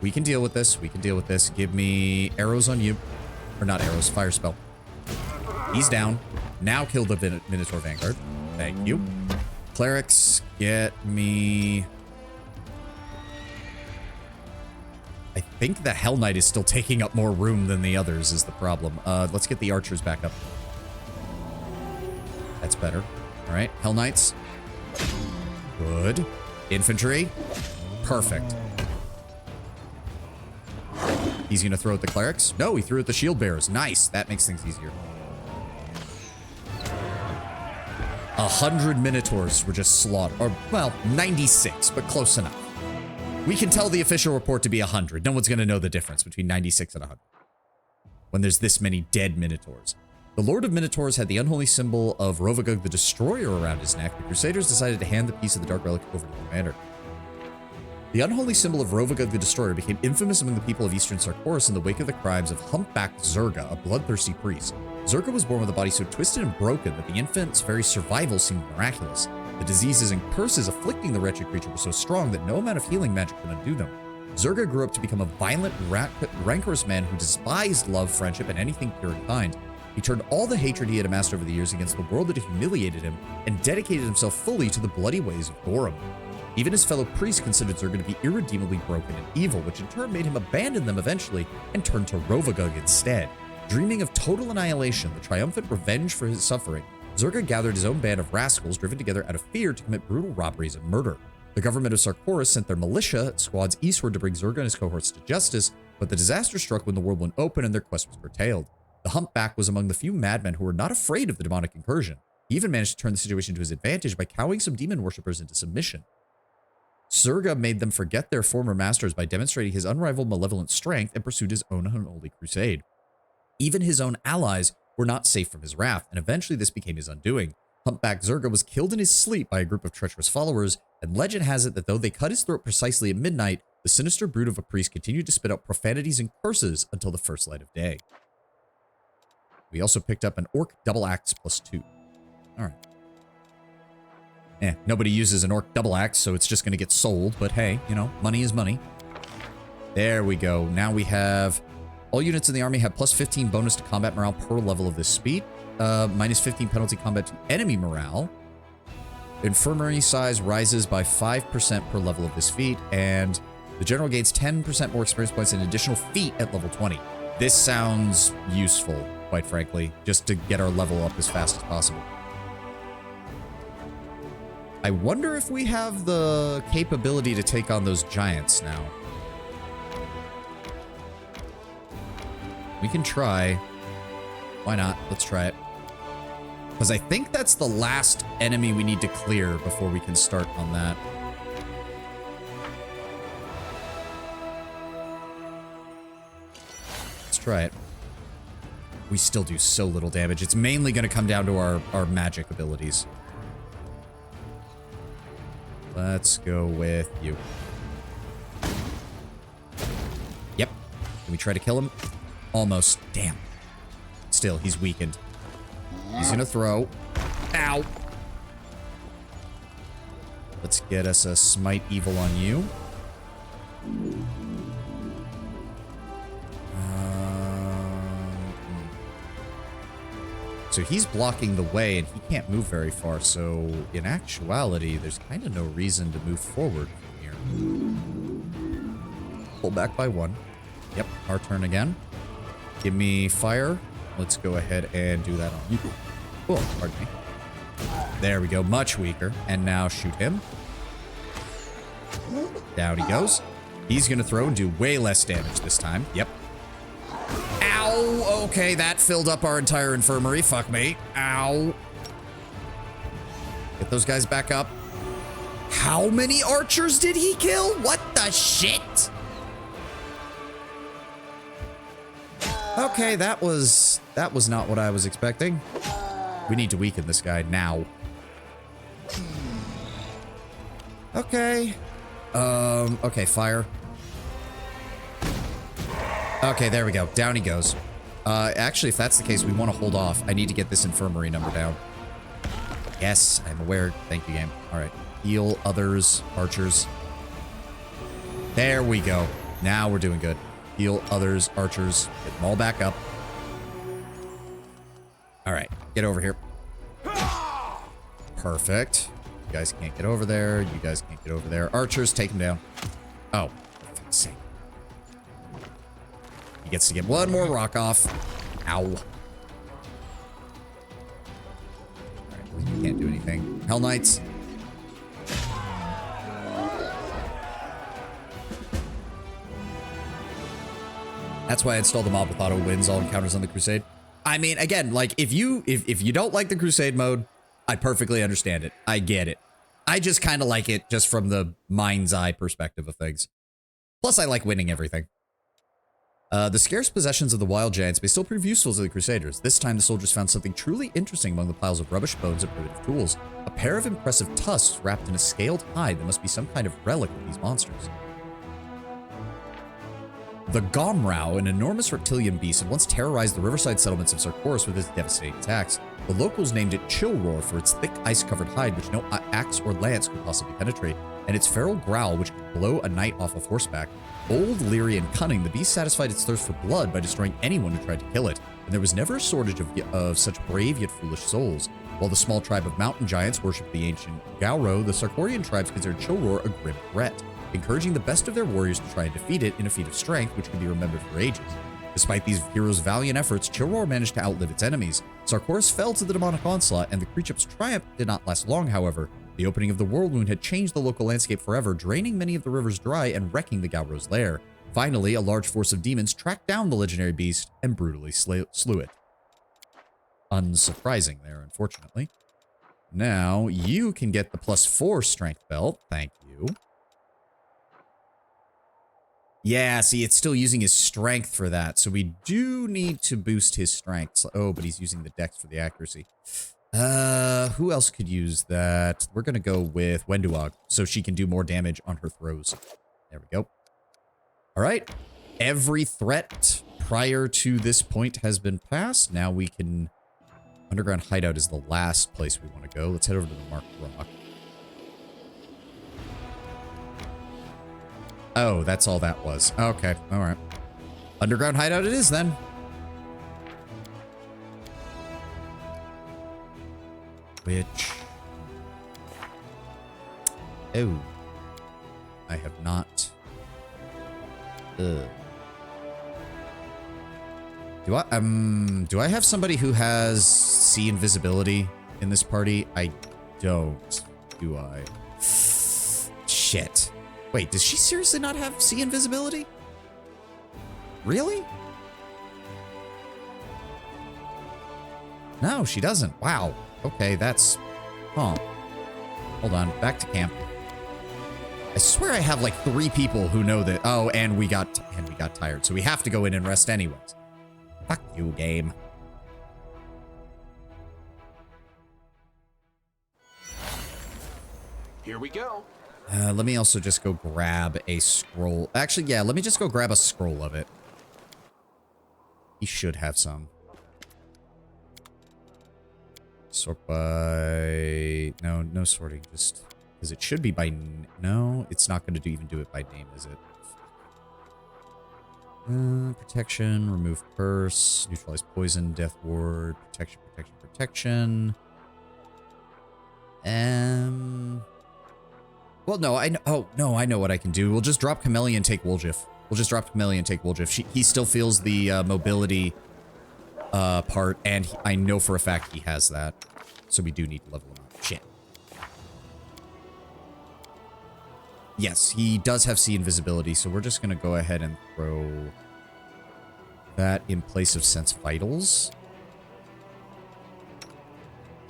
We can deal with this. We can deal with this. Give me arrows on you. Or not arrows, fire spell. He's down. Now kill the Minotaur Vanguard. Thank you. Clerics, get me... I think the Hell Knight is still taking up more room than the others is the problem. Let's get the archers back up. That's better. All right, Hell Knights. Good. Infantry. Perfect. He's going to throw at the clerics. No, he threw at the shield bearers. Nice. That makes things easier. 100 Minotaurs were just slaughtered. Or, well, 96, but close enough. We can tell the official report to be 100. No one's going to know the difference between 96 and 100. When there's this many dead Minotaurs. The Lord of Minotaurs had the unholy symbol of Rovagug the Destroyer around his neck. The Crusaders decided to hand the piece of the Dark Relic over to the commander. The unholy symbol of Rovagug the Destroyer became infamous among the people of Eastern Sarkoris in the wake of the crimes of humpbacked Zerga, a bloodthirsty priest. Zerga was born with a body so twisted and broken that the infant's very survival seemed miraculous. The diseases and curses afflicting the wretched creature were so strong that no amount of healing magic could undo them. Zerga grew up to become a violent, rancorous man who despised love, friendship, and anything pure and kind. He turned all the hatred he had amassed over the years against the world that had humiliated him and dedicated himself fully to the bloody ways of Gorum. Even his fellow priests considered Zerga to be irredeemably broken and evil, which in turn made him abandon them eventually and turn to Rovagug instead. Dreaming of total annihilation, the triumphant revenge for his suffering, Zerga gathered his own band of rascals driven together out of fear to commit brutal robberies and murder. The government of Sarkoris sent their militia squads eastward to bring Zerga and his cohorts to justice, but the disaster struck when the Worldwound opened and their quest was curtailed. The humpback was among the few madmen who were not afraid of the demonic incursion. He even managed to turn the situation to his advantage by cowing some demon worshippers into submission. Zerga made them forget their former masters by demonstrating his unrivaled malevolent strength and pursued his own unholy crusade. Even his own allies were not safe from his wrath, and eventually this became his undoing. Humpback Zerga was killed in his sleep by a group of treacherous followers, and legend has it that though they cut his throat precisely at midnight, the sinister brood of a priest continued to spit out profanities and curses until the first light of day. We also picked up an Orc Double Axe +2. All right. Nobody uses an Orc Double Axe, so it's just going to get sold, but hey, you know, money is money. There we go. Now we have... all units in the army have +15 bonus to combat morale per level of this feat. -15 penalty combat to enemy morale. Infirmary size rises by 5% per level of this feat, and the general gains 10% more experience points and additional feat at level 20. This sounds useful, quite frankly, just to get our level up as fast as possible. I wonder if we have the capability to take on those giants now. We can try. Why not? Let's try it. Because I think that's the last enemy we need to clear before we can start on that. Let's try it. We still do so little damage. It's mainly going to come down to our magic abilities. Let's go with you. Yep. Can we try to kill him? Almost. Damn. Still, he's weakened. He's gonna throw. Ow! Let's get us a Smite Evil on you. So he's blocking the way, and he can't move very far, so in actuality, there's kind of no reason to move forward from here. Pull back by 1. Yep, our turn again. Give me fire. Let's go ahead and do that on you. Oh, pardon me. There we go, much weaker. And now shoot him. Down he goes. He's going to throw and do way less damage this time. Yep. Ow! Okay, that filled up our entire infirmary. Fuck me. Ow. Get those guys back up. How many archers did he kill? What the shit? Okay, that was not what I was expecting. We need to weaken this guy now. Okay. Okay, fire. Okay, there we go. Down he goes. Actually, if that's the case, we want to hold off. I need to get this infirmary number down. Yes, I'm aware. Thank you, game. All right. Heal others, archers. There we go. Now we're doing good. Heal others, archers. Get them all back up. All right. Get over here. Perfect. You guys can't get over there. You guys can't get over there. Archers, take him down. Oh, for fuck's sake. He gets to get one more rock off. Ow. All right, you can't do anything. Hell Knights. That's why I installed the mob with auto wins all encounters on the Crusade. I mean, again, like, if you don't like the Crusade mode, I perfectly understand it. I get it. I just kind of like it just from the mind's eye perspective of things. Plus, I like winning everything. The scarce possessions of the wild giants may still prove useful to the Crusaders. This time, the soldiers found something truly interesting among the piles of rubbish, bones, and primitive tools. A pair of impressive tusks wrapped in a scaled hide that must be some kind of relic of these monsters. The Gomrau, an enormous reptilian beast, had once terrorized the riverside settlements of Sarkoris with its devastating attacks. The locals named it Chill Roar for its thick, ice-covered hide which no axe or lance could possibly penetrate, and its feral growl which could blow a knight off of horseback. Bold, leery, and cunning, the beast satisfied its thirst for blood by destroying anyone who tried to kill it, and there was never a shortage of such brave yet foolish souls. While the small tribe of mountain giants worshipped the ancient Gauro, the Sarkorian tribes considered Chill Roar a grim threat, encouraging the best of their warriors to try and defeat it in a feat of strength which can be remembered for ages. Despite these heroes' valiant efforts, Chill Roar managed to outlive its enemies. Sarkoris fell to the demonic onslaught, and the creature's triumph did not last long, however. The opening of the Worldwound had changed the local landscape forever, draining many of the rivers dry and wrecking the Gauro's lair. Finally, a large force of demons tracked down the legendary beast and brutally slew it. Unsurprising there, unfortunately. Now, you can get the +4 strength belt. Thank you. Yeah, see, it's still using his strength for that, so we do need to boost his strength. Oh, but he's using the dex for the accuracy. Who else could use that? We're gonna go with Wenduog, so she can do more damage on her throws. There we go. All right. Every threat prior to this point has been passed. Now we can... Underground hideout is the last place we want to go. Let's head over to the Marked Rock. Oh, that's all that was. Okay, all right. Underground hideout it is then. Which... Oh. I have not... Do I have somebody who has see invisibility in this party? I don't, do I? Shit. Wait, does she seriously not have see invisibility? Really? No, she doesn't. Wow. Okay, that's... Huh. Hold on. Back to camp. I swear I have like 3 people who know that. Oh, and we got tired, so we have to go in and rest anyways. Fuck you, game. Here we go. Let me also just go grab a scroll. Actually, yeah, let me just go grab a scroll of it. He should have some. Sort by... No sorting, just... Because it should be by... No, it's not going to even do it by name, is it? Protection, remove curse, neutralize poison, death ward, protection, protection, protection. Well, no, I know. Oh, no, I know what I can do. We'll just drop Chameleon, take Woljif. We'll just drop Chameleon, take Woljif. He still feels the mobility part, and I know for a fact he has that. So we do need to level him up. Shit. Yes, he does have see invisibility, so we're just going to go ahead and throw that in place of Sense Vitals.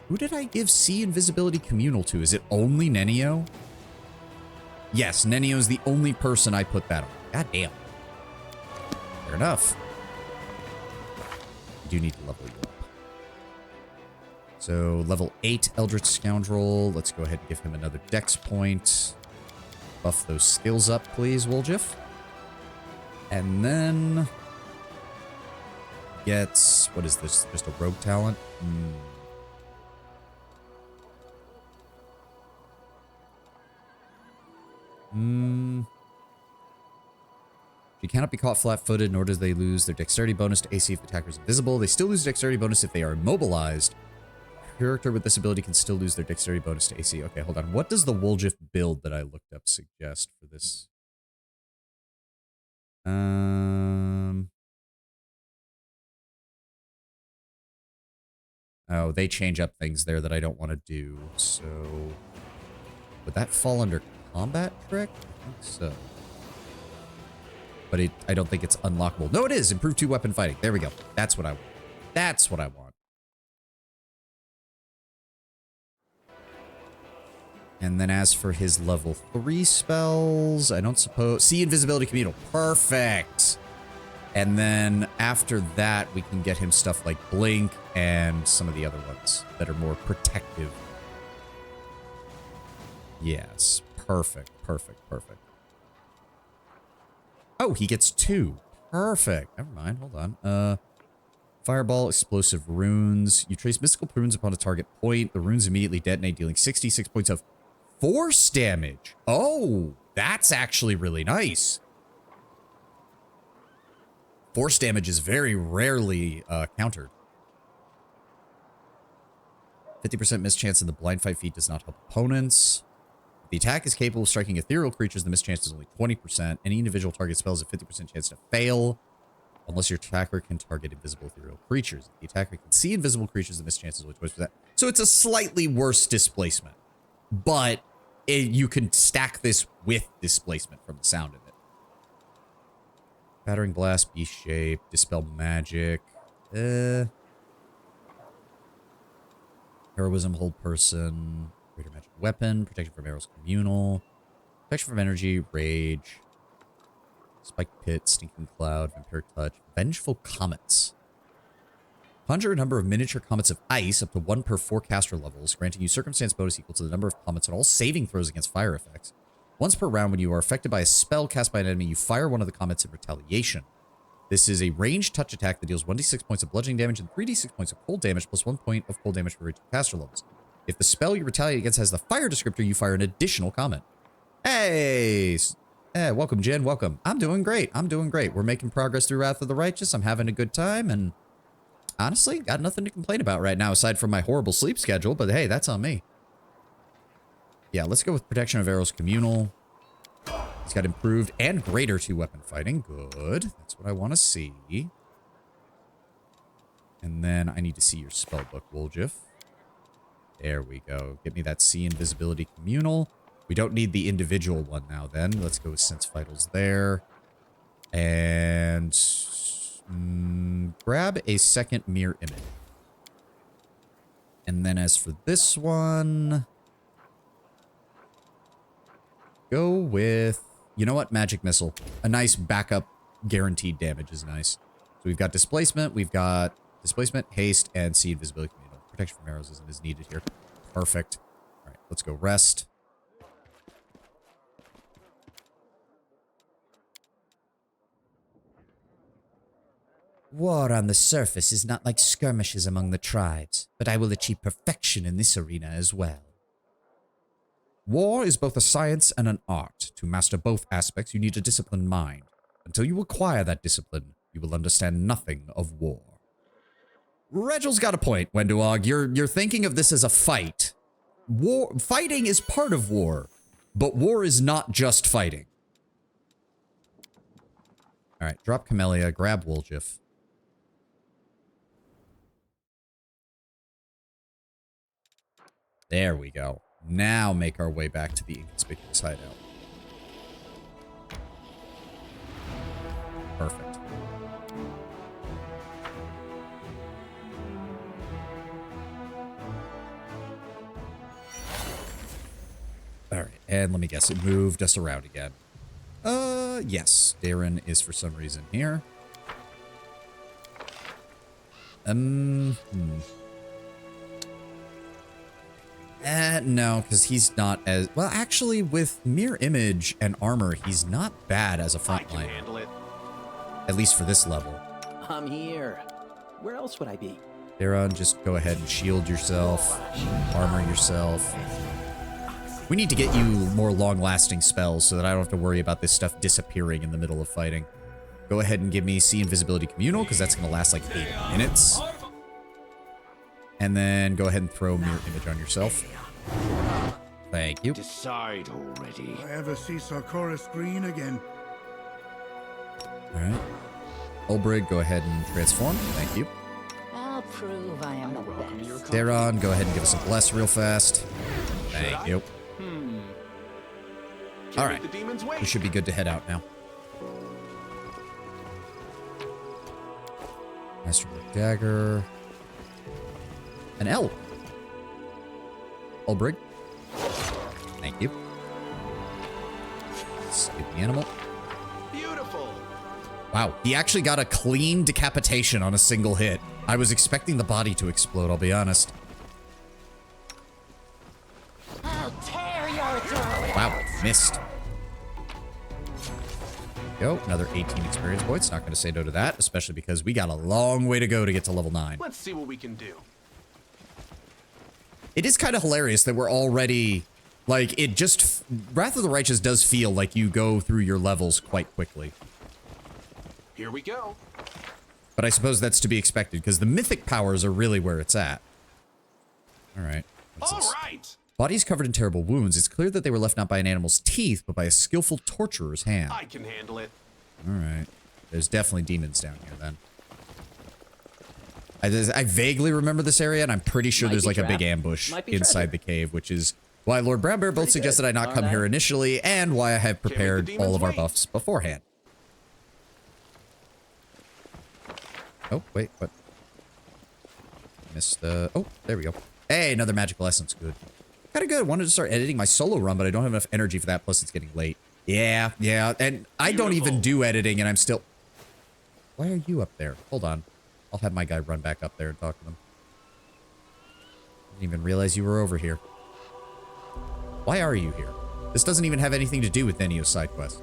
Who did I give see invisibility communal to? Is it only Nenio? Yes, Nenio's the only person I put that on. God damn. Fair enough. I do need to level you up. So, level 8 Eldritch Scoundrel. Let's go ahead and give him another dex point. Buff those skills up, please, Woljif. And then... gets... what is this? Just a rogue talent? She cannot be caught flat-footed, nor does they lose their dexterity bonus to AC if the attacker is invisible. They still lose dexterity bonus if they are immobilized. Character with this ability can still lose their dexterity bonus to AC. Okay, hold on. What does the Woljif build that I looked up suggest for this? Oh, they change up things there that I don't want to do. So, would that fall under combat trick? I think so. But I don't think it's unlockable. No, it is. Improved 2-weapon fighting. There we go. That's what I want. That's what I want. And then as for his level 3 spells, I don't suppose... See Invisibility Communal. Perfect. And then after that, we can get him stuff like Blink and some of the other ones that are more protective. Yes. Perfect. Perfect. Perfect. Oh, he gets 2. Perfect. Never mind. Hold on. Fireball, explosive runes. You trace mystical runes upon a target point. The runes immediately detonate, dealing 66 points of force damage. Oh, that's actually really nice. Force damage is very rarely countered. 50% mischance in the blind fight feat does not help opponents. If the attack is capable of striking ethereal creatures, the mischance is only 20%. Any individual target spell has a 50% chance to fail, unless your attacker can target invisible ethereal creatures. If the attacker can see invisible creatures, the mischance is only 20%. So it's a slightly worse displacement. But you can stack this with displacement from the sound of it. Battering Blast, Beast Shape, Dispel Magic. Heroism, Hold Person, Greater Magic Weapon, Protection from Arrows Communal, Protection from Energy, Rage, Spiked Pit, Stinking Cloud, Vampiric Touch, Vengeful Comets. Conjure a number of miniature comets of ice up to 1 per 4 caster levels, granting you circumstance bonus equal to the number of comets on all saving throws against fire effects. Once per round, when you are affected by a spell cast by an enemy, you fire one of the comets in retaliation. This is a ranged touch attack that deals 1d6 points of bludgeoning damage and 3d6 points of cold damage, plus 1 point of cold damage for each caster levels. If the spell you retaliate against has the fire descriptor, you fire an additional comet. Hey! Hey, welcome, Jen. Welcome. I'm doing great. I'm doing great. We're making progress through Wrath of the Righteous. I'm having a good time, and honestly, got nothing to complain about right now aside from my horrible sleep schedule, but hey, that's on me. Yeah, let's go with Protection of Arrows Communal. He's got improved and greater 2-weapon fighting. Good. That's what I want to see. And then I need to see your spellbook, Woljif. There we go. Get me that See Invisibility Communal. We don't need the individual one now then. Let's go with Sense Vitals there. And grab a second mirror image. And then as for this one, go with, you know what? Magic Missile. A nice backup guaranteed damage is nice. So we've got displacement, haste, and See Invisibility Communal. Protection from arrows isn't as needed here. Perfect. All right, let's go rest. War on the surface is not like skirmishes among the tribes, but I will achieve perfection in this arena as well. War is both a science and an art. To master both aspects, you need a disciplined mind. Until you acquire that discipline, you will understand nothing of war. Regel's got a point, Wenduog. You're thinking of this as a fight. Fighting is part of war, but war is not just fighting. All right, drop Camellia, grab Woljif. There we go. Now make our way back to the inconspicuous hideout. Perfect. All right, And let me guess, it moved us around again. Yes. Darren is for some reason here. No, because he's not as... Well, actually, with mirror image and armor, he's not bad as a I can frontline. handle it. At least for this level. I'm here. Where else would I be? Darren, just go ahead and shield yourself. Armor yourself. We need to get you more long-lasting spells so that I don't have to worry about this stuff disappearing in the middle of fighting. Go ahead and give me See Invisibility Communal, because that's going to last like 8 minutes. And then go ahead and throw Mirror Image on yourself. Thank you. Decide already. I ever see Sarkoris green again. Alright. Ulbrig, go ahead and transform. Thank you. I'll prove I am the best. Darren, go ahead and give us a bless real fast. Thank you. Can't Alright. make the demons wait. We should be good to head out now. Masterwork Dagger. An L. Ulbrig. Thank you. Stupid animal. Beautiful. Wow, he actually got a clean decapitation on a single hit. I was expecting the body to explode, I'll be honest. I'll tear your throat. Wow, missed. Go, another 18 experience points. Not going to say no to that, especially because we got a long way to go to get to level 9. Let's see what we can do. It is kind of hilarious that we're already, like, it just, Wrath of the Righteous does feel like you go through your levels quite quickly. Here we go. But I suppose that's to be expected, because the mythic powers are really where it's at. Alright. All right. Bodies covered in terrible wounds. It's clear that they were left not by an animal's teeth, but by a skillful torturer's hand. I can handle it. Alright. There's definitely demons down here, then. I vaguely remember this area, and I'm pretty sure there's like a big ambush inside the cave, which is why Lord Brown Bear both suggested I not come here initially, and why I have prepared all of our buffs beforehand. Oh, wait, what? Missed the... Oh, there we go. Hey, another magical essence. Good. Kind of good. Wanted to start editing my solo run, but I don't have enough energy for that, plus it's getting late. Yeah, and I don't even do editing, and I'm still... Why are you up there? Hold on. I'll have my guy run back up there and talk to them. Didn't even realize you were over here. Why are you here? This doesn't even have anything to do with any of side quest.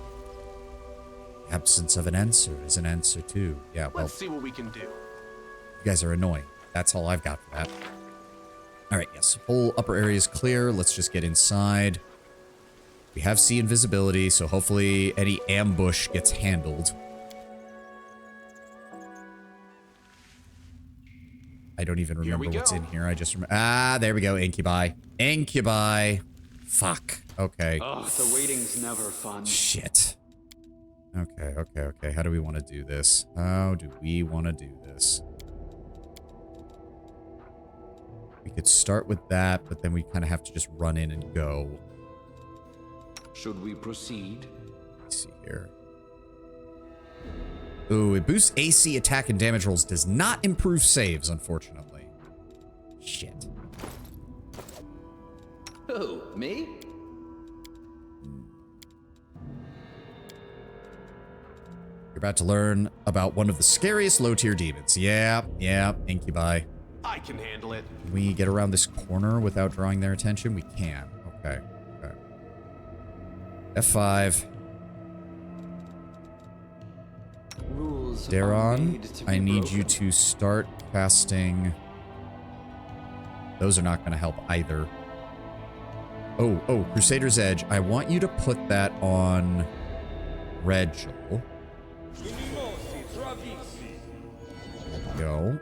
The absence of an answer is an answer too. Yeah, well, Let's see what we can do. you guys are annoying. That's all I've got for that. Alright, yes. Whole upper area is clear. Let's just get inside. We have See Invisibility, so hopefully any ambush gets handled. I don't even remember what's in here. I just remember. Ah, there we go. Incubi. Incubi. Fuck. Okay. Oh, the waiting's never fun. Shit. Okay. How do we want to do this? How do we want to do this? We could start with that, but then we kind of have to just run in and go. Should we proceed? Let's see here. Ooh, it boosts AC attack and damage rolls. Does not improve saves, unfortunately. Shit. Who, me? You're about to learn about one of the scariest low-tier demons. Yeah, Incubi. I can handle it. Can we get around this corner without drawing their attention? We can. Okay. F5. Rules are Darren, made to be I need broken. you to start casting... Those are not going to help either. Oh, Crusader's Edge. I want you to put that on Regil. There we go.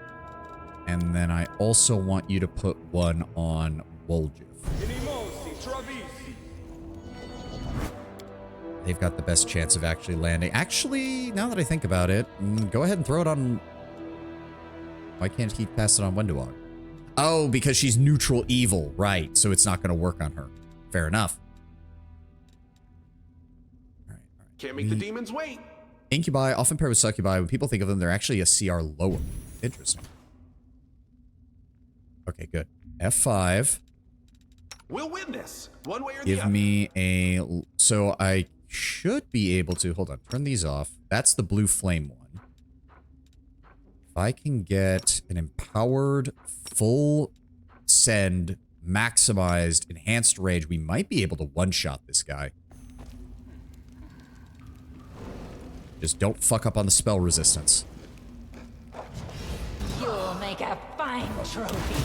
And then I also want you to put one on Woljif. They've got the best chance of actually landing. Actually, now that I think about it, go ahead and throw it on... Why can't he pass it on Wenduog? Oh, because she's neutral evil. Right, so it's not going to work on her. Fair enough. All right. Can't make the demons wait. Incubi often pair with succubi. When people think of them, they're actually a CR lower. Interesting. Okay, good. F5. We'll win this, one way or the Give other. me a... So I should be able to... Hold on. Turn these off. That's the blue flame one. If I can get an empowered, full send, maximized, enhanced rage, we might be able to one-shot this guy. Just don't fuck up on the spell resistance. You'll make a fine trophy.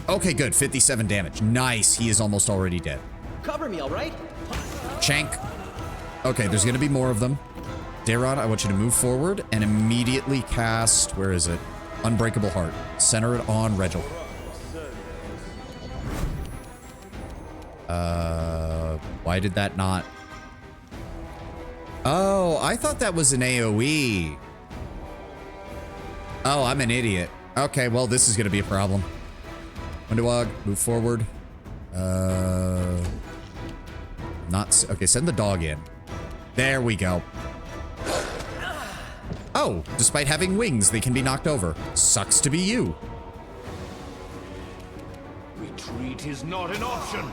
Okay, good. 57 damage. Nice. He is almost already dead. Cover me, all right? Shank. Okay, there's going to be more of them. Daron, I want you to move forward and immediately cast... Where is it? Unbreakable Heart. Center it on Regil. Why did that not... Oh, I thought that was an AoE. Oh, I'm an idiot. Okay, well, this is going to be a problem. Windowog, move forward. Okay, send the dog in. There we go. Oh, despite having wings, they can be knocked over. Sucks to be you. Retreat is not an option.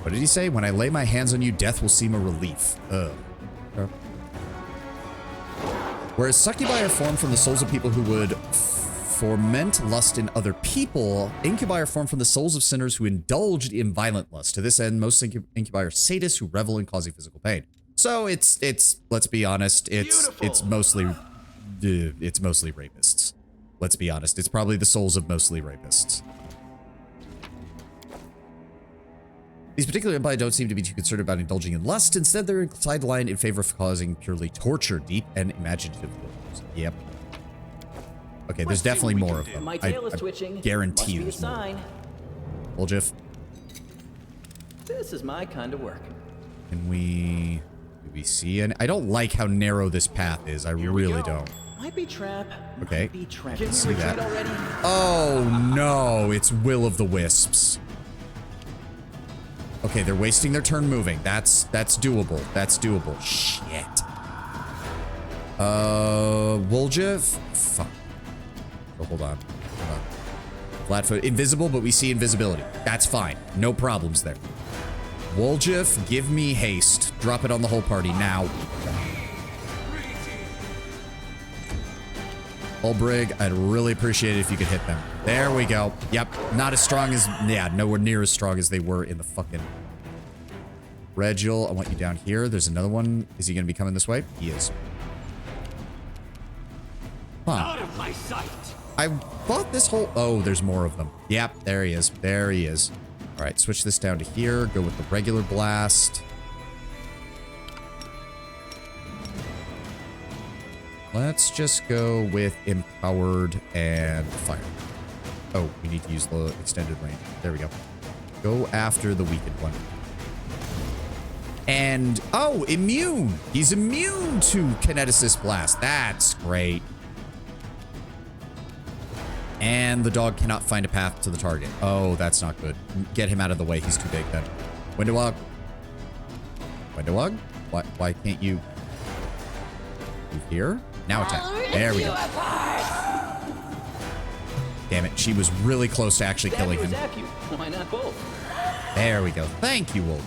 What did he say? When I lay my hands on you, death will seem a relief. Ugh. Whereas succubi are formed from the souls of people who would foment lust in other people, incubi are formed from the souls of sinners who indulged in violent lust. To this end, most incubi are sadists who revel in causing physical pain. So it's let's be honest, it's mostly rapists. Let's be honest, it's probably the souls of mostly rapists. These particular impi don't seem to be too concerned about indulging in lust. Instead, they're sidelined in favor of causing purely torture, deep and imaginative thrills. Yep. Okay, there's definitely more of them. My tail is twitching. Guarantee Must be a there's more. sign. Woljif, This is my kind of work. do we see any? I don't like how narrow this path is. I really don't. Might be trap. Okay. Might be trap. Can Can see we that. retreat already? Oh no, it's Will of the Wisps. Okay, they're wasting their turn moving. That's doable. That's doable. Shit. Woljif? Fuck. Oh, hold on. Flatfoot. Invisible, but we see invisibility. That's fine. No problems there. Woljif, give me haste. Drop it on the whole party now. Ulbrig, I'd really appreciate it if you could hit them. There we go. Yep. Not as strong as... Yeah, nowhere near as strong as they were in the fucking... Regil, I want you down here. There's another one. Is he going to be coming this way? He is. Huh. Out of my sight. I thought this whole... Oh, there's more of them. Yep, there he is. There he is. All right, switch this down to here. Go with the regular blast. Let's just go with empowered and fire. Oh, we need to use the extended range. There we go. Go after the weakened one. And, oh, immune. He's immune to Kineticist Blast. That's great. And the dog cannot find a path to the target. Oh, that's not good. Get him out of the way. He's too big then. Windowog. Windowog? Why can't you move here? Now attack. There we go. Damn it. She was really close to actually killing him. Zap you. Why not both? There we go. Thank you, Wolf.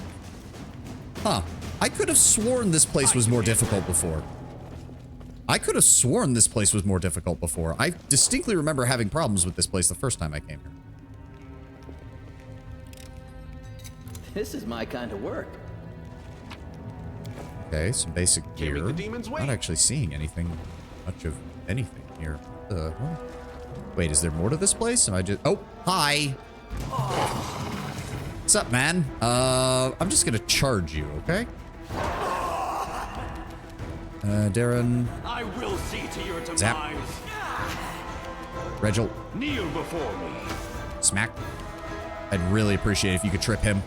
Huh. I could have sworn this place was more difficult before. I distinctly remember having problems with this place the first time I came here. This is my kind of work. Okay, some basic gear. Carry the demon's weight. Not actually seeing anything, much of anything here. Wait, is there more to this place? Am I just... Oh, hi. What's up, man? I'm just gonna charge you, okay? Darren. I will see to your demise. Zap. Regil. Kneel before me. Smack. I'd really appreciate if you could trip him.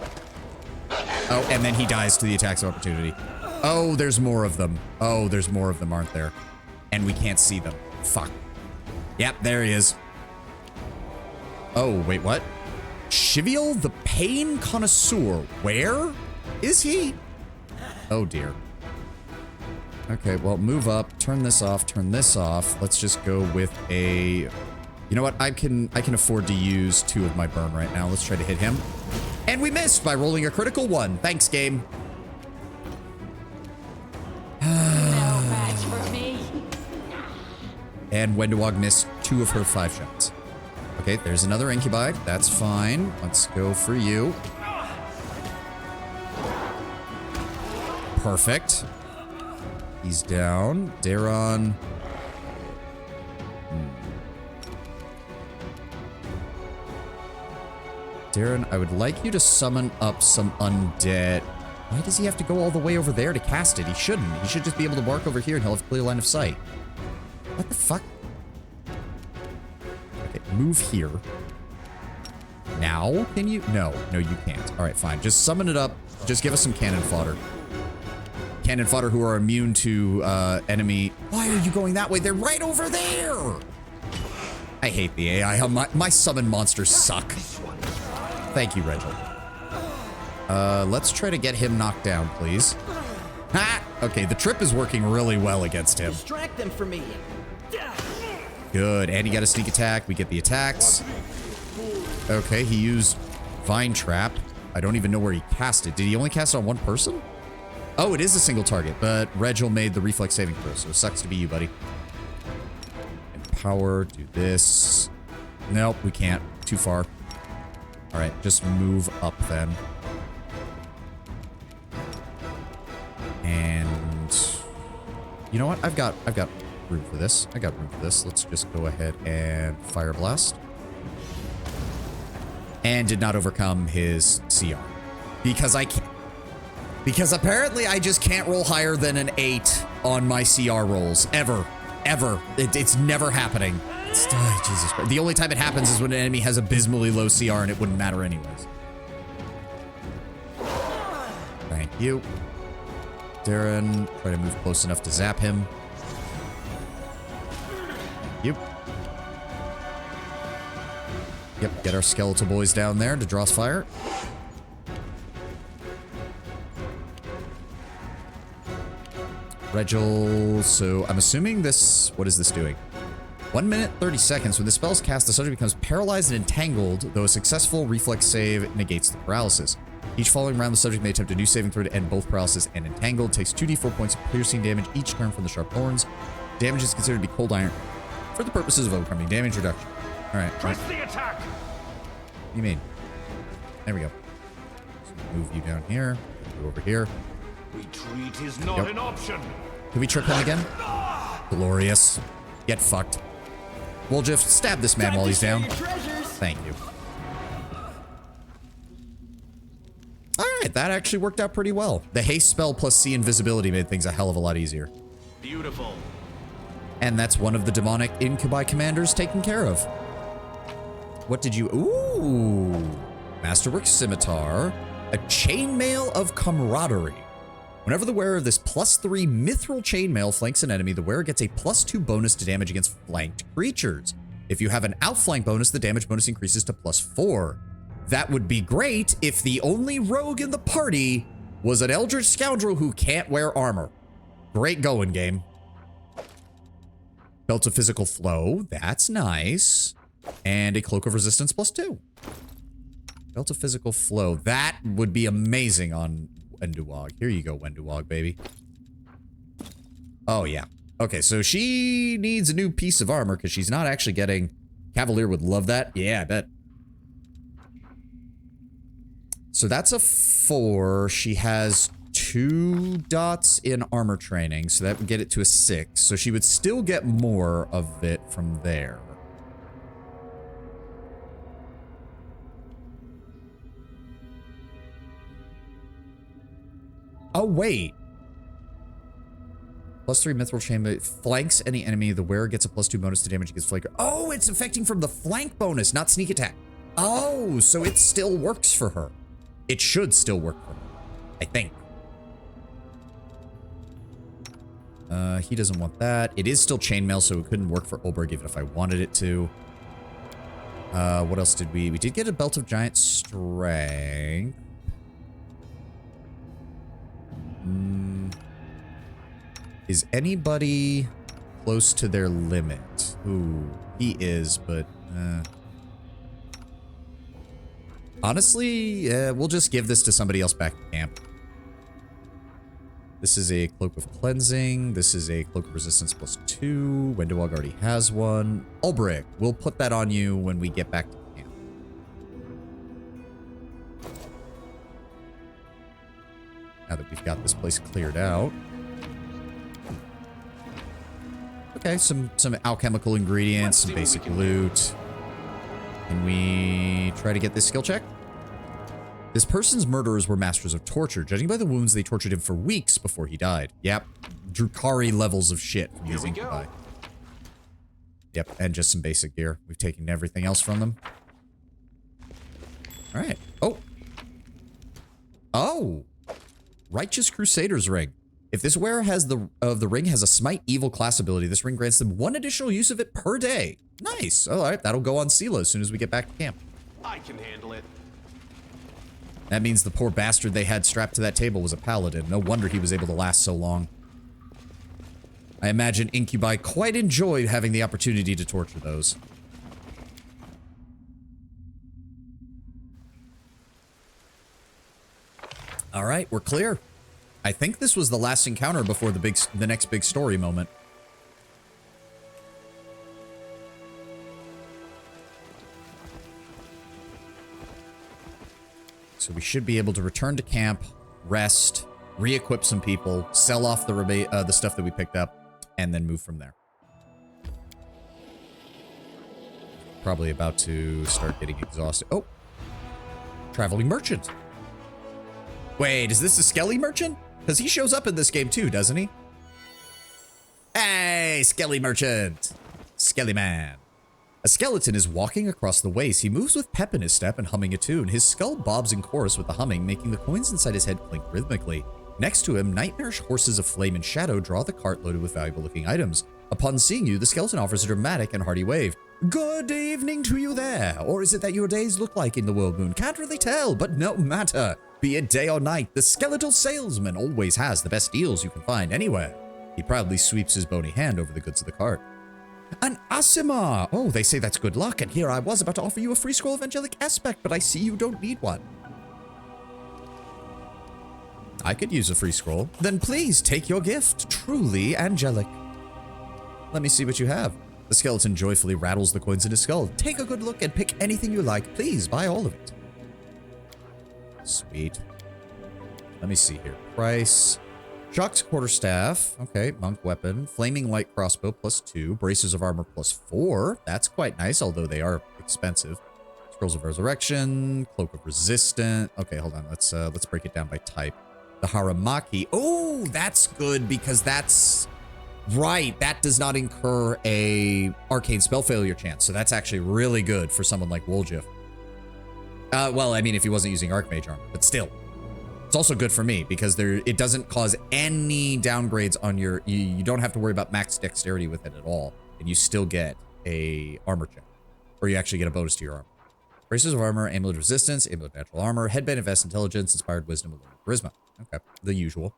Oh, and then he dies to the attacks of opportunity. Oh, there's more of them. Oh, there's more of them, aren't there? And we can't see them. Fuck. Yep, there he is. Oh, wait, what? Shivial the Pain Connoisseur. Where is he? Oh, dear. Okay, well, move up. Turn this off. Turn this off. Let's just go with a... You know what? I can afford to use 2 of my burn right now. Let's try to hit him. And we missed by rolling a critical 1. Thanks, game. No match for me. And Wendewog missed 2 of her 5 shots. Okay, there's another incubi. That's fine. Let's go for you. Perfect. He's down. Daron. Darren, I would like you to summon up some undead. Why does he have to go all the way over there to cast it? He shouldn't. He should just be able to mark over here and he'll have clear line of sight. What the fuck? Okay, move here. Now, can you? No, you can't. All right, fine. Just summon it up. Just give us some cannon fodder. Cannon fodder who are immune to enemy. Why are you going that way? They're right over there. I hate the AI. My summon monsters suck. Thank you, Regil. Let's try to get him knocked down, please. Ha! Okay, the trip is working really well against him. Distract them for me. Good. And he got a sneak attack. We get the attacks. Okay, he used Vine Trap. I don't even know where he cast it. Did he only cast it on one person? Oh, it is a single target, but Regil made the reflex saving throw, so it sucks to be you, buddy. Empower, do this. Nope, we can't. Too far. All right, just move up then. And you know what? I've got room for this. I got room for this. Let's just go ahead and Fire Blast. And did not overcome his CR. Because I can't. Because apparently I just can't roll higher than an 8 on my CR rolls. Ever. Ever. It's never happening. Oh, Jesus Christ. The only time it happens is when an enemy has abysmally low CR and it wouldn't matter anyways. Thank you. Darren, try to move close enough to zap him. Thank you. Yep, get our skeletal boys down there to draw us fire. Regil, so I'm assuming this, what is this doing? 1 minute, 30 seconds. When the spell is cast, the subject becomes paralyzed and entangled, though a successful reflex save negates the paralysis. Each following round, the subject may attempt a new saving throw to end both paralysis and entangled. Takes 2d4 points of piercing damage each turn from the sharp thorns. Damage is considered to be cold iron for the purposes of overcoming damage reduction. All right. Press the attack. What do you mean? There we go. So move you down here. Go over here. Retreat is not an option. Can we trip him again? Glorious. Get fucked. We'll just stab this man while he's down. Thank you. Alright, that actually worked out pretty well. The haste spell plus C invisibility made things a hell of a lot easier. Beautiful. And that's one of the demonic incubi commanders taken care of. What did you... Ooh! Masterwork Scimitar. A chainmail of camaraderie. Whenever the wearer of this +3 mithril chainmail flanks an enemy, the wearer gets a +2 bonus to damage against flanked creatures. If you have an outflank bonus, the damage bonus increases to +4. That would be great if the only rogue in the party was an Eldritch Scoundrel who can't wear armor. Great going, game. Belt of Physical Flow, that's nice. And a Cloak of Resistance +2. Belt of Physical Flow, that would be amazing on Wendewog. Here you go, Wendewog, baby. Oh, yeah. Okay, so she needs a new piece of armor because she's not actually getting... Cavalier would love that. Yeah, I bet. So that's a 4. She has 2 dots in armor training, so that would get it to a 6. So she would still get more of it from there. Oh, wait. +3 mithril chainmail flanks any enemy. The wearer gets a +2 bonus to damage against flanker. Oh, it's affecting from the flank bonus, not sneak attack. Oh, so it still works for her. It should still work for her, I think. He doesn't want that. It is still chainmail, so it couldn't work for Olberg even if I wanted it to. What else did we... We did get a Belt of Giant Strength. Is anybody close to their limit? Ooh, he is, but... Honestly, we'll just give this to somebody else back at camp. This is a Cloak of Cleansing. This is a Cloak of Resistance +2. Wendowog already has one. Ulbrich, we'll put that on you when we get back to camp. Now that we've got this place cleared out. Okay, some alchemical ingredients, some basic loot. Can we try to get this skill check? This person's murderers were masters of torture. Judging by the wounds, they tortured him for weeks before he died. Yep. Drukari levels of shit from these incubi. Yep, and just some basic gear. We've taken everything else from them. Alright. Oh. Oh. Righteous Crusader's Ring. If this wearer has the ring has a Smite Evil class ability, this ring grants them 1 additional use of it per day. Nice. Alright, that'll go on Sela as soon as we get back to camp. I can handle it. That means the poor bastard they had strapped to that table was a paladin. No wonder he was able to last so long. I imagine incubi quite enjoyed having the opportunity to torture those. Alright, we're clear. I think this was the last encounter before the next big story moment. So we should be able to return to camp, rest, re-equip some people, sell off the stuff that we picked up, and then move from there. Probably about to start getting exhausted. Oh! Traveling merchant. Wait, is this a Skelly merchant? Because he shows up in this game too, doesn't he? Hey, Skelly merchant! Skelly man. A skeleton is walking across the waste. He moves with pep in his step and humming a tune. His skull bobs in chorus with the humming, making the coins inside his head clink rhythmically. Next to him, nightmarish horses of flame and shadow draw the cart loaded with valuable-looking items. Upon seeing you, the skeleton offers a dramatic and hearty wave. Good evening to you there. Or is it that your days look like in the world moon? Can't really tell, but no matter. Be it day or night, the skeletal salesman always has the best deals you can find anywhere. He proudly sweeps his bony hand over the goods of the cart. An Asimar! Oh, they say that's good luck, and here I was about to offer you a free scroll of angelic aspect, but I see you don't need one. I could use a free scroll. Then please take your gift. Truly angelic. Let me see what you have. The skeleton joyfully rattles the coins in his skull. Take a good look and pick anything you like. Please buy all of it. Sweet. Let me see here. Price. Shock's quarterstaff. Okay, monk weapon. Flaming light crossbow +2. Braces of armor +4. That's quite nice, although they are expensive. Scrolls of resurrection. Cloak of resistance. Okay, hold on. Let's break it down by type. The Haramaki. Oh, that's good because that's right. That does not incur a arcane spell failure chance, so that's actually really good for someone like Woljif. Well, I mean, if he wasn't using Archmage armor, but still. It's also good for me because it doesn't cause any downgrades on your... You don't have to worry about max dexterity with it at all, and you still get a armor check. Or you actually get a bonus to your armor. Braces of armor, amulet of resistance, amulet of natural armor, headband of vast intelligence, inspired wisdom, and charisma. Okay, the usual.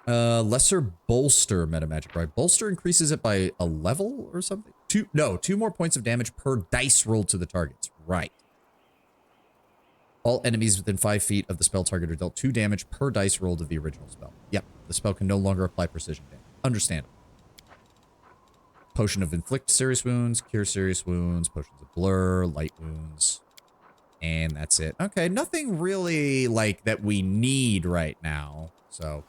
Lesser bolster meta magic, right? Bolster increases it by a level or something? 2 more points of damage per dice rolled to the targets. Right. All enemies within 5 feet of the spell target are dealt 2 damage per dice rolled of the original spell. Yep, the spell can no longer apply precision damage. Understandable. Potion of inflict serious wounds, cure serious wounds, potions of blur, light wounds. And that's it. Okay, nothing really like that we need right now. So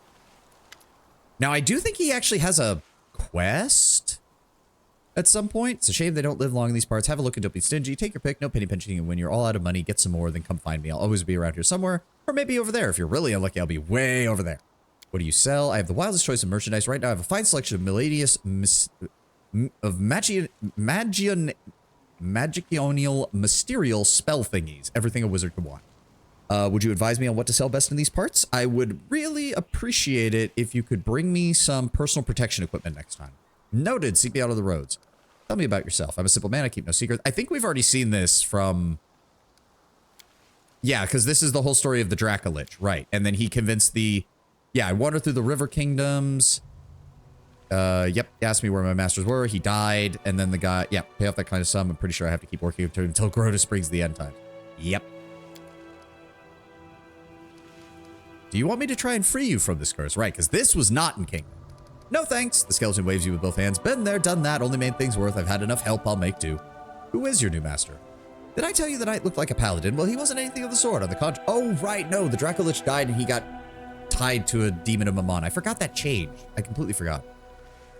now I do think he actually has a quest at some point. It's a shame they don't live long in these parts. Have a look and don't be stingy. Take your pick. No penny pinching. And when you're all out of money, get some more. Then come find me. I'll always be around here somewhere. Or maybe over there. If you're really unlucky, I'll be way over there. What do you sell? I have the wildest choice of merchandise. Right now, I have a fine selection of magicionial mysterial spell thingies. Everything a wizard could want. Would you advise me on what to sell best in these parts? I would really appreciate it if you could bring me some personal protection equipment next time. Noted. Seek me out of the roads. Tell me about yourself. I'm a simple man. I keep no secrets. I think we've already seen this from... Yeah, because this is the whole story of the Dracolich. Right. And then he convinced the... Yeah, I wandered through the river kingdoms. Yep. He asked me where my masters were. He died. And then the guy... Yeah, pay off that kind of sum. I'm pretty sure I have to keep working until Grotus brings the end time. Yep. Do you want me to try and free you from this curse? Right, because this was not in Kingdom. No thanks. The skeleton waves you with both hands. Been there, done that. Only made things worse. I've had enough help. I'll make do. Who is your new master? Did I tell you the knight looked like a paladin? Well, he wasn't anything of the sort. On the contrary. Oh, right. No, the Dracolich died and he got tied to a demon of Mammon. I forgot that changed. I completely forgot.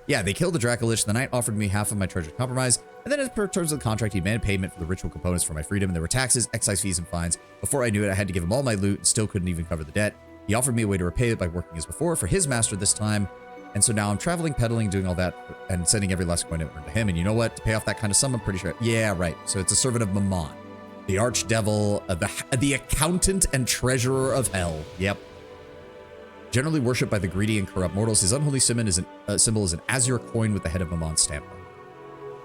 Yeah, they killed the Dracolich. The knight offered me half of my treasure compromise. And then as per terms of the contract, he demanded payment for the ritual components for my freedom. And there were taxes, excise fees, and fines. Before I knew it, I had to give him all my loot and still couldn't even cover the debt. He offered me a way to repay it by working as before for his master this time. And so now I'm traveling, peddling, doing all that, and sending every last coin I earned to him. And you know what? To pay off that kind of sum, I'm pretty sure. Yeah, right. So it's a servant of Mammon. The archdevil, the accountant and treasurer of hell. Yep. Generally worshipped by the greedy and corrupt mortals, his unholy symbol is an azure coin with the head of Mammon stamped on it.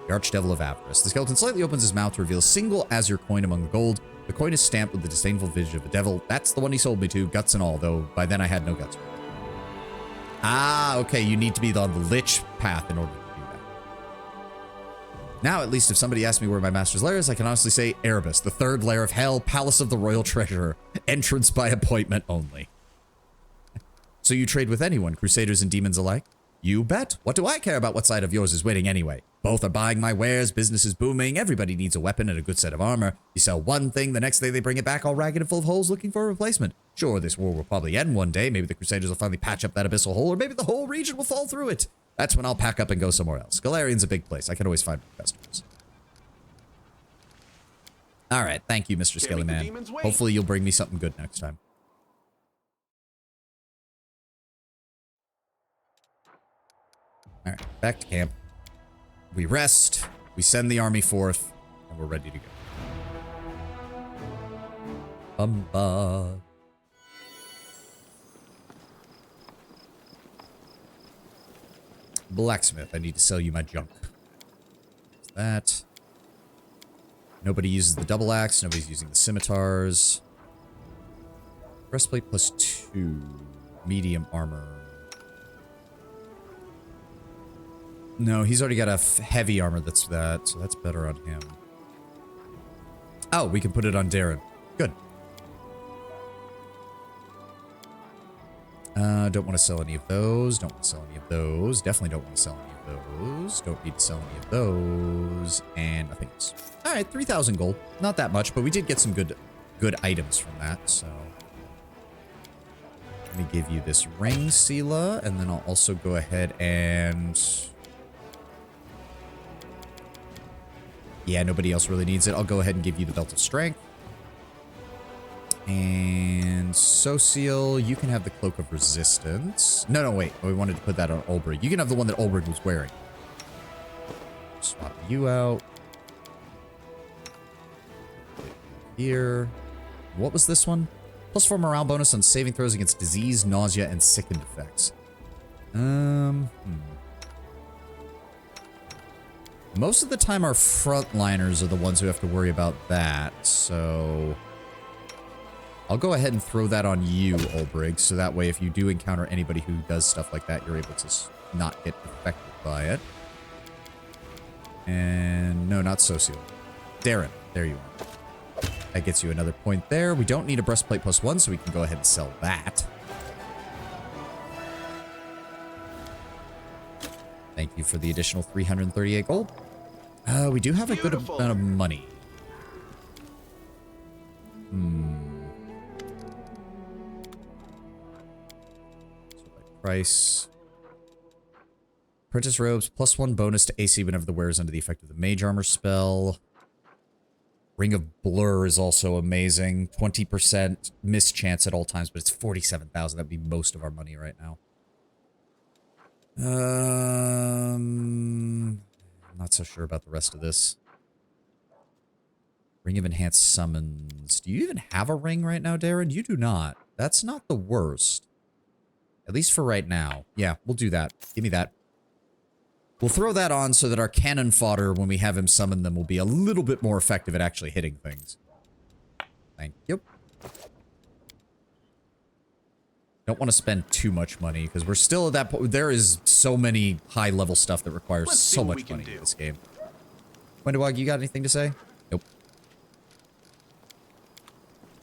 The archdevil of avarice. The skeleton slightly opens his mouth to reveal a single azure coin among the gold. The coin is stamped with the disdainful visage of a devil. That's the one he sold me to, guts and all, though by then I had no guts. Ah, okay, you need to be on the lich path in order to do that. Now, at least if somebody asks me where my master's lair is, I can honestly say Erebus, the third lair of hell, palace of the royal treasurer, entrance by appointment only. So you trade with anyone, crusaders and demons alike? You bet. What do I care about what side of yours is winning anyway? Both are buying my wares, business is booming, everybody needs a weapon and a good set of armor. You sell one thing, the next day they bring it back all ragged and full of holes looking for a replacement. Sure, this war will probably end one day, maybe the crusaders will finally patch up that abyssal hole, or maybe the whole region will fall through it. That's when I'll pack up and go somewhere else. Galarian's a big place, I can always find customers. Alright, thank you, Mr. Skelly Man. Hopefully you'll bring me something good next time. Alright, back to camp. We rest, we send the army forth, and we're ready to go. Bumba. Blacksmith, I need to sell you my junk. There's that. Nobody uses the double axe, nobody's using the scimitars. Breastplate plus 2. Medium armor. No, he's already got a heavy armor that's that, so that's better on him. Oh, we can put it on Darren. Good. Don't want to sell any of those. Don't want to sell any of those. Definitely don't want to sell any of those. Don't need to sell any of those. And nothing else. All right, 3,000 gold. Not that much, but we did get some good items from that, so... Let me give you this ring, Sela, and then I'll also go ahead and... Yeah, nobody else really needs it. I'll go ahead and give you the Belt of Strength. And Social, you can have the Cloak of Resistance. No, wait. We wanted to put that on Ulbrig. You can have the one that Ulbrig was wearing. Swap you out. Here. What was this one? +4 morale bonus on saving throws against disease, nausea, and sickened effects. Most of the time, our frontliners are the ones who have to worry about that, so... I'll go ahead and throw that on you, Ulbrig, so that way if you do encounter anybody who does stuff like that, you're able to not get affected by it. And... no, not Social. Darren, there you are. That gets you another point there. We don't need a breastplate +1, so we can go ahead and sell that. Thank you for the additional 338 gold. We do have a good amount of money. Price. Apprentice robes, +1 bonus to AC whenever the wearer is under the effect of the mage armor spell. Ring of Blur is also amazing. 20% miss chance at all times, but it's 47,000. That'd be most of our money right now. I'm not so sure about the rest of this. Ring of Enhanced Summons. Do you even have a ring right now, Darren? You do not. That's not the worst. At least for right now. Yeah, we'll do that. Give me that. We'll throw that on so that our cannon fodder, when we have him summon them, will be a little bit more effective at actually hitting things. Thank you. Don't want to spend too much money, because we're still at that point. There is so many high-level stuff that requires so much money in this game. Wendewog, you got anything to say? Nope.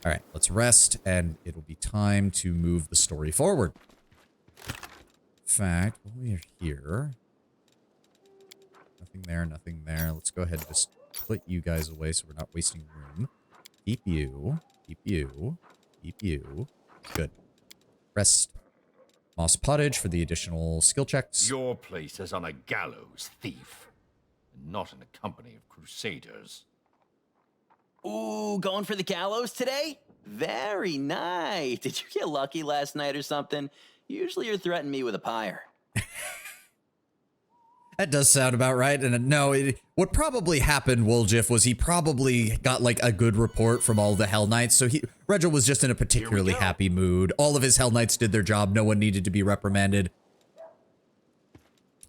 All right, let's rest, and it'll be time to move the story forward. In fact, while we are here... Nothing there, nothing there. Let's go ahead and just put you guys away so we're not wasting room. Keep you. Keep you. Keep you. Good. Rest. Moss Pottage for the additional skill checks. Your place is on a gallows, thief. And not in a company of crusaders. Ooh, going for the gallows today? Very nice. Did you get lucky last night or something? Usually you're threatening me with a pyre. That does sound about right. And no, what probably happened, Woljif, was he probably got like a good report from all the Hell Knights. So Regil was just in a particularly happy mood. All of his Hell Knights did their job. No one needed to be reprimanded.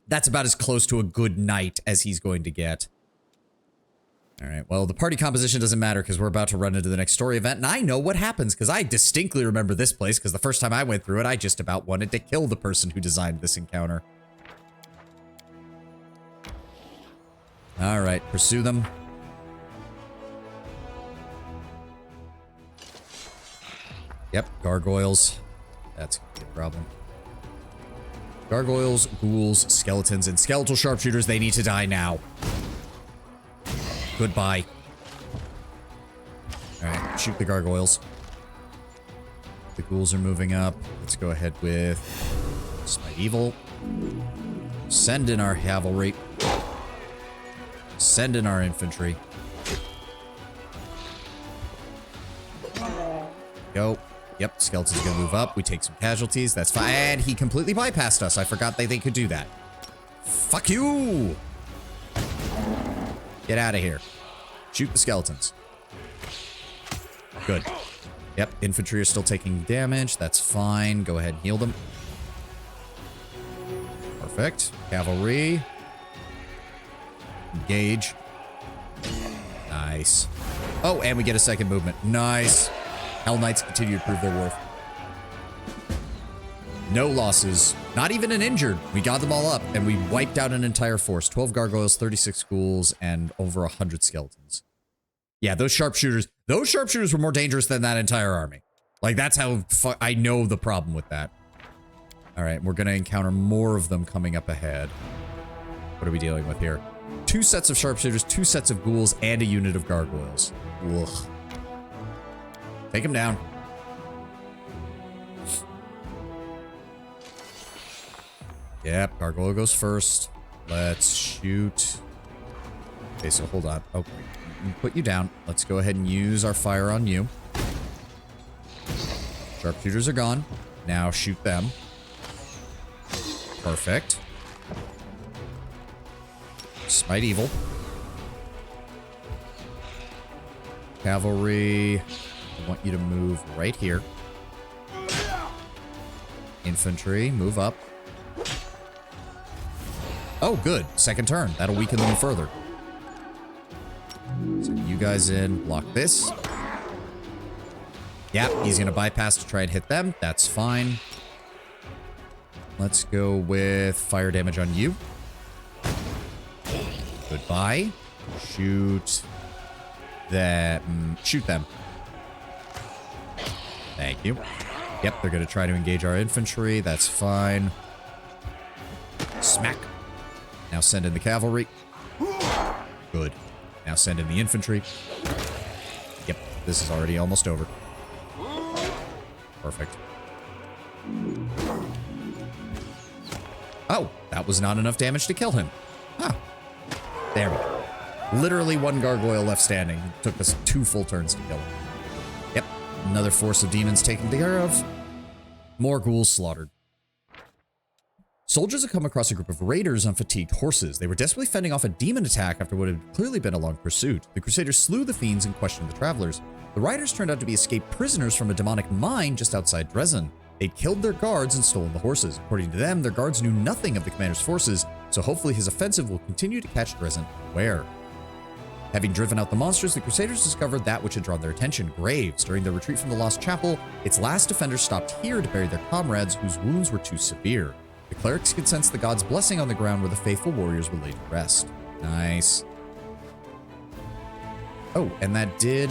That's about as close to a good night as he's going to get. All right, well, the party composition doesn't matter because we're about to run into the next story event. And I know what happens because I distinctly remember this place because the first time I went through it, I just about wanted to kill the person who designed this encounter. All right, pursue them. Yep, gargoyles. That's gonna be a problem. Gargoyles, ghouls, skeletons, and skeletal sharpshooters, they need to die now. Goodbye. All right, shoot the gargoyles. The ghouls are moving up. Let's go ahead with Smite Evil. Send in our cavalry. Send in our infantry. Go. Yep, skeleton's gonna move up. We take some casualties. That's fine. And he completely bypassed us. I forgot that they could do that. Fuck you! Get out of here. Shoot the skeletons. Good. Yep, infantry are still taking damage. That's fine. Go ahead and heal them. Perfect. Cavalry. Engage. Nice. Oh, and we get a second movement. Nice. Hell Knights continue to prove their worth. No losses. Not even an injured. We got them all up, and we wiped out an entire force. 12 gargoyles, 36 ghouls, and over 100 skeletons. Yeah, those sharpshooters were more dangerous than that entire army. Like, that's how I know the problem with that. All right, we're going to encounter more of them coming up ahead. What are we dealing with here? 2 sets of sharpshooters, 2 sets of ghouls, and a unit of gargoyles. Ugh. Take him down. Yep, gargoyle goes first. Let's shoot. Okay, so hold on. Okay, put you down. Let's go ahead and use our fire on you. Sharpshooters are gone. Now shoot them. Perfect. Smite Evil. Cavalry. I want you to move right here. Infantry, move up. Oh, good. Second turn. That'll weaken them further. Send you guys in. Block this. Yep, he's going to bypass to try and hit them. That's fine. Let's go with fire damage on you. Goodbye. Shoot them. Shoot them. Thank you. Yep, they're going to try to engage our infantry. That's fine. Smack. Now send in the cavalry. Good. Now send in the infantry. Yep, this is already almost over. Perfect. Oh, that was not enough damage to kill him. Huh. There we go. Literally 1 gargoyle left standing. It took us 2 full turns to kill him. Yep, another force of demons taken care of. More ghouls slaughtered. Soldiers have come across a group of raiders on fatigued horses. They were desperately fending off a demon attack after what had clearly been a long pursuit. The Crusaders slew the fiends and questioned the travelers. The riders turned out to be escaped prisoners from a demonic mine just outside Dresden. They'd killed their guards and stolen the horses. According to them, their guards knew nothing of the commander's forces, so hopefully his offensive will continue to catch Dresden unaware. Having driven out the monsters, the Crusaders discovered that which had drawn their attention, graves. During their retreat from the Lost Chapel, its last defenders stopped here to bury their comrades whose wounds were too severe. The clerics could sense the god's blessing on the ground where the faithful warriors were laid to rest. Nice. Oh, and that did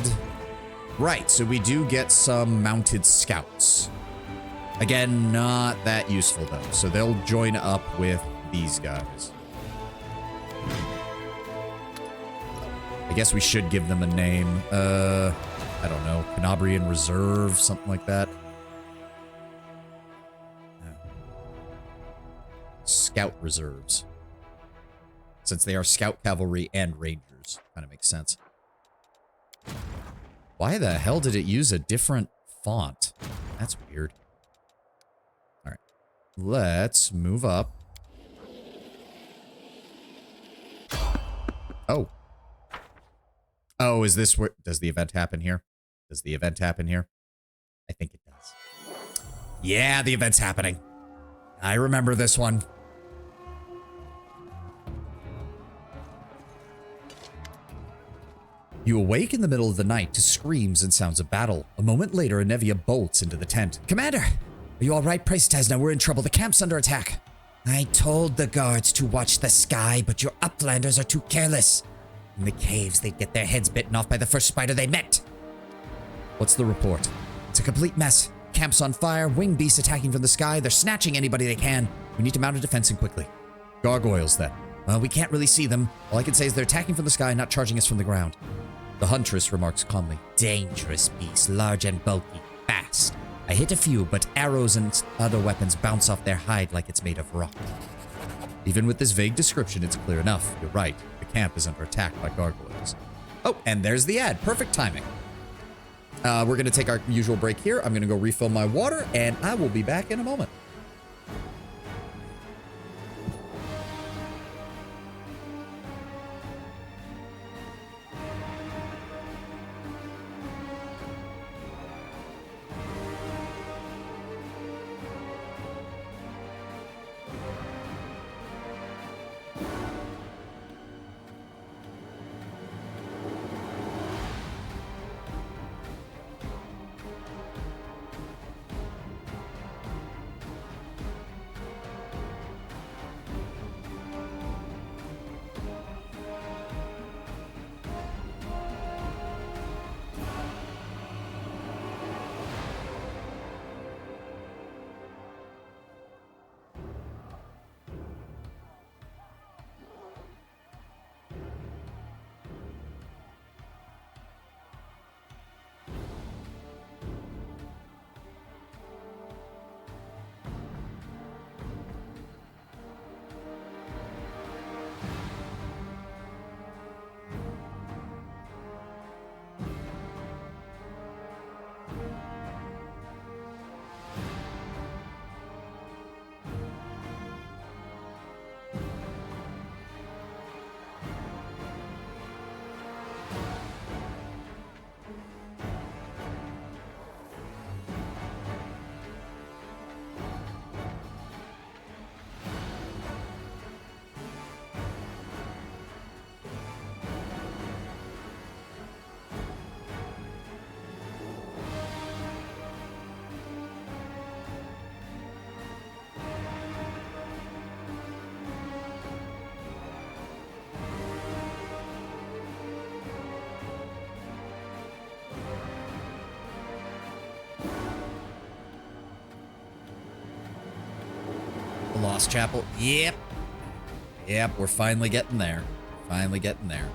Right, so we do get some mounted scouts. Again, not that useful though. So they'll join up with these guys. I guess we should give them a name. I don't know. Canabrian Reserve, something like that. Scout Reserves. Since they are Scout Cavalry and Rangers. Kind of makes sense. Why the hell did it use a different font? That's weird. Alright. Let's move up. Oh. Oh, is this where... Does the event happen here? Does the event happen here? I think it does. Yeah, the event's happening. I remember this one. You awake in the middle of the night to screams and sounds of battle. A moment later, Anevia bolts into the tent. Commander! Are you alright, Priest Tesna? We're in trouble. The camp's under attack. I told the guards to watch the sky, but your uplanders are too careless. In the caves, they'd get their heads bitten off by the first spider they met. What's the report? It's a complete mess. Camp's on fire, winged beasts attacking from the sky. They're snatching anybody they can. We need to mount a defense and quickly. Gargoyles, then. Well, we can't really see them. All I can say is they're attacking from the sky, not charging us from the ground. The huntress remarks calmly. Dangerous beasts, large and bulky, fast. I hit a few, but arrows and other weapons bounce off their hide like it's made of rock. Even with this vague description, it's clear enough. You're right. The camp is under attack by gargoyles. Oh, and there's the ad. Perfect timing. We're going to take our usual break here. I'm going to go refill my water, and I will be back in a moment. The Lost Chapel. Yep. Yep, we're finally getting there. Finally getting there.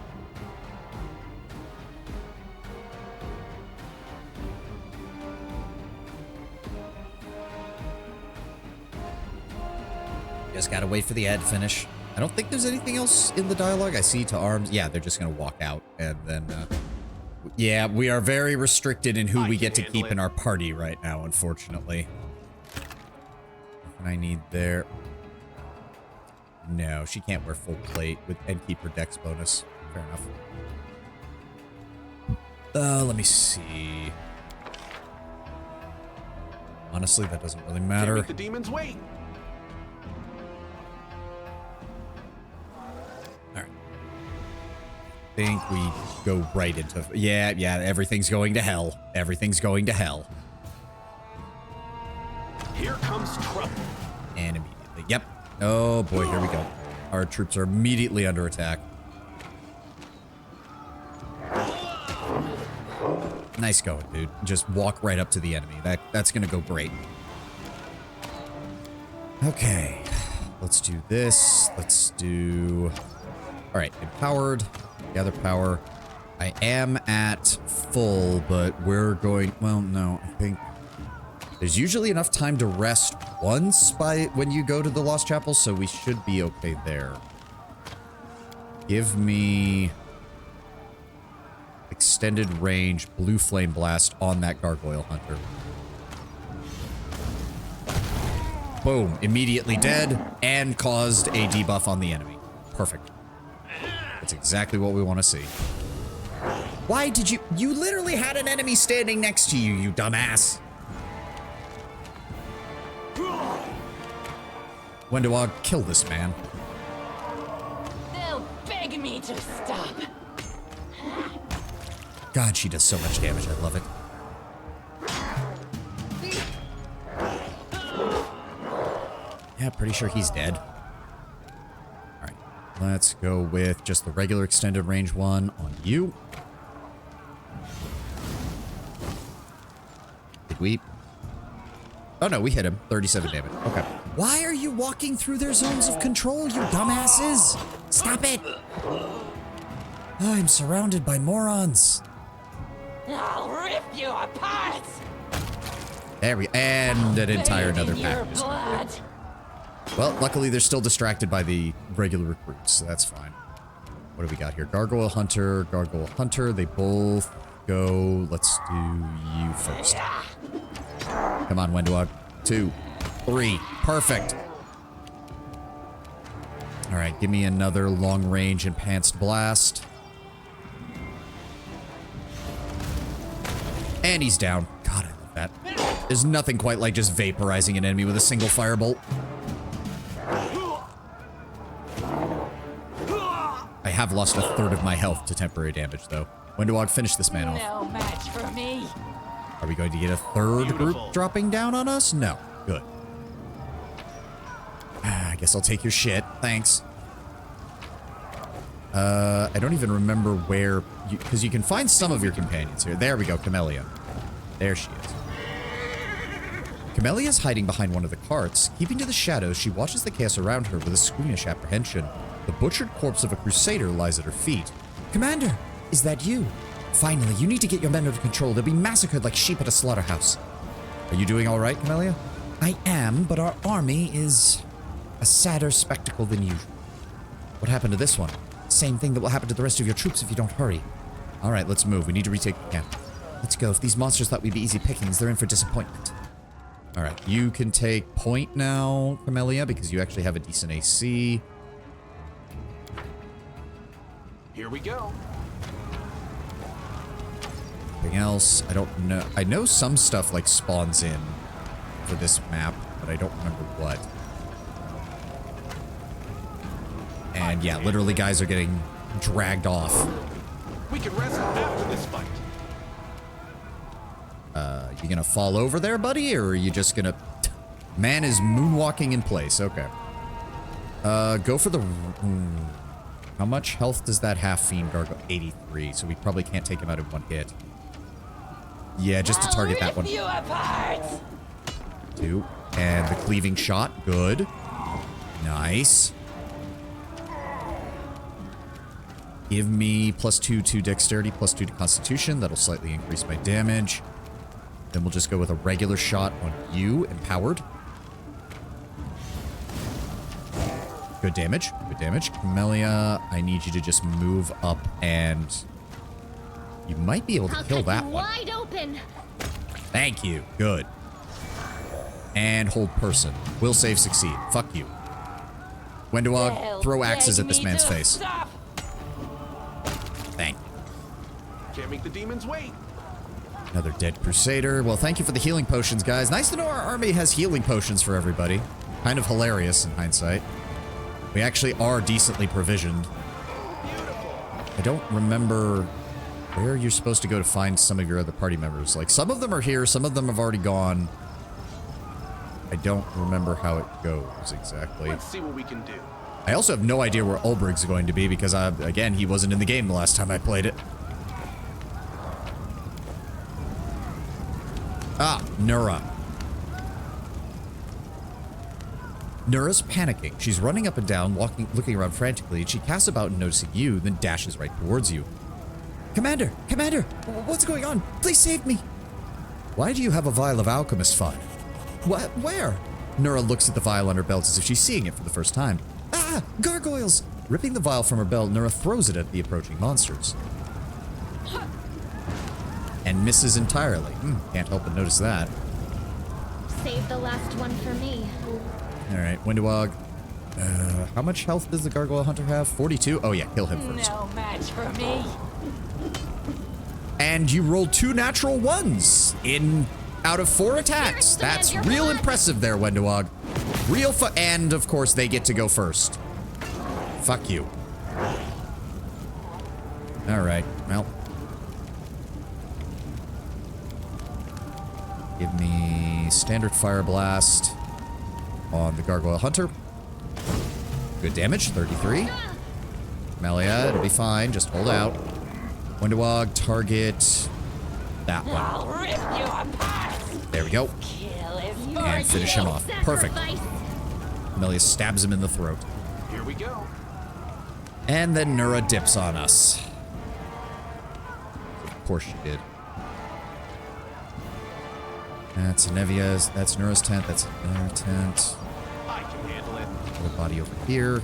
Just gotta wait for the ad to finish. I don't think there's anything else in the dialogue. I see to arms. Yeah, they're just gonna walk out and then, yeah, we are very restricted in who we get to keep in our party right now, unfortunately. I need there. No, she can't wear full plate with and keep her dex bonus. Fair enough. Let me see. Honestly, that doesn't really matter. Make the demons wait. All right. I think we go right into... Yeah, everything's going to hell. Everything's going to hell. Here comes trouble. And immediately. Yep. Oh boy, here we go. Our troops are immediately under attack. Nice going, dude. Just walk right up to the enemy. That's gonna go great. Okay. Let's do this. Let's do... Alright, empowered. Gather power. I am at full, but we're going... Well, no, I think... There's usually enough time to rest once when you go to the Lost Chapel, so we should be okay there. Give me... Extended range blue flame blast on that Gargoyle Hunter. Boom. Immediately dead and caused a debuff on the enemy. Perfect. That's exactly what we want to see. Why did you... You literally had an enemy standing next to you, you dumbass. When do I kill this man? They'll beg me to stop. God, she does so much damage. I love it. Yeah, pretty sure he's dead. Alright, let's go with just the regular extended range one on you. Did we? Oh no, we hit him. 37 damage. Okay. Why are you walking through their zones of control, you dumbasses? Stop it! I'm surrounded by morons. I'll rip you apart. There we... And an entire another Bathe in your pack. blood. Well, luckily they're still distracted by the regular recruits, so that's fine. What do we got here? Gargoyle Hunter, Gargoyle Hunter. They both go... Let's do you first. Come on, Wendwog. 2, 3. Perfect. Alright, give me another long-range enhanced blast. And he's down. God, I love that. There's nothing quite like just vaporizing an enemy with a single firebolt. I have lost a third of my health to temporary damage, though. When do I finish this man off? No match for me. Are we going to get a third group dropping down on us? No. Good. I guess I'll take your shit. Thanks. I don't even remember where... Because you can find some of your companions here. There we go, Camellia. There she is. Camellia is hiding behind one of the carts. Keeping to the shadows, she watches the chaos around her with a squeamish apprehension. The butchered corpse of a crusader lies at her feet. Commander, is that you? Finally, you need to get your men under control. They'll be massacred like sheep at a slaughterhouse. Are you doing all right, Camellia? I am, but our army is a sadder spectacle than usual. What happened to this one? Same thing that will happen to the rest of your troops if you don't hurry. All right, let's move. We need to retake the camp. Let's go. If these monsters thought we'd be easy pickings, they're in for disappointment. All right, you can take point now, Camellia, because you actually have a decent AC. Here we go. Anything else? I don't know. I know some stuff like spawns in for this map, but I don't remember what. And yeah, literally guys are getting dragged off. We can rest after this fight. You gonna fall over there, buddy, or are you just gonna... Man is moonwalking in place. Okay. Go for the... How much health does that half-fiend gargoyle? 83, so we probably can't take him out in one hit. Yeah, just to target that one. I'll rip you apart. 2. And the cleaving shot. Good. Nice. Give me +2 to dexterity, +2 to constitution. That'll slightly increase my damage. Then we'll just go with a regular shot on you, empowered. Good damage. Good damage. Camellia, I need you to just move up and... You might be able to kill that one. Wide open. Thank you. Good. And hold person. Will save succeed. Fuck you. When do I throw axes at this man's face? Stop. Thank you. Can't make the demons wait. Another dead crusader. Well, thank you for the healing potions, guys. Nice to know our army has healing potions for everybody. Kind of hilarious in hindsight. We actually are decently provisioned. I don't remember where you're supposed to go to find some of your other party members. Like, some of them are here, some of them have already gone. I don't remember how it goes exactly. Let's see what we can do. I also have no idea where Ulbrig's going to be because, again, he wasn't in the game the last time I played it. Ah, Nura. Nura's panicking. She's running up and down, looking around frantically, and she casts about and noticing you, then dashes right towards you. Commander! Commander! What's going on? Please save me! Why do you have a vial of alchemist fire? What? Where? Nura looks at the vial on her belt as if she's seeing it for the first time. Ah! Gargoyles! Ripping the vial from her belt, Nura throws it at the approaching monsters. And misses entirely. Can't help but notice that. Save the last one for me. Alright, Windowog. How much health does the Gargoyle Hunter have? 42? Oh yeah, kill him first. No match for me. And you rolled 2 natural ones out of 4 attacks. That's real impressive there, Wendowog. And of course they get to go first. Fuck you. Alright, well. Give me standard fire blast on the Gargoyle Hunter. Good damage, 33. Melia, it'll be fine, just hold out. Windowog, target that one. I'll rip you apart. There we go. Kill is And finish him off. Perfect. Melia stabs him in the throat. Here we go. And then Nura dips on us. Of course she did. That's Nevia's. That's Nura's tent. That's their tent. I can handle it. Other body over here.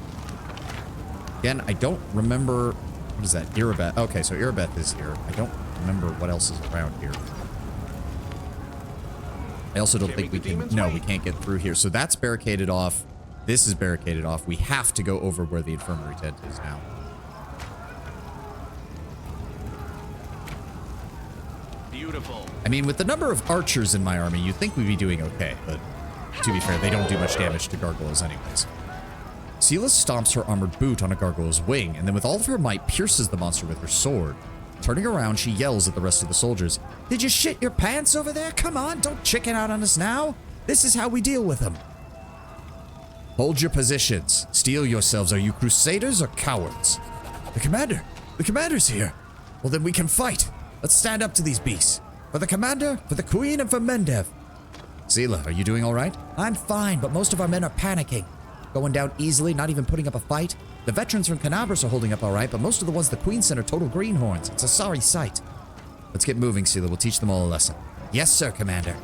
Again, I don't remember. What is that? Irabeth. Okay, so Irabeth is here. I don't remember what else is around here. I also don't think we can. No, we can't get through here. So that's barricaded off. This is barricaded off. We have to go over where the infirmary tent is now. Beautiful. I mean, with the number of archers in my army, you'd think we'd be doing okay, but to be fair, they don't do much damage to gargoyles anyways. Sela stomps her armored boot on a gargoyle's wing, and then with all of her might pierces the monster with her sword. Turning around, she yells at the rest of the soldiers. Did you shit your pants over there? Come on, don't chicken out on us now. This is how we deal with them. Hold your positions. Steel yourselves. Are you crusaders or cowards? The commander's here. Well, then we can fight. Let's stand up to these beasts. For the commander, for the queen, and for Mendev. Sela, are you doing all right? I'm fine, but most of our men are panicking. Going down easily, not even putting up a fight. The veterans from Canabras are holding up all right, but most of the ones the queen sent are total greenhorns. It's a sorry sight. Let's get moving, Sela. We'll teach them all a lesson. Yes, sir, Commander.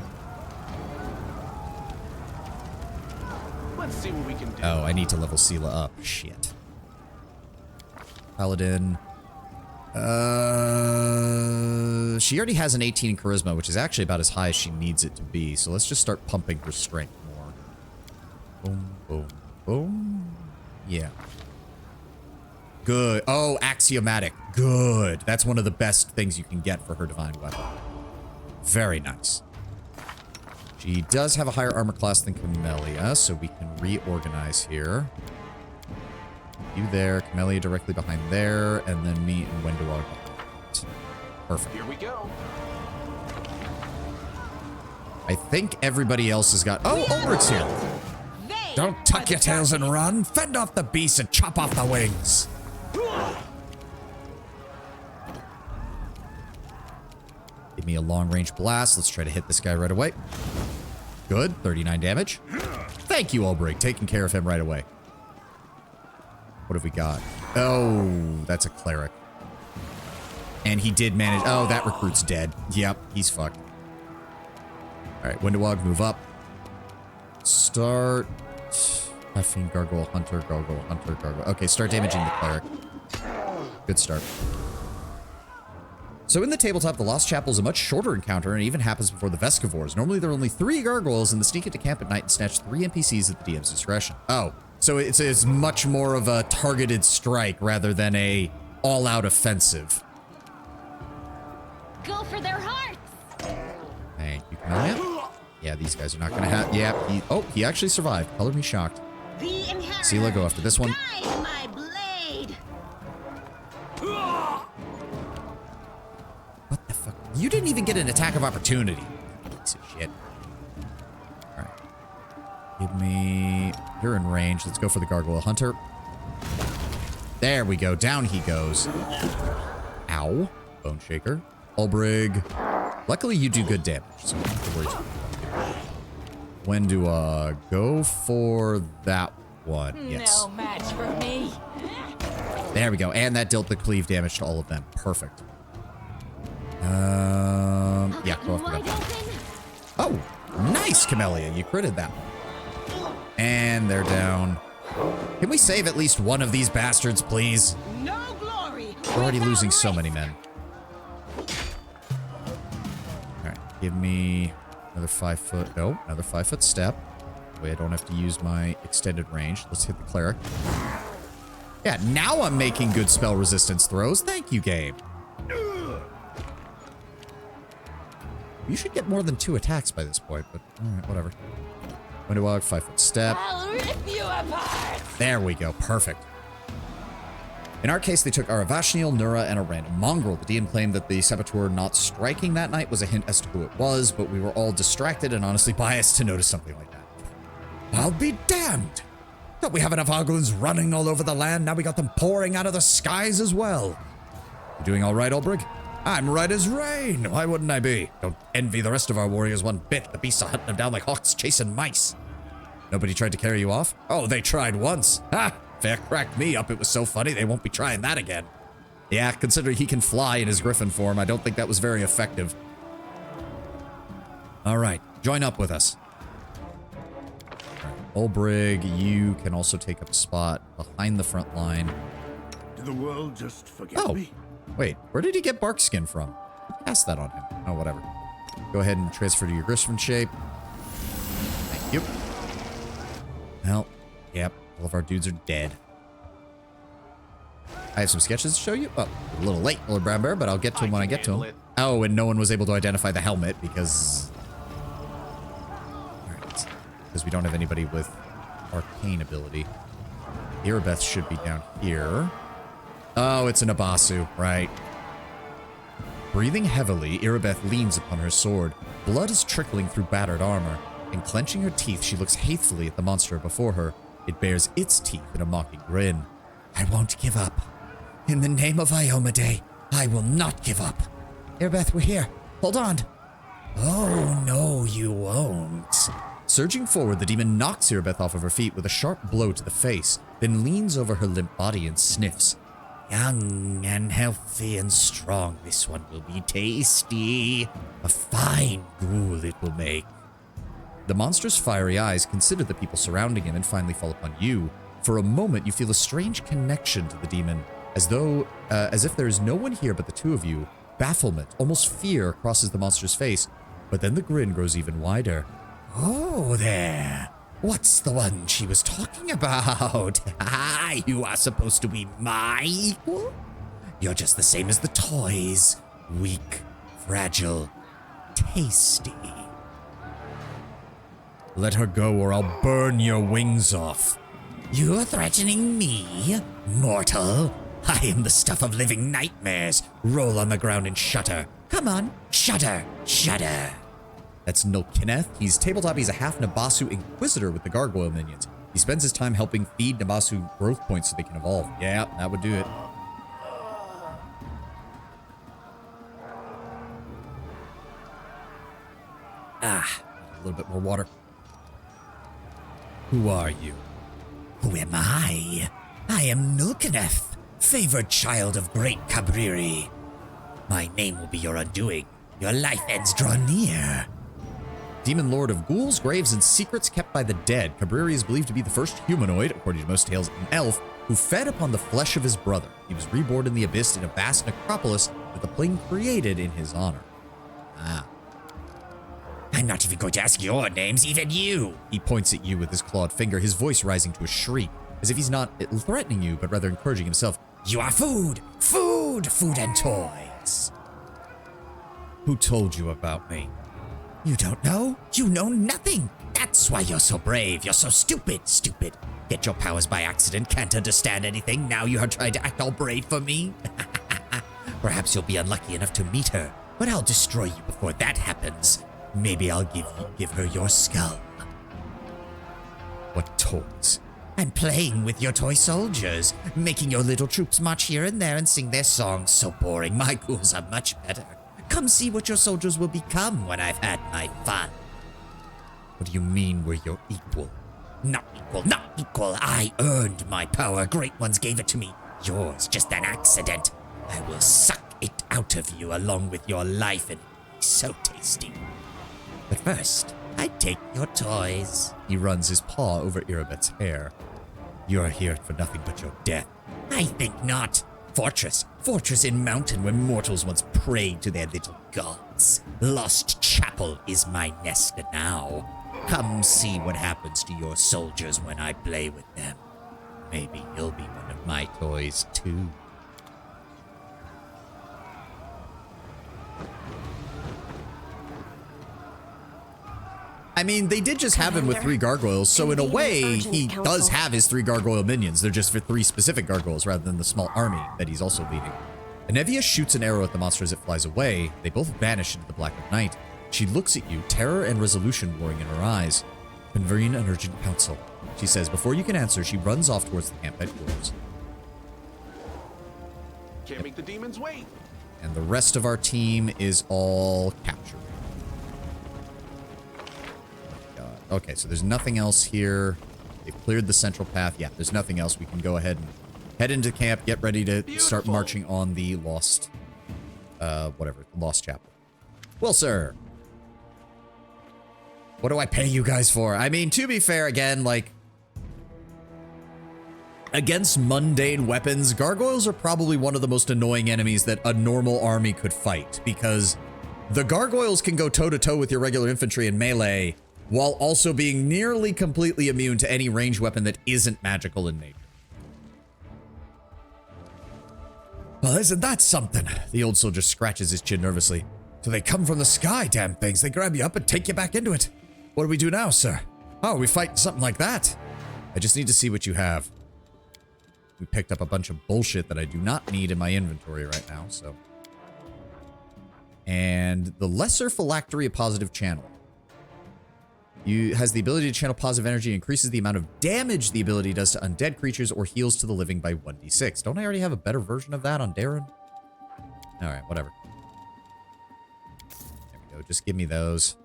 Let's see what we can do. Oh, I need to level Sela up. Shit. Paladin. She already has an 18 in charisma, which is actually about as high as she needs it to be. So let's just start pumping her strength more. Boom, boom, boom. Yeah. Good. Oh, axiomatic. Good. That's one of the best things you can get for her divine weapon. Very nice. She does have a higher armor class than Camellia, so we can reorganize here. You there, Camellia directly behind there, and then me and Wendowog behind. Perfect. Here we go. I think everybody else has got... Oh, Ulrich's here. Don't tuck your tails and run. Fend off the beasts and chop off the wings. Give me a long-range blast. Let's try to hit this guy right away. Good. 39 damage. Thank you, Ulbrich. Taking care of him right away. What have we got? Oh, that's a cleric. And he did manage... Oh, that recruit's dead. Yep, he's fucked. All right, Windowog, move up. Start... Huffing, Gargoyle Hunter, Gargoyle Hunter, Gargoyle... Okay, start damaging the cleric. Good start. So in the tabletop, the Lost Chapel is a much shorter encounter and even happens before the Vescivores. Normally, there are only 3 gargoyles, and they sneak into camp at night and snatch 3 NPCs at the DM's discretion. Oh, so it's much more of a targeted strike rather than a all-out offensive. Go for their hearts. Thank you, Camellia. Yeah, these guys are not gonna have... Yeah, he actually survived. Color me shocked. Sela, go after this one. Guide my blade. What the fuck? You didn't even get an attack of opportunity. Piece of shit. Alright. Give me... You're in range. Let's go for the Gargoyle Hunter. There we go. Down he goes. Ow. Bone Shaker. Ulbrig. Luckily, you do good damage, so no worries. When do go for that one? Yes. No match for me. There we go. And that dealt the cleave damage to all of them. Perfect. Yeah, go after Wide that. open. Oh, nice, Camellia. You critted that one. And they're down. Can we save at least one of these bastards, please? No glory. We're already losing so many men. Alright, give me another 5 foot. No, another 5 foot step. That way I don't have to use my extended range. Let's hit the cleric. Yeah, now I'm making good spell resistance throws. Thank you, game. You should get more than 2 attacks by this point, but alright, whatever. Windowwalk, 5 foot step. I'll rip you apart. There we go. Perfect. In our case, they took Aravashniel, Nura, and a random mongrel. The DM claimed that the saboteur not striking that night was a hint as to who it was, but we were all distracted and honestly biased to notice something like that. I'll be damned! Thought we have enough Oglins running all over the land, now we got them pouring out of the skies as well. You doing all right, Ulbrig? I'm right as rain. Why wouldn't I be? Don't envy the rest of our warriors one bit. The beasts are hunting them down like hawks chasing mice. Nobody tried to carry you off? Oh, they tried once. Ha! Fair cracked me up. It was so funny they won't be trying that again. Yeah, considering he can fly in his griffin form, I don't think that was very effective. All right, join up with us. All right, Ulbrig, you can also take up a spot behind the front line. Did the world just forget me? Wait, where did he get bark skin from? Pass that on him. Oh, whatever. Go ahead and transfer to your griffin shape. Thank you. Well, yep, all of our dudes are dead. I have some sketches to show you. Oh, a little late, Lord Brown Bear, but I'll get to him when I get to him. Oh, and no one was able to identify the helmet because... Alright, because we don't have anybody with arcane ability. Irabeth should be down here. Oh, it's an Abasu, right. Breathing heavily, Irabeth leans upon her sword. Blood is trickling through battered armor, and clenching her teeth, she looks hatefully at the monster before her. It bares its teeth in a mocking grin. I won't give up. In the name of Iomade, I will not give up. Irabeth, we're here. Hold on. Oh, no, you won't. Surging forward, the demon knocks Irabeth off of her feet with a sharp blow to the face, then leans over her limp body and sniffs. Young and healthy and strong, this one will be tasty. A fine ghoul it will make. The monster's fiery eyes consider the people surrounding him and finally fall upon you. For a moment, you feel a strange connection to the demon, as if there is no one here but the two of you. Bafflement, almost fear, crosses the monster's face, but then the grin grows even wider. Oh, there. What's the one she was talking about? You are supposed to be my equal? You're just the same as the toys. Weak, fragile, tasty. Let her go or I'll burn your wings off. You're threatening me, mortal? I am the stuff of living nightmares. Roll on the ground and shudder. Come on, shudder, shudder. That's Nilkineth. He's tabletop. He's a half Nabasu Inquisitor with the Gargoyle minions. He spends his time helping feed Nabasu growth points so they can evolve. Yeah, that would do it. Ah, a little bit more water. Who are you? Who am I? I am Nilkineth, favored child of great Cabriri. My name will be your undoing. Your life ends draw near. Demon Lord of ghouls, graves, and secrets kept by the dead, Cabriri is believed to be the first humanoid, according to most tales, an elf, who fed upon the flesh of his brother. He was reborn in the abyss in a vast necropolis with the plane created in his honor. Ah. I'm not even going to ask your names, even you! He points at you with his clawed finger, his voice rising to a shriek, as if he's not threatening you, but rather encouraging himself. You are food! Food! Food and toys! Who told you about me? You don't know? You know nothing! That's why you're so brave. You're so stupid. Stupid. Get your powers by accident. Can't understand anything. Now you are trying to act all brave for me? Perhaps you'll be unlucky enough to meet her, but I'll destroy you before that happens. Maybe I'll give her your skull. What toys? I'm playing with your toy soldiers, making your little troops march here and there and sing their songs. So boring. My ghouls are much better. Come see what your soldiers will become when I've had my fun. What do you mean we're your equal? Not equal, not equal. I earned my power. Great ones gave it to me. Yours just an accident. I will suck it out of you along with your life, and it'll be so tasty. But first, I take your toys. He runs his paw over Irabeth's hair. You're here for nothing but your death. I think not. Fortress in mountain where mortals once prayed to their little gods. Lost Chapel is my nest now. Come see what happens to your soldiers when I play with them. Maybe you'll be one of my toys too. I mean, they did just have him with 3 gargoyles, so in a way, he does have his 3 gargoyle minions. They're just for 3 specific gargoyles rather than the small army that he's also leading. Anevia shoots an arrow at the monster as it flies away. They both vanish into the black of night. She looks at you, terror and resolution roaring in her eyes. Convene an urgent council, she says. Before you can answer, she runs off towards the camp headquarters. Can't make the demons wait. And the rest of our team is all captured. Okay, so there's nothing else here. They've cleared the central path. Yeah, there's nothing else. We can go ahead and head into camp, get ready to start marching on the Lost, Lost Chapel. Well, sir, what do I pay you guys for? I mean, to be fair, again, like, against mundane weapons, gargoyles are probably one of the most annoying enemies that a normal army could fight, because the gargoyles can go toe-to-toe with your regular infantry in melee, while also being nearly completely immune to any ranged weapon that isn't magical in nature. Well, isn't that something? The old soldier scratches his chin nervously. So they come from the sky, damn things. They grab you up and take you back into it. What do we do now, sir? Oh, we fight something like that? I just need to see what you have. We picked up a bunch of bullshit that I do not need in my inventory right now, so. And the lesser phylactery, a positive channel. Has the ability to channel positive energy, increases the amount of damage the ability does to undead creatures, or heals to the living by 1d6. Don't I already have a better version of that on Darren? Alright, whatever. There we go, just give me those.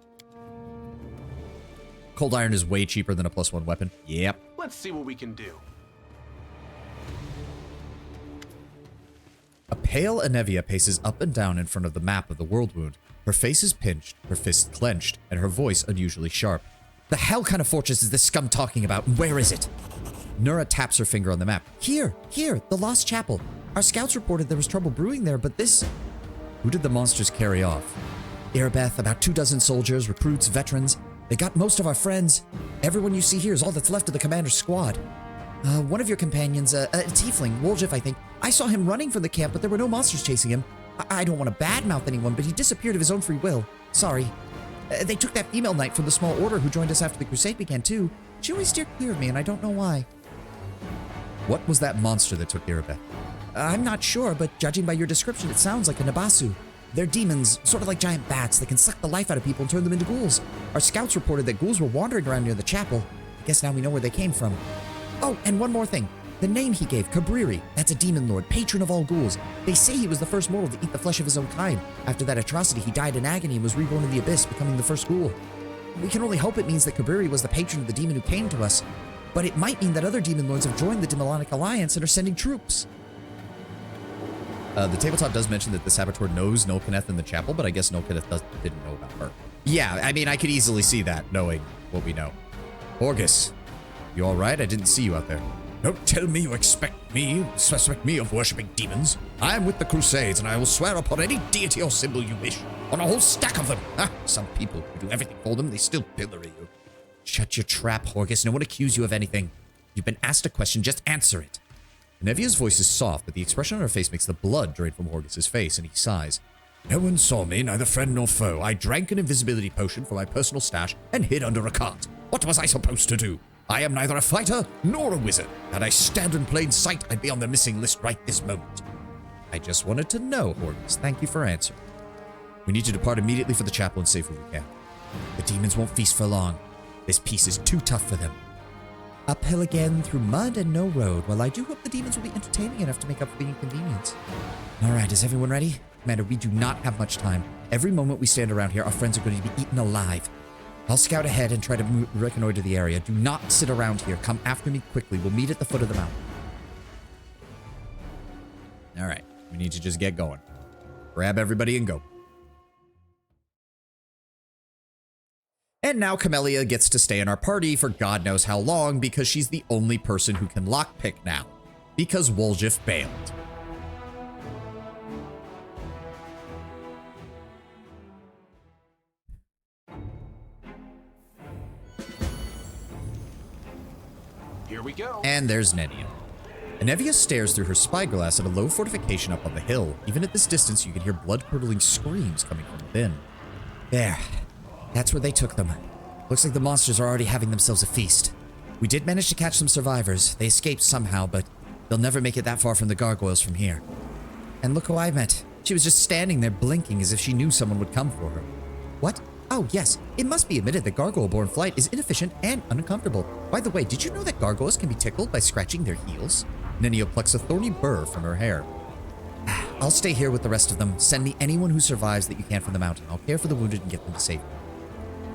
Cold iron is way cheaper than a +1 weapon. Yep. Let's see what we can do. A pale Anevia paces up and down in front of the map of the Worldwound. Her face is pinched, her fists clenched, and her voice unusually sharp. The hell kind of fortress is this scum talking about, and where is it? Nura taps her finger on the map. Here, the Lost Chapel. Our scouts reported there was trouble brewing there, but this... Who did the monsters carry off? Irabeth, about 24 soldiers, recruits, veterans. They got most of our friends. Everyone you see here is all that's left of the commander's squad. One of your companions, a tiefling, Woljif, I think. I saw him running from the camp, but there were no monsters chasing him. I don't want to badmouth anyone, but he disappeared of his own free will. Sorry. They took that female knight from the small order who joined us after the crusade began, too. She always steered clear of me, and I don't know why. What was that monster that took Irabeth? I'm not sure, but judging by your description, it sounds like a Nabasu. They're demons, sort of like giant bats that can suck the life out of people and turn them into ghouls. Our scouts reported that ghouls were wandering around near the chapel. I guess now we know where they came from. Oh, and one more thing. The name he gave, Kabriri, that's a demon lord, patron of all ghouls. They say he was the first mortal to eat the flesh of his own kind. After that atrocity, he died in agony and was reborn in the abyss, becoming the first ghoul. We can only hope it means that Kabriri was the patron of the demon who came to us. But it might mean that other demon lords have joined the Demonic Alliance and are sending troops. The tabletop does mention that the Saboteur knows Nolkenneth in the chapel, but I guess Nolkenneth didn't know about her. Yeah, I mean, I could easily see that, knowing what we know. Horgus, you alright? I didn't see you out there. Don't tell me you suspect me of worshipping demons. I am with the Crusades, and I will swear upon any deity or symbol you wish. On a whole stack of them. Some people who do everything for them, they still pillory you. Shut your trap, Horgus. No one accuse you of anything. You've been asked a question, just answer it. Nevia's voice is soft, but the expression on her face makes the blood drain from Horgus's face, and he sighs. No one saw me, neither friend nor foe. I drank an invisibility potion from my personal stash and hid under a cart. What was I supposed to do? I am neither a fighter nor a wizard. Had I stand in plain sight, I'd be on the missing list right this moment. I just wanted to know, Horgus. Thank you for answering. We need to depart immediately for the chapel and save who we can. The demons won't feast for long. This peace is too tough for them. Uphill again through mud and no road. Well, I do hope the demons will be entertaining enough to make up for the inconvenience. All right, is everyone ready? Commander, we do not have much time. Every moment we stand around here, our friends are going to be eaten alive. I'll scout ahead and try to reconnoiter the area. Do not sit around here. Come after me quickly. We'll meet at the foot of the mountain. All right, we need to just get going. Grab everybody and go. And now Camellia gets to stay in our party for God knows how long because she's the only person who can lockpick now. Because Woljif bailed. Here we go. And there's Nenia. Anevia stares through her spyglass at a low fortification up on the hill. Even at this distance, you can hear blood-curdling screams coming from within. There. That's where they took them. Looks like the monsters are already having themselves a feast. We did manage to catch some survivors. They escaped somehow, but they'll never make it that far from the Gargoyles from here. And look who I met. She was just standing there blinking as if she knew someone would come for her. What? Oh, yes. It must be admitted that gargoyle-borne flight is inefficient and uncomfortable. By the way, did you know that gargoyles can be tickled by scratching their heels? Nenia plucks a thorny burr from her hair. I'll stay here with the rest of them. Send me anyone who survives that you can from the mountain. I'll care for the wounded and get them to safety.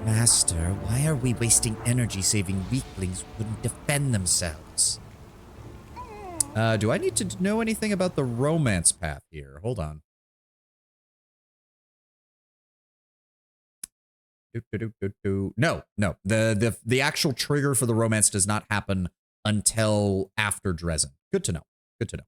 Master, why are we wasting energy saving weaklings who couldn't defend themselves? Do I need to know anything about the romance path here? Hold on. No. The actual trigger for the romance does not happen until after Dresden. Good to know. Good to know.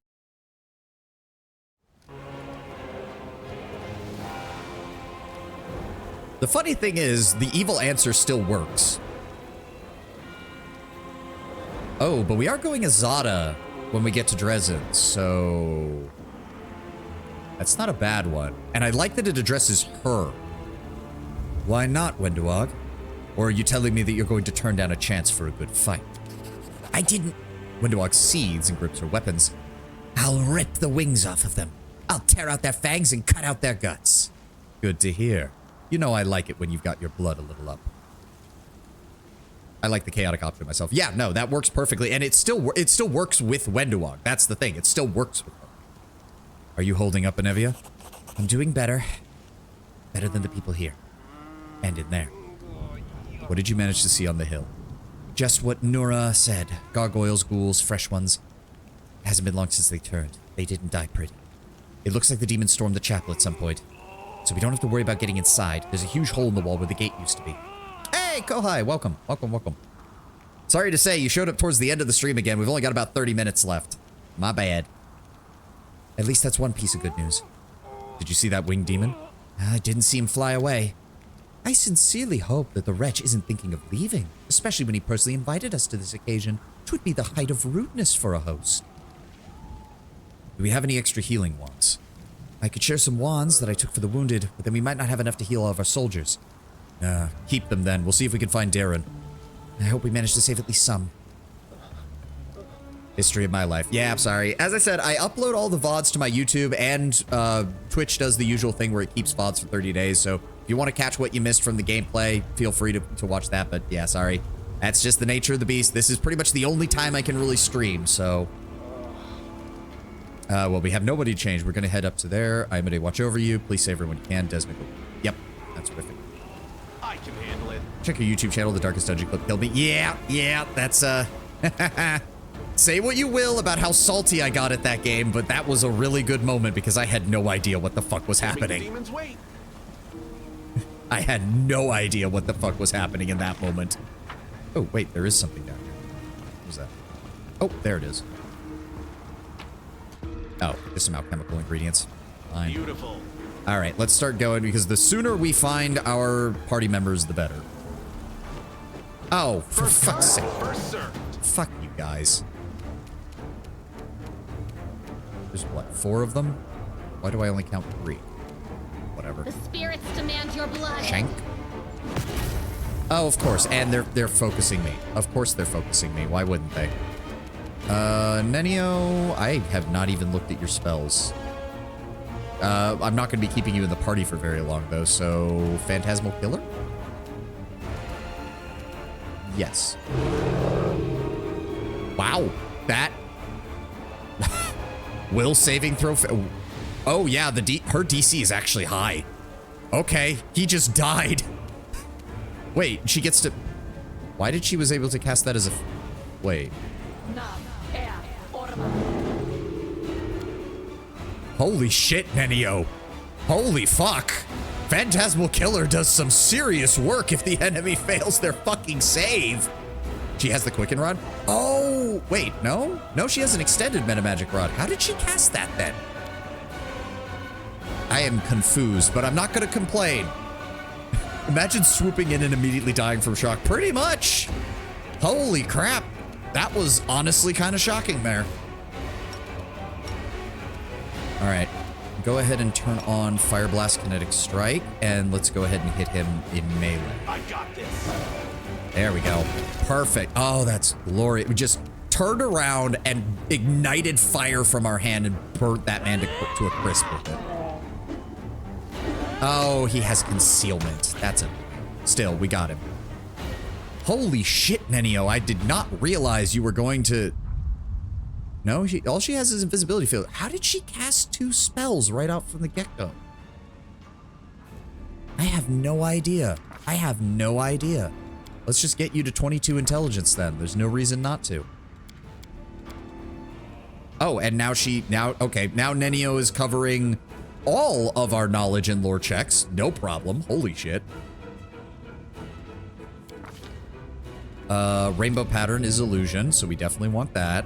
The funny thing is, the evil answer still works. Oh, but we are going Azada when we get to Dresden, so that's not a bad one. And I like that it addresses her. Why not, Wenduog? Or are you telling me that you're going to turn down a chance for a good fight? I didn't. Wenduog seethes and grips her weapons. I'll rip the wings off of them. I'll tear out their fangs and cut out their guts. Good to hear. You know I like it when you've got your blood a little up. I like the chaotic option myself. Yeah, no, that works perfectly, and it still works with Wenduog. That's the thing. It still works with her. Are you holding up, Anevia? I'm doing better. Better than the people here. And in there. What did you manage to see on the hill? Just what Nura said. Gargoyles, ghouls, fresh ones. It hasn't been long since they turned. They didn't die pretty. It looks like the demons stormed the chapel at some point. So we don't have to worry about getting inside. There's a huge hole in the wall where the gate used to be. Hey, Kohai, welcome. Welcome. Sorry to say, you showed up towards the end of the stream again. We've only got about 30 minutes left. My bad. At least that's one piece of good news. Did you see that winged demon? I didn't see him fly away. I sincerely hope that the wretch isn't thinking of leaving, especially when he personally invited us to this occasion. 'Twould be the height of rudeness for a host. Do we have any extra healing wands? I could share some wands that I took for the wounded, but then we might not have enough to heal all of our soldiers. Keep them then. We'll see if we can find Darren. I hope we manage to save at least some. History of my life. Yeah, I'm sorry. As I said, I upload all the VODs to my YouTube, and Twitch does the usual thing where it keeps VODs for 30 days, so if you want to catch what you missed from the gameplay, feel free to watch that, but yeah, sorry. That's just the nature of the beast. This is pretty much the only time I can really stream, so... well, we have nobody to change. We're going to head up to there. I'm going to watch over you. Please save everyone you can. Desmond, yep, that's terrific. I can handle it. Check your YouTube channel. The Darkest Dungeon clip killed me. Yeah, that's, say what you will about how salty I got at that game, but that was a really good moment because I had no idea what the fuck was happening. Make the demons wait. I had no idea what the fuck was happening in that moment. Oh, wait, there is something down here. What was that? Oh, there it is. Oh, just some alchemical ingredients. Fine. Beautiful. All right, let's start going because the sooner we find our party members, the better. Oh, for fuck's sake. First serve. Fuck you guys. There's what, 4 of them? Why do I only count 3? Whatever. The spirits demand your blood. Shank? Oh, of course, and they're focusing me. Of course they're focusing me. Why wouldn't they? Nenio, I have not even looked at your spells. I'm not going to be keeping you in the party for very long, though, so... Phantasmal Killer? Yes. Wow. That... Will saving throw... Oh, yeah, her DC is actually high. Okay, he just died. Wait, she gets to... Why did she was able to cast that as a... Wait. Holy shit, Nenio. Holy fuck. Phantasmal Killer does some serious work if the enemy fails their fucking save. She has the Quicken Rod? Oh, wait, no? No, she has an extended Metamagic Rod. How did she cast that then? I am confused, but I'm not gonna complain. Imagine swooping in and immediately dying from shock. Pretty much. Holy crap. That was honestly kind of shocking there. All right. Go ahead and turn on Fire Blast Kinetic Strike, and let's go ahead and hit him in melee. I got this. There we go. Perfect. Oh, that's glorious. We just turned around and ignited fire from our hand and burnt that man to a crisp with it. Oh, he has concealment. That's it. Still, we got him. Holy shit, Nenio. I did not realize you were going to... No, all she has is invisibility field. How did she cast 2 spells right out from the get-go? I have no idea. I have no idea. Let's just get you to 22 intelligence then. There's no reason not to. Oh, and now okay, now Nenio is covering all of our knowledge and lore checks. No problem. Holy shit. Rainbow Pattern is illusion, so we definitely want that.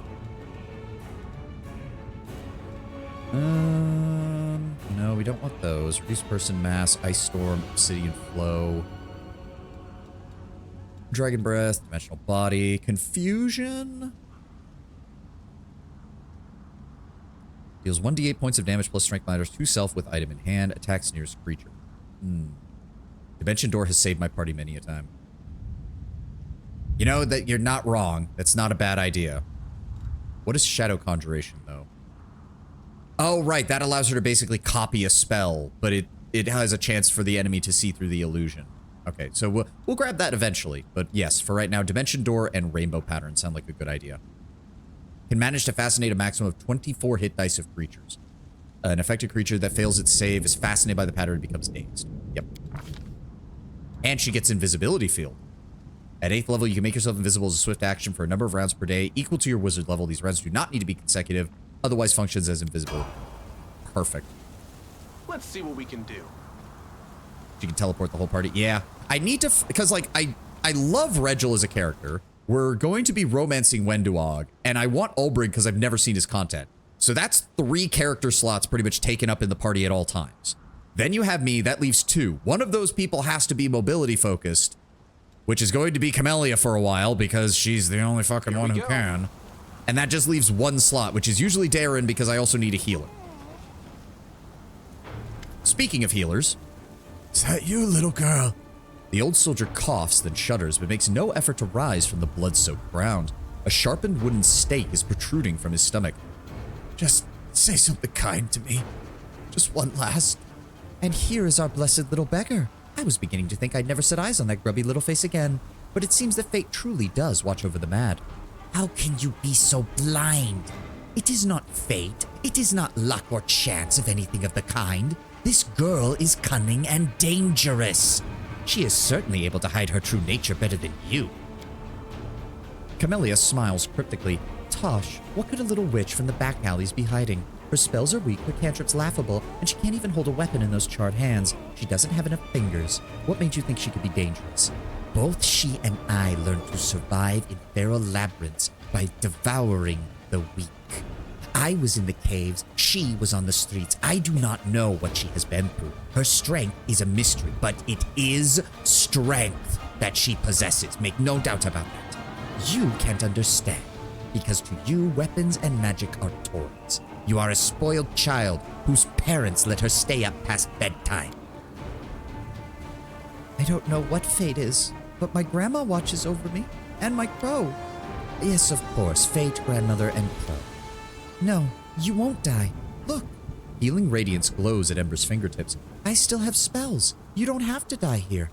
No, we don't want those. Reduce person mass, ice storm, obsidian flow, dragon breath, dimensional body, confusion. Deals 1d8 points of damage plus strength minus 2 self with item in hand. Attacks nearest creature. Dimension door has saved my party many a time. You know that you're not wrong. That's not a bad idea. What is Shadow Conjuration, though? Oh, right. That allows her to basically copy a spell, but it has a chance for the enemy to see through the illusion. Okay, so we'll grab that eventually. But yes, for right now, Dimension Door and Rainbow Pattern sound like a good idea. Can manage to fascinate a maximum of 24 hit dice of creatures. An affected creature that fails its save is fascinated by the pattern and becomes dazed. Yep. And she gets Invisibility Field. At 8th level, you can make yourself invisible as a swift action for a number of rounds per day equal to your wizard level. These rounds do not need to be consecutive, otherwise functions as invisible. Perfect. Let's see what we can do. You can teleport the whole party. Yeah. I need to, because like, I love Regil as a character. We're going to be romancing Wenduog, and I want Ulbrig because I've never seen his content. So that's 3 character slots pretty much taken up in the party at all times. Then you have me, that leaves 2. One of those people has to be mobility focused, which is going to be Camellia for a while because she's the only fucking one who can. And that just leaves 1 slot, which is usually Darren because I also need a healer. Speaking of healers, is that you, little girl? The old soldier coughs, then shudders, but makes no effort to rise from the blood-soaked ground. A sharpened wooden stake is protruding from his stomach. Just say something kind to me. Just one last. And here is our blessed little beggar. I was beginning to think I'd never set eyes on that grubby little face again, but it seems that fate truly does watch over the mad. How can you be so blind? It is not fate. It is not luck or chance of anything of the kind. This girl is cunning and dangerous. She is certainly able to hide her true nature better than you. Camellia smiles cryptically. Tosh, what could a little witch from the back alleys be hiding? Her spells are weak, her cantrips laughable, and she can't even hold a weapon in those charred hands. She doesn't have enough fingers. What made you think she could be dangerous? Both she and I learned to survive in feral labyrinths by devouring the weak. I was in the caves, she was on the streets. I do not know what she has been through. Her strength is a mystery, but it is strength that she possesses. Make no doubt about that. You can't understand, because to you, weapons and magic are toys. You are a spoiled child whose parents let her stay up past bedtime. I don't know what fate is, but my grandma watches over me, and my crow. Yes, of course, fate, grandmother, and crow. No, you won't die. Look. Healing radiance glows at Ember's fingertips. I still have spells. You don't have to die here.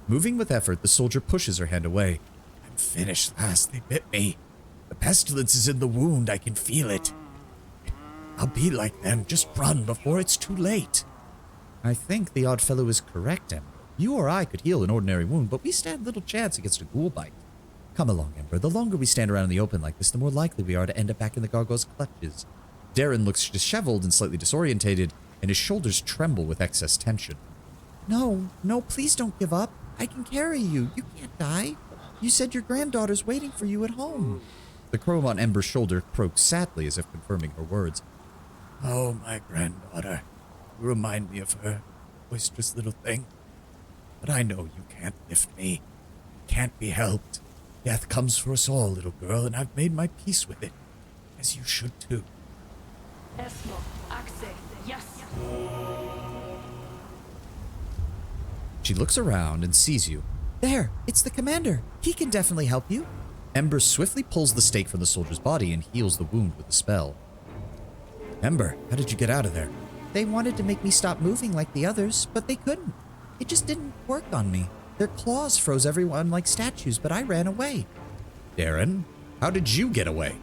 Moving with effort, the soldier pushes her hand away. I'm finished, lass. They bit me. The pestilence is in the wound. I can feel it. I'll be like them. Just run before it's too late. I think the odd fellow is correct, Ember. You or I could heal an ordinary wound, but we stand little chance against a ghoul bite. Come along, Ember. The longer we stand around in the open like this, the more likely we are to end up back in the gargoyles' clutches. Darren looks disheveled and slightly disorientated, and his shoulders tremble with excess tension. No, please don't give up. I can carry you. You can't die. You said your granddaughter's waiting for you at home. The crow on Ember's shoulder croaked sadly as if confirming her words. Oh, my granddaughter. You remind me of her. Boisterous little thing. But I know you can't lift me. Can't be helped. Death comes for us all, little girl, and I've made my peace with it. As you should too. She looks around and sees you. There, it's the commander. He can definitely help you. Ember swiftly pulls the stake from the soldier's body and heals the wound with a spell. Ember, how did you get out of there? They wanted to make me stop moving like the others, but they couldn't. It just didn't work on me. Their claws froze everyone like statues, but I ran away. Darren, how did you get away?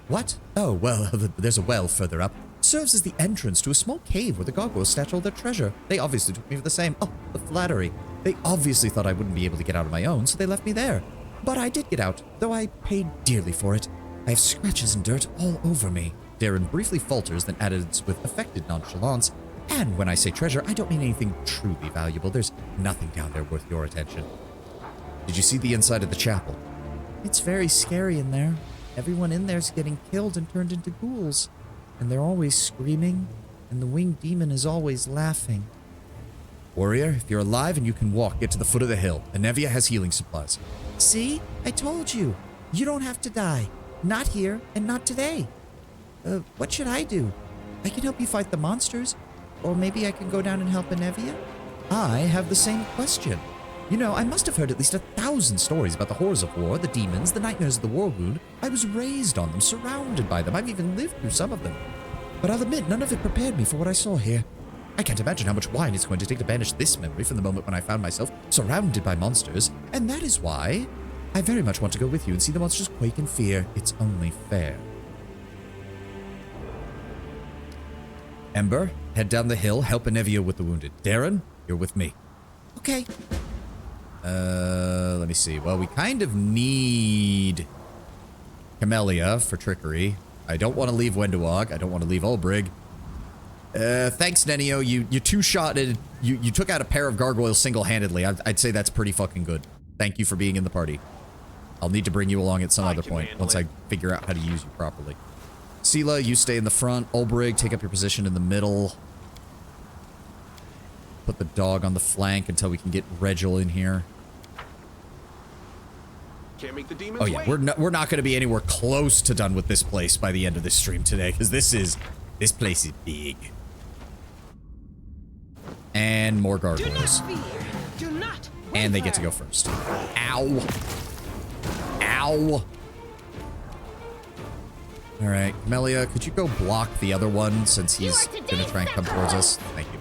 What? Oh, well, there's a well further up. It serves as the entrance to a small cave where the gargoyles stash all their treasure. They obviously took me for the same. Oh, the flattery. They obviously thought I wouldn't be able to get out on my own, so they left me there. But I did get out, though I paid dearly for it. I have scratches and dirt all over me. Darren briefly falters, then adds with affected nonchalance, and when I say treasure, I don't mean anything truly valuable. There's nothing down there worth your attention. Did you see the inside of the chapel? It's very scary in there. Everyone in there's getting killed and turned into ghouls. And they're always screaming, and the winged demon is always laughing. Warrior, if you're alive and you can walk, get to the foot of the hill. Anevia has healing supplies. See? I told you. You don't have to die. Not here, and not today. What should I do? I can help you fight the monsters. Or maybe I can go down and help Anevia? I have the same question. You know, I must have heard at least 1,000 stories about the horrors of war, the demons, the nightmares of the Worldwound. I was raised on them, surrounded by them. I've even lived through some of them. But I'll admit, none of it prepared me for what I saw here. I can't imagine how much wine it's going to take to banish this memory from the moment when I found myself surrounded by monsters, and that is why I very much want to go with you and see the monsters quake in fear. It's only fair. Ember, head down the hill, help Anevia with the wounded. Darren, you're with me. Okay. Let me see. Well, we kind of need Camellia for trickery. I don't want to leave Wendewog. I don't want to leave Ulbrig. Thanks, Nenio. You two-shotted. You took out a pair of gargoyles single-handedly. I'd say that's pretty fucking good. Thank you for being in the party. I'll need to bring you along at some other point once I figure out how to use you properly. Sela, you stay in the front. Ulbrig, take up your position in the middle. Put the dog on the flank until we can get Regil in here. Can't make the demons Oh yeah, wait. we're not going to be anywhere close to done with this place by the end of this stream today, because this place is big. And more gargoyles. Do not. And they get to go first. Ow. Ow. All right, Camellia, could you go block the other one since he's going to try and come towards us? Thank you.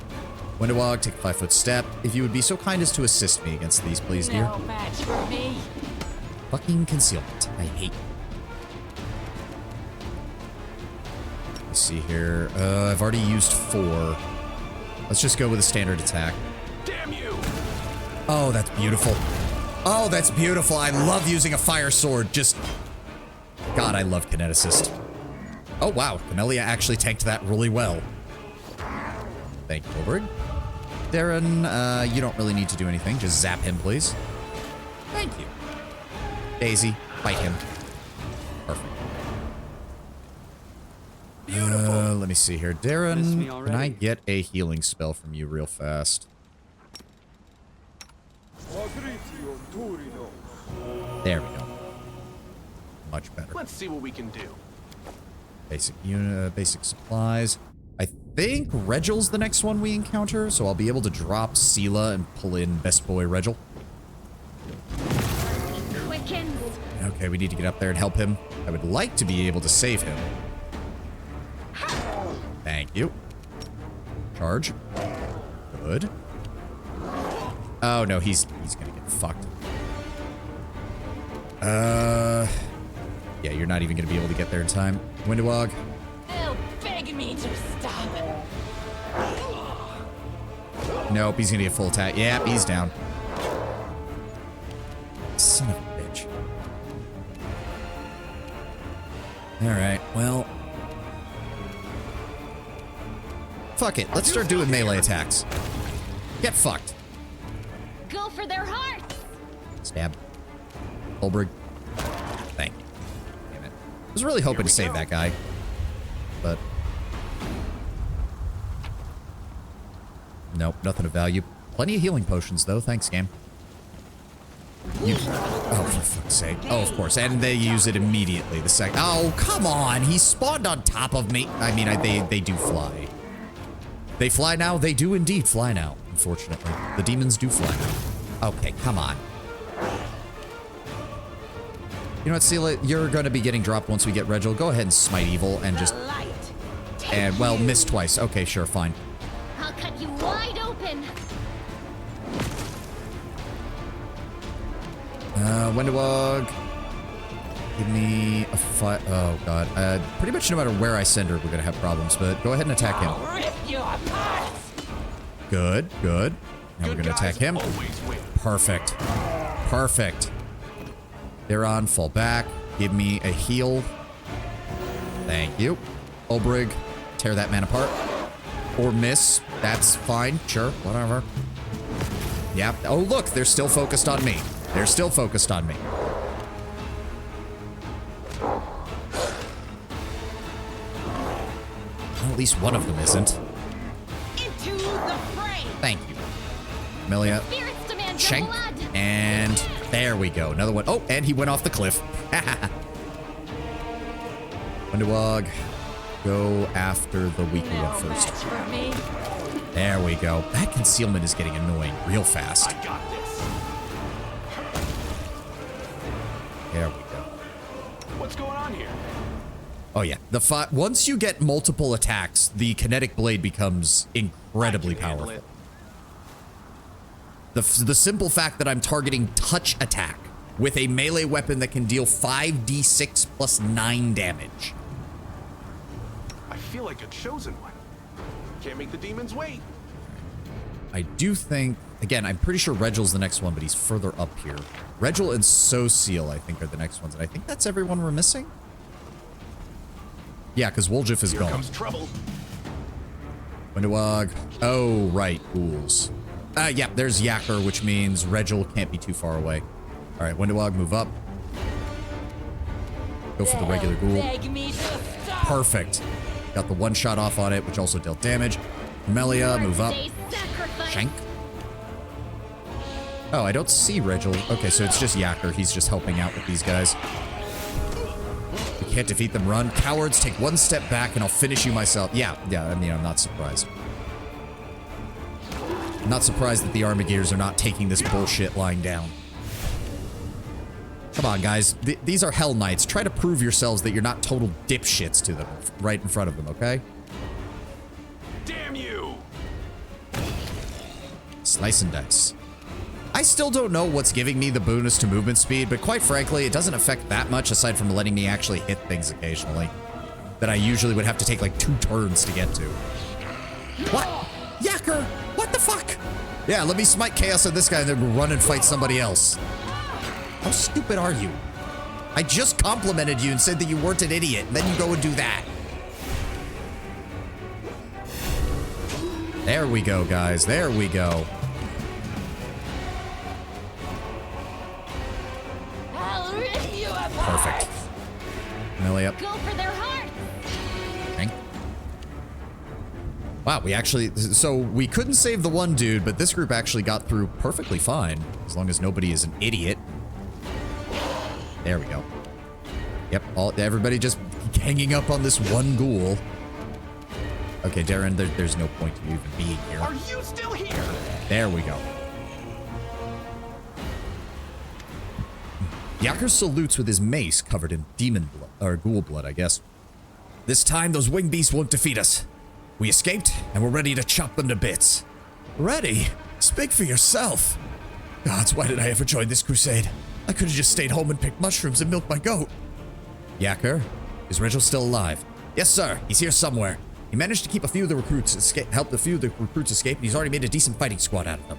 Wendewog, take a 5-foot step. If you would be so kind as to assist me against these, please, dear. No match for me. Fucking concealment. I hate you. Let's see here. I've already used 4. Let's just go with a standard attack. Damn you! Oh, that's beautiful. Oh, that's beautiful. I love using a fire sword. Just... God, I love kineticist. Oh, wow. Camellia actually tanked that really well. Thank you, Ulbrig. Darren, you don't really need to do anything. Just zap him, please. Thank you. Daisy, fight him. Perfect. Let me see here. Darren, can I get a healing spell from you real fast? There we go. Much better. Let's see what we can do. Basic supplies. I think Regil's the next one we encounter, so I'll be able to drop Sela and pull in Best Boy Regil. Quickens. Okay, we need to get up there and help him. I would like to be able to save him. Thank you. Charge. Good. Oh no, he's gonna get fucked. Yeah, you're not even going to be able to get there in time. Windowog. They'll beg me to stop. Nope, he's going to get full attack. Yep, he's down. Son of a bitch. Alright, well. Fuck it. Let's start doing melee attacks. Get fucked. Go for their hearts. Stab. Olbrig. Thank you. Damn it. I was really hoping to save that guy. But. Nope, nothing of value. Plenty of healing potions, though. Thanks, game. You, oh, for fuck's sake. Oh, of course. And they use it immediately the second. Oh, come on. He spawned on top of me. I mean, they do fly. They fly now? They do indeed fly now, unfortunately. The demons do fly now. Okay, come on. You know what, Seela? You're going to be getting dropped once we get Regil. Go ahead and smite evil and just... And, well, miss twice. Okay, sure, fine. I'll cut you wide open. Windowog. Give me a fight. Oh, God. Pretty much no matter where I send her, we're going to have problems, but go ahead and attack him. Good, good. Now we're going to attack him. Perfect. Perfect. They're on, fall back. Give me a heal. Thank you. Olbrig, tear that man apart. Or miss. That's fine. Sure, whatever. Yep. Oh, look, they're still focused on me. They're still focused on me. Well, at least one of them isn't. Into the fray. Thank you. Amelia. Spirits demand your Shank. blood. And there we go. Another one. Oh, and he went off the cliff. Windowog, go after the weaker one first. For me. There we go. That concealment is getting annoying real fast. I got this. There we go. What's going on here? Oh yeah, once you get multiple attacks, the kinetic blade becomes incredibly I can handle powerful. it. The simple fact that I'm targeting touch attack with a melee weapon that can deal 5d6 plus 9 damage. I feel like a chosen one. Can't make the demons wait. I do think, again, I'm pretty sure Regil's the next one, but he's further up here. Regil and Sociel, I think, are the next ones, and I think that's everyone we're missing. Yeah, because Woljif is Here gone. comes trouble. Windowog. Oh, right, ghouls. Yeah, there's Yacker, which means Regil can't be too far away. All right, Windowog, move up. Go for the regular ghoul. Beg me to stop. Perfect. Got the one shot off on it, which also dealt damage. Melia, move up. Birthday sacrifice. Shank. Oh, I don't see Regil. Okay, so it's just Yacker. He's just helping out with these guys. We can't defeat them. Run. Cowards, take one step back and I'll finish you myself. Yeah, I mean, I'm not surprised. I'm not surprised that the Armagears are not taking this bullshit lying down. Come on, guys. These are Hell Knights. Try to prove yourselves that you're not total dipshits to them right in front of them, okay? Damn you! Slice and dice. I still don't know what's giving me the bonus to movement speed, but quite frankly, it doesn't affect that much aside from letting me actually hit things occasionally that I usually would have to take like 2 turns to get to. What? Yacker! What the fuck? Yeah, let me smite chaos on this guy and then run and fight somebody else. How stupid are you? I just complimented you and said that you weren't an idiot, and then you go and do that. There we go, guys. There we go. I'll rip you apart. Perfect. Melee up. Go for their hearts. Okay. Wow, we actually... So, we couldn't save the one dude, but this group actually got through perfectly fine. As long as nobody is an idiot. There we go. Yep, everybody just hanging up on this one ghoul. Okay, Darren, there's no point to you even being here. Are you still here? There we go. Yacker salutes with his mace covered in demon blood, or ghoul blood, I guess. This time, those winged beasts won't defeat us. We escaped, and we're ready to chop them to bits. Ready? Speak for yourself. Gods, why did I ever join this crusade? I could have just stayed home and picked mushrooms and milked my goat. Yacker, is Rachel still alive? Yes, sir. He's here somewhere. He managed to keep a few of the recruits escape, helped a few of the recruits escape, and he's already made a decent fighting squad out of them.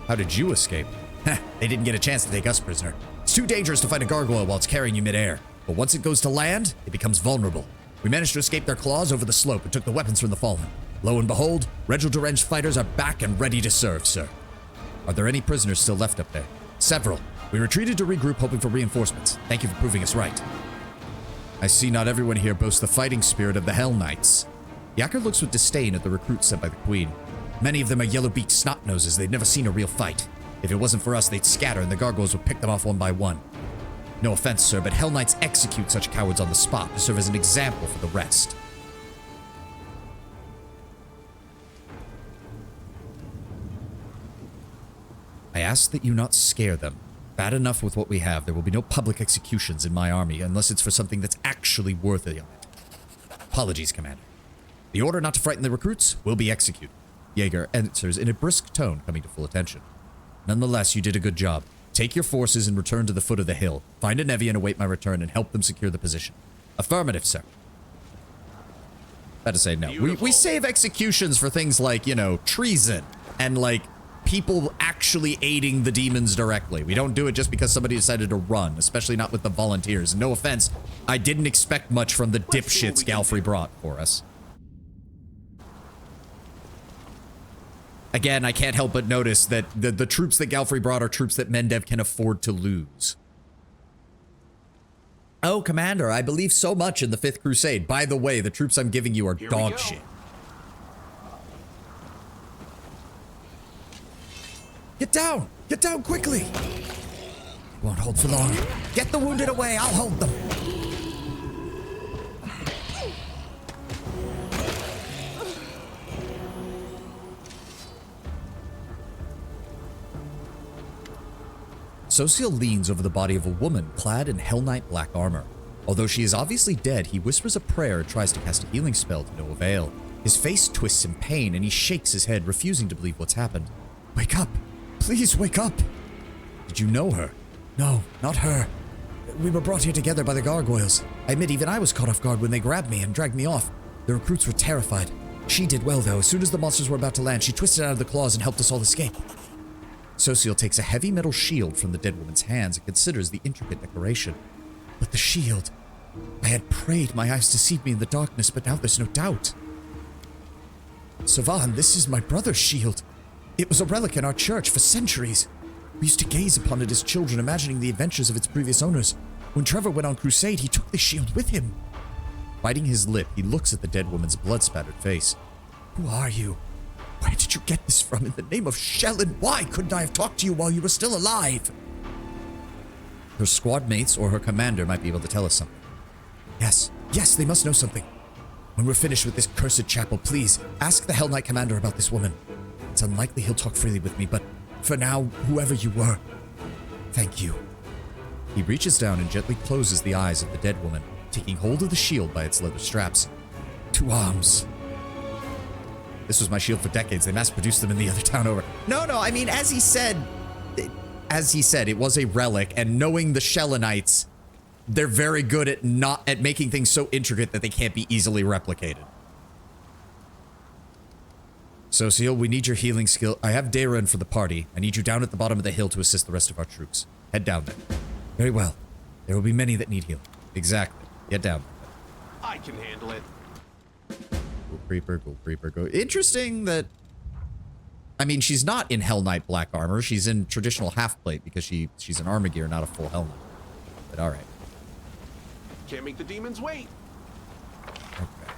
How did you escape? Heh, they didn't get a chance to take us prisoner. It's too dangerous to fight a gargoyle while it's carrying you midair. But once it goes to land, it becomes vulnerable. We managed to escape their claws over the slope and took the weapons from the fallen. Lo and behold, Regil-deranged fighters are back and ready to serve, sir. Are there any prisoners still left up there? Several. We retreated to regroup, hoping for reinforcements. Thank you for proving us right. I see not everyone here boasts the fighting spirit of the Hell Knights. Yacker looks with disdain at the recruits sent by the Queen. Many of them are yellow-beaked snot-noses. They've never seen a real fight. If it wasn't for us, they'd scatter and the gargoyles would pick them off one by one. No offense, sir, but Hell Knights execute such cowards on the spot to serve as an example for the rest. I ask that you not scare them. Bad enough with what we have. There will be no public executions in my army unless it's for something that's actually worthy of it. Apologies, Commander. The order not to frighten the recruits will be executed. Jaeger answers in a brisk tone, coming to full attention. Nonetheless, you did a good job. Take your forces and return to the foot of the hill. Find a Nevian and await my return and help them secure the position. Affirmative, sir. About to say no. We save executions for things like, you know, treason and like people actually aiding the demons directly. We don't do it just because somebody decided to run, especially not with the volunteers. No offense, I didn't expect much from the dipshits Galfrey brought for us. Again, I can't help but notice that the troops that Galfrey brought are troops that Mendev can afford to lose. Oh, Commander, I believe so much in the 5th Crusade. By the way, the troops I'm giving you are dog shit. Get down! Get down quickly! Won't hold for long. Get the wounded away, I'll hold them. Sociel leans over the body of a woman clad in Hell Knight black armor. Although she is obviously dead, he whispers a prayer and tries to cast a healing spell to no avail. His face twists in pain and he shakes his head, refusing to believe what's happened. Wake up! Please wake up! Did you know her? No, not her. We were brought here together by the gargoyles. I admit even I was caught off guard when they grabbed me and dragged me off. The recruits were terrified. She did well though. As soon as the monsters were about to land, she twisted out of the claws and helped us all escape. Sociel takes a heavy metal shield from the dead woman's hands and considers the intricate decoration. But the shield... I had prayed my eyes deceived me in the darkness, but now there's no doubt. Savan, this is my brother's shield. It was a relic in our church for centuries. We used to gaze upon it as children, imagining the adventures of its previous owners. When Trevor went on crusade, he took the shield with him. Biting his lip, he looks at the dead woman's blood-spattered face. Who are you? Where did you get this from? In the name of Shellen, why couldn't I have talked to you while you were still alive? Her squad mates or her commander might be able to tell us something. Yes, they must know something. When we're finished with this cursed chapel, please, ask the Hell Knight commander about this woman. It's unlikely he'll talk freely with me, but for now, whoever you were, thank you. He reaches down and gently closes the eyes of the dead woman, taking hold of the shield by its leather straps. 2 arms. This was my shield for decades. They mass-produced them in the other town over. No, I mean, as he said, it was a relic, and knowing the Shellenites, they're very good at making things so intricate that they can't be easily replicated. Sociel, we need your healing skill. I have Darren for the party. I need you down at the bottom of the hill to assist the rest of our troops. Head down there. Very well. There will be many that need healing. Exactly. Get down. I can handle it. Ghoul Creeper, go. Interesting that... I mean, she's not in Hell Knight black armor. She's in traditional half-plate because she's an armor gear, not a full Hell Knight. But alright. Can't make the demons wait. Okay.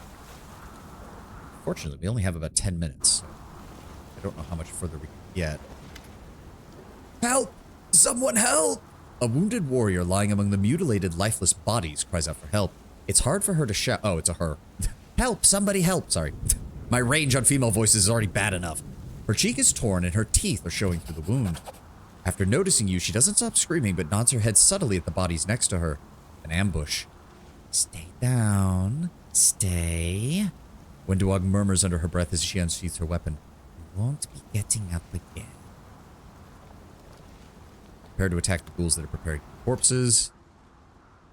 Fortunately, we only have about 10 minutes. So I don't know how much further we can get. Help! Someone help! A wounded warrior lying among the mutilated, lifeless bodies cries out for help. It's hard for her to shout. Oh, it's a her. Help! Somebody help! Sorry. My range on female voices is already bad enough. Her cheek is torn and her teeth are showing through the wound. After noticing you, she doesn't stop screaming but nods her head subtly at the bodies next to her. An ambush. Stay down. Stay. Wenduog murmurs under her breath as she unsheathes her weapon. You won't be getting up again. Prepare to attack the ghouls that are preparing corpses.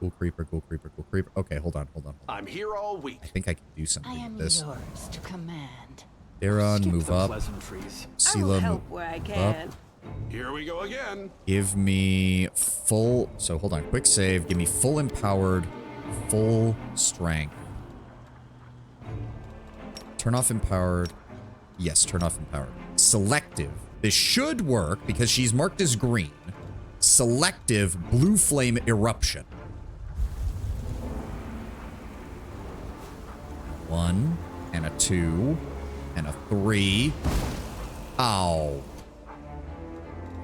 Cool creeper, cool creeper, cool creeper. Okay, hold on. I'm here all week. I think I can do I something am with this. yours to command. Daron, Skip move the up. pleasantries. Sela, move where I up. Here we go again. Give me full... So, hold on. Quick save. Give me full empowered, full strength. Turn off empowered. Yes, turn off empowered. Selective. This should work because she's marked as green. Selective blue flame eruption. 1 and a 2 and a 3. Ow.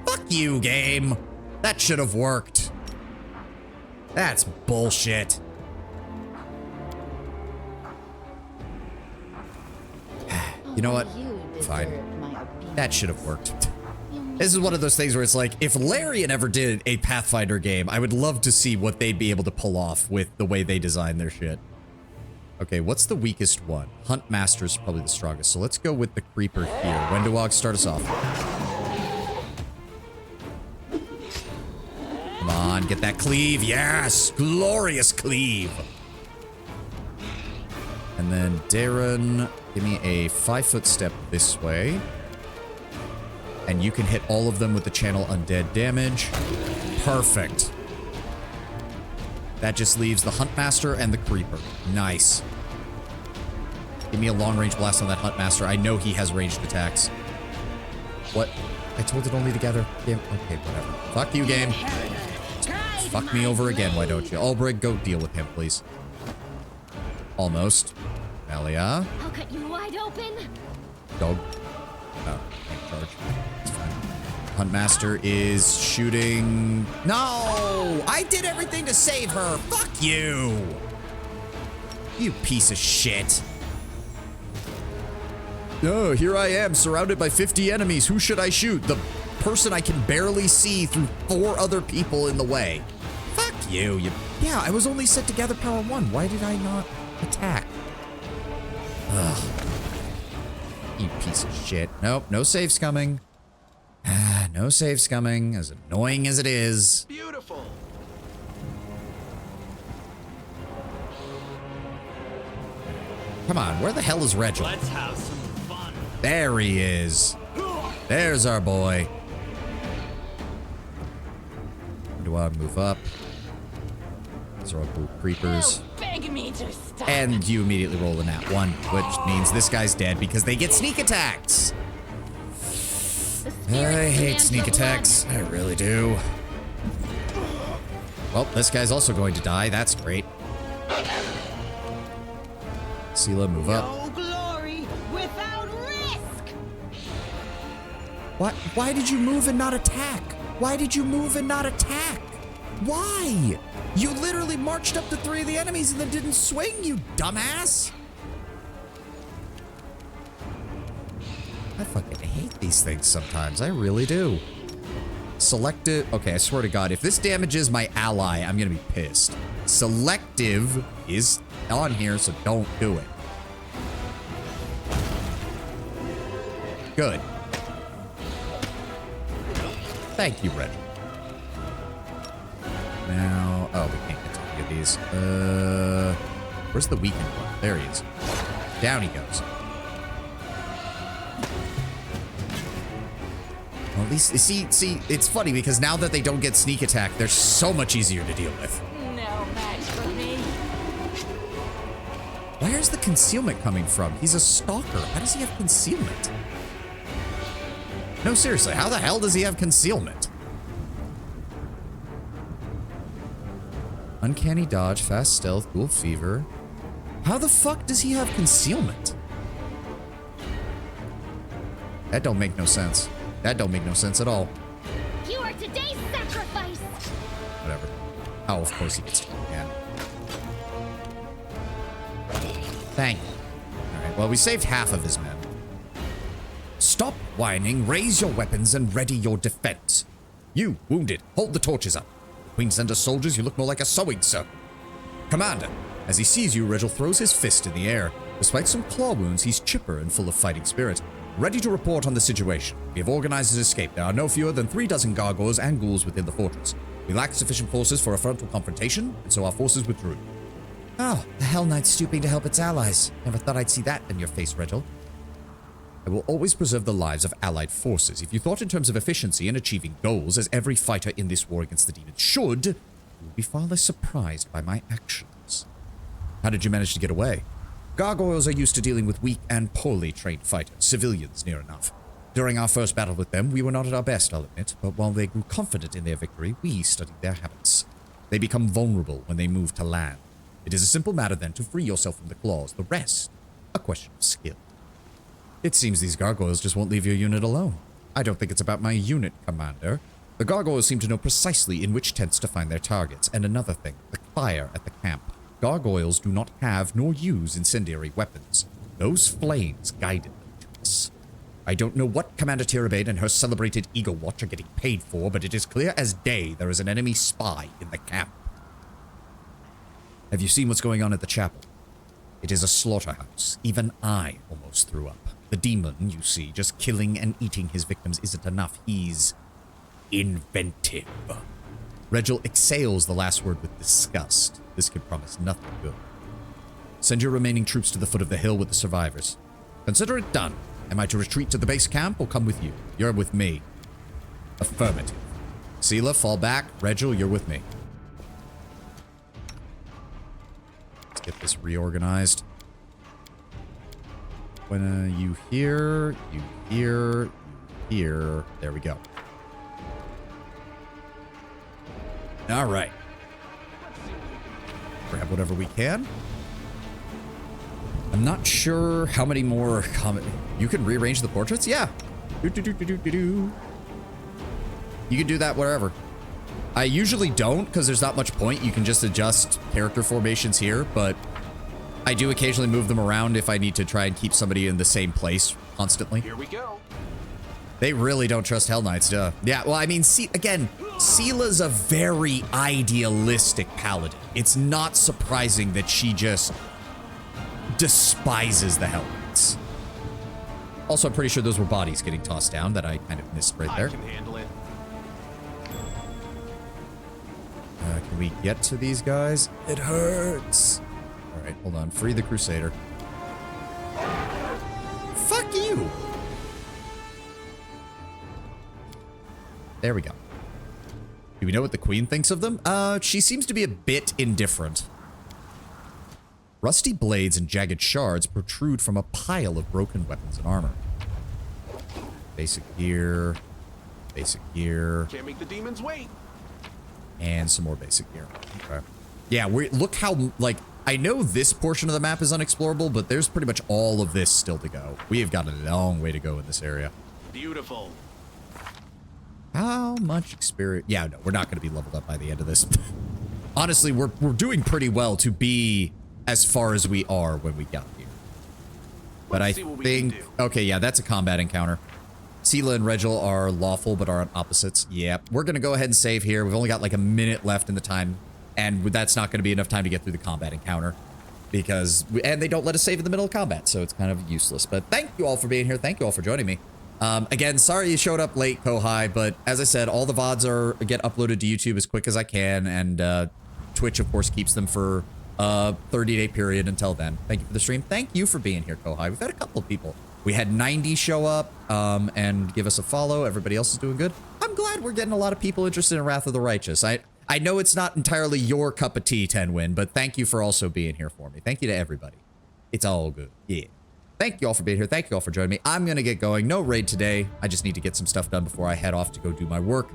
Fuck you, game. That should have worked. That's bullshit. You know what? Fine. That should have worked. This is one of those things where it's like, if Larian ever did a Pathfinder game, I would love to see what they'd be able to pull off with the way they design their shit. Okay, what's the weakest one? Hunt Master's probably the strongest, so let's go with the Creeper here. Wendowog, start us off. Come on, get that cleave. Yes! Glorious cleave! And then Daron, give me a 5-foot step this way. And you can hit all of them with the channel undead damage. Perfect. That just leaves the Huntmaster and the Creeper. Nice. Give me a long-range blast on that Huntmaster. I know he has ranged attacks. What? I told it only to gather. Game. Okay, whatever. Fuck you, game. Fuck me over again, why don't you? Ulbrig, go deal with him, please. Almost. Alia. I'll cut you wide open. Dog. Oh, can't charge. It's fine. Huntmaster is shooting... No! I did everything to save her! Fuck you! You piece of shit. Oh, here I am, surrounded by 50 enemies. Who should I shoot? The person I can barely see through 4 other people in the way. Fuck you. Yeah, I was only set to gather power 1. Why did I not attack? Ugh. You piece of shit. Nope, no saves coming. Ah, no saves coming, as annoying as it is. Beautiful. Come on, where the hell is Reginald? Let's have some fun. There he is. There's our boy. Do I move up? These are all cool creepers. Beg me to stop. And you immediately roll a nat 1, which means this guy's dead because they get sneak attacks. I hate sneak attacks. I really do. Well, this guy's also going to die. That's great. Sela, move up. No glory without risk. What? Why did you move and not attack? Why did you move and not attack? Why? You literally marched up to 3 of the enemies and then didn't swing, you dumbass. I fucking hate these things sometimes. I really do. Selective. Okay, I swear to God, if this damages my ally, I'm gonna be pissed. Selective is on here, so don't do it. Good. Thank you, Reggie. Now, oh, we can't get to any of these. Where's the weakened one? There he is. Down he goes. Well, at least, see, it's funny because now that they don't get sneak attack, they're so much easier to deal with. No match for me. Where's the concealment coming from? He's a stalker. How does he have concealment? No, seriously, how the hell does he have concealment? Uncanny dodge, fast stealth, ghoul fever. How the fuck does he have concealment? That don't make no sense. That don't make no sense at all. You are today's sacrifice. Whatever. Oh, of course he gets to again. Thank you. Alright, well, we saved half of his men. Stop whining, raise your weapons, and ready your defense. You, wounded, hold the torches up. The Queen sent us soldiers, you look more like a sewing circle. Commander, as he sees you, Regil throws his fist in the air. Despite some claw wounds, he's chipper and full of fighting spirit. Ready to report on the situation. We have organized his escape. There are no fewer than 36 gargoyles and ghouls within the fortress. We lacked sufficient forces for a frontal confrontation, and so our forces withdrew. Oh, the Hell Knight's stooping to help its allies. Never thought I'd see that in your face, Regil. I will always preserve the lives of allied forces. If you thought in terms of efficiency and achieving goals, as every fighter in this war against the demons should, you will be far less surprised by my actions. How did you manage to get away? Gargoyles are used to dealing with weak and poorly trained fighters, civilians near enough. During our first battle with them, we were not at our best, I'll admit, but while they grew confident in their victory, we studied their habits. They become vulnerable when they move to land. It is a simple matter then to free yourself from the claws. The rest, a question of skill. It seems these gargoyles just won't leave your unit alone. I don't think it's about my unit, Commander. The gargoyles seem to know precisely in which tents to find their targets. And another thing, the fire at the camp. Gargoyles do not have nor use incendiary weapons. Those flames guided them to us. I don't know what Commander Tirabade and her celebrated Eagle Watch are getting paid for, but it is clear as day there is an enemy spy in the camp. Have you seen what's going on at the chapel? It is a slaughterhouse. Even I almost threw up. The demon, you see, just killing and eating his victims isn't enough. He's inventive. Regil exhales the last word with disgust. This could promise nothing good. Send your remaining troops to the foot of the hill with the survivors. Consider it done. Am I to retreat to the base camp or come with you? You're with me. Affirmative. Sela, fall back. Regil, you're with me. Let's get this reorganized. When you hear, you hear. There we go. All right. Grab whatever we can. I'm not sure how many more you can rearrange the portraits? Yeah. You can do that wherever. I usually don't because there's not much point. You can just adjust character formations here, but I do occasionally move them around if I need to try and keep somebody in the same place constantly. Here we go. They really don't trust Hell Knights, duh. Yeah, well, I mean, see, again, Sela's a very idealistic paladin. It's not surprising that she just despises the Hell Knights. Also, I'm pretty sure those were bodies getting tossed down that I kind of missed right there. I can handle it. Can we get to these guys? It hurts. All right, hold on. Free the Crusader. Fuck you. There we go. Do we know what the Queen thinks of them? She seems to be a bit indifferent. Rusty blades and jagged shards protrude from a pile of broken weapons and armor. Basic gear. Basic gear. Can't make the demons wait. And some more basic gear. Okay. Yeah, look how, like, I know this portion of the map is unexplorable, but there's pretty much all of this still to go. We have got a long way to go in this area. Beautiful. How much experience? Yeah, no, we're not going to be leveled up by the end of this. Honestly, we're doing pretty well to be as far as we are when we got here. But I think... Okay, yeah, that's a combat encounter. Sela and Regil are lawful, but are on opposites. Yeah, we're going to go ahead and save here. We've only got like a minute left in the time, and that's not going to be enough time to get through the combat encounter. And they don't let us save in the middle of combat, so it's kind of useless. But thank you all for being here. Thank you all for joining me. Again, sorry you showed up late, Kohai, but as I said, all the VODs get uploaded to YouTube as quick as I can, and Twitch, of course, keeps them for a 30-day period until then. Thank you for the stream. Thank you for being here, Kohai. We've had a couple of people. We had 90 show up and give us a follow. Everybody else is doing good. I'm glad we're getting a lot of people interested in Wrath of the Righteous. I know it's not entirely your cup of tea, Tenwin, but thank you for also being here for me. Thank you to everybody. It's all good. Yeah. Thank you all for being here. Thank you all for joining me. I'm going to get going. No raid today. I just need to get some stuff done before I head off to go do my work.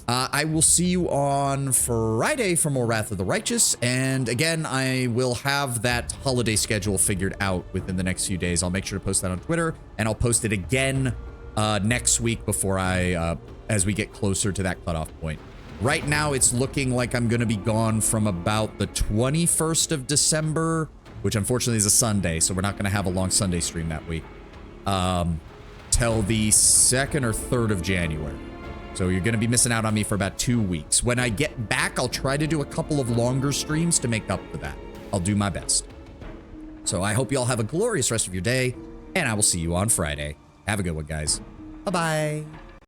I will see you on Friday for more Wrath of the Righteous. And again, I will have that holiday schedule figured out within the next few days. I'll make sure to post that on Twitter, and I'll post it again next week before as we get closer to that cutoff point. Right now, it's looking like I'm going to be gone from about the 21st of December, which unfortunately is a Sunday, so we're not going to have a long Sunday stream that week, till the 2nd or 3rd of January. So you're going to be missing out on me for about 2 weeks. When I get back, I'll try to do a couple of longer streams to make up for that. I'll do my best. So I hope you all have a glorious rest of your day, and I will see you on Friday. Have a good one, guys. Bye-bye.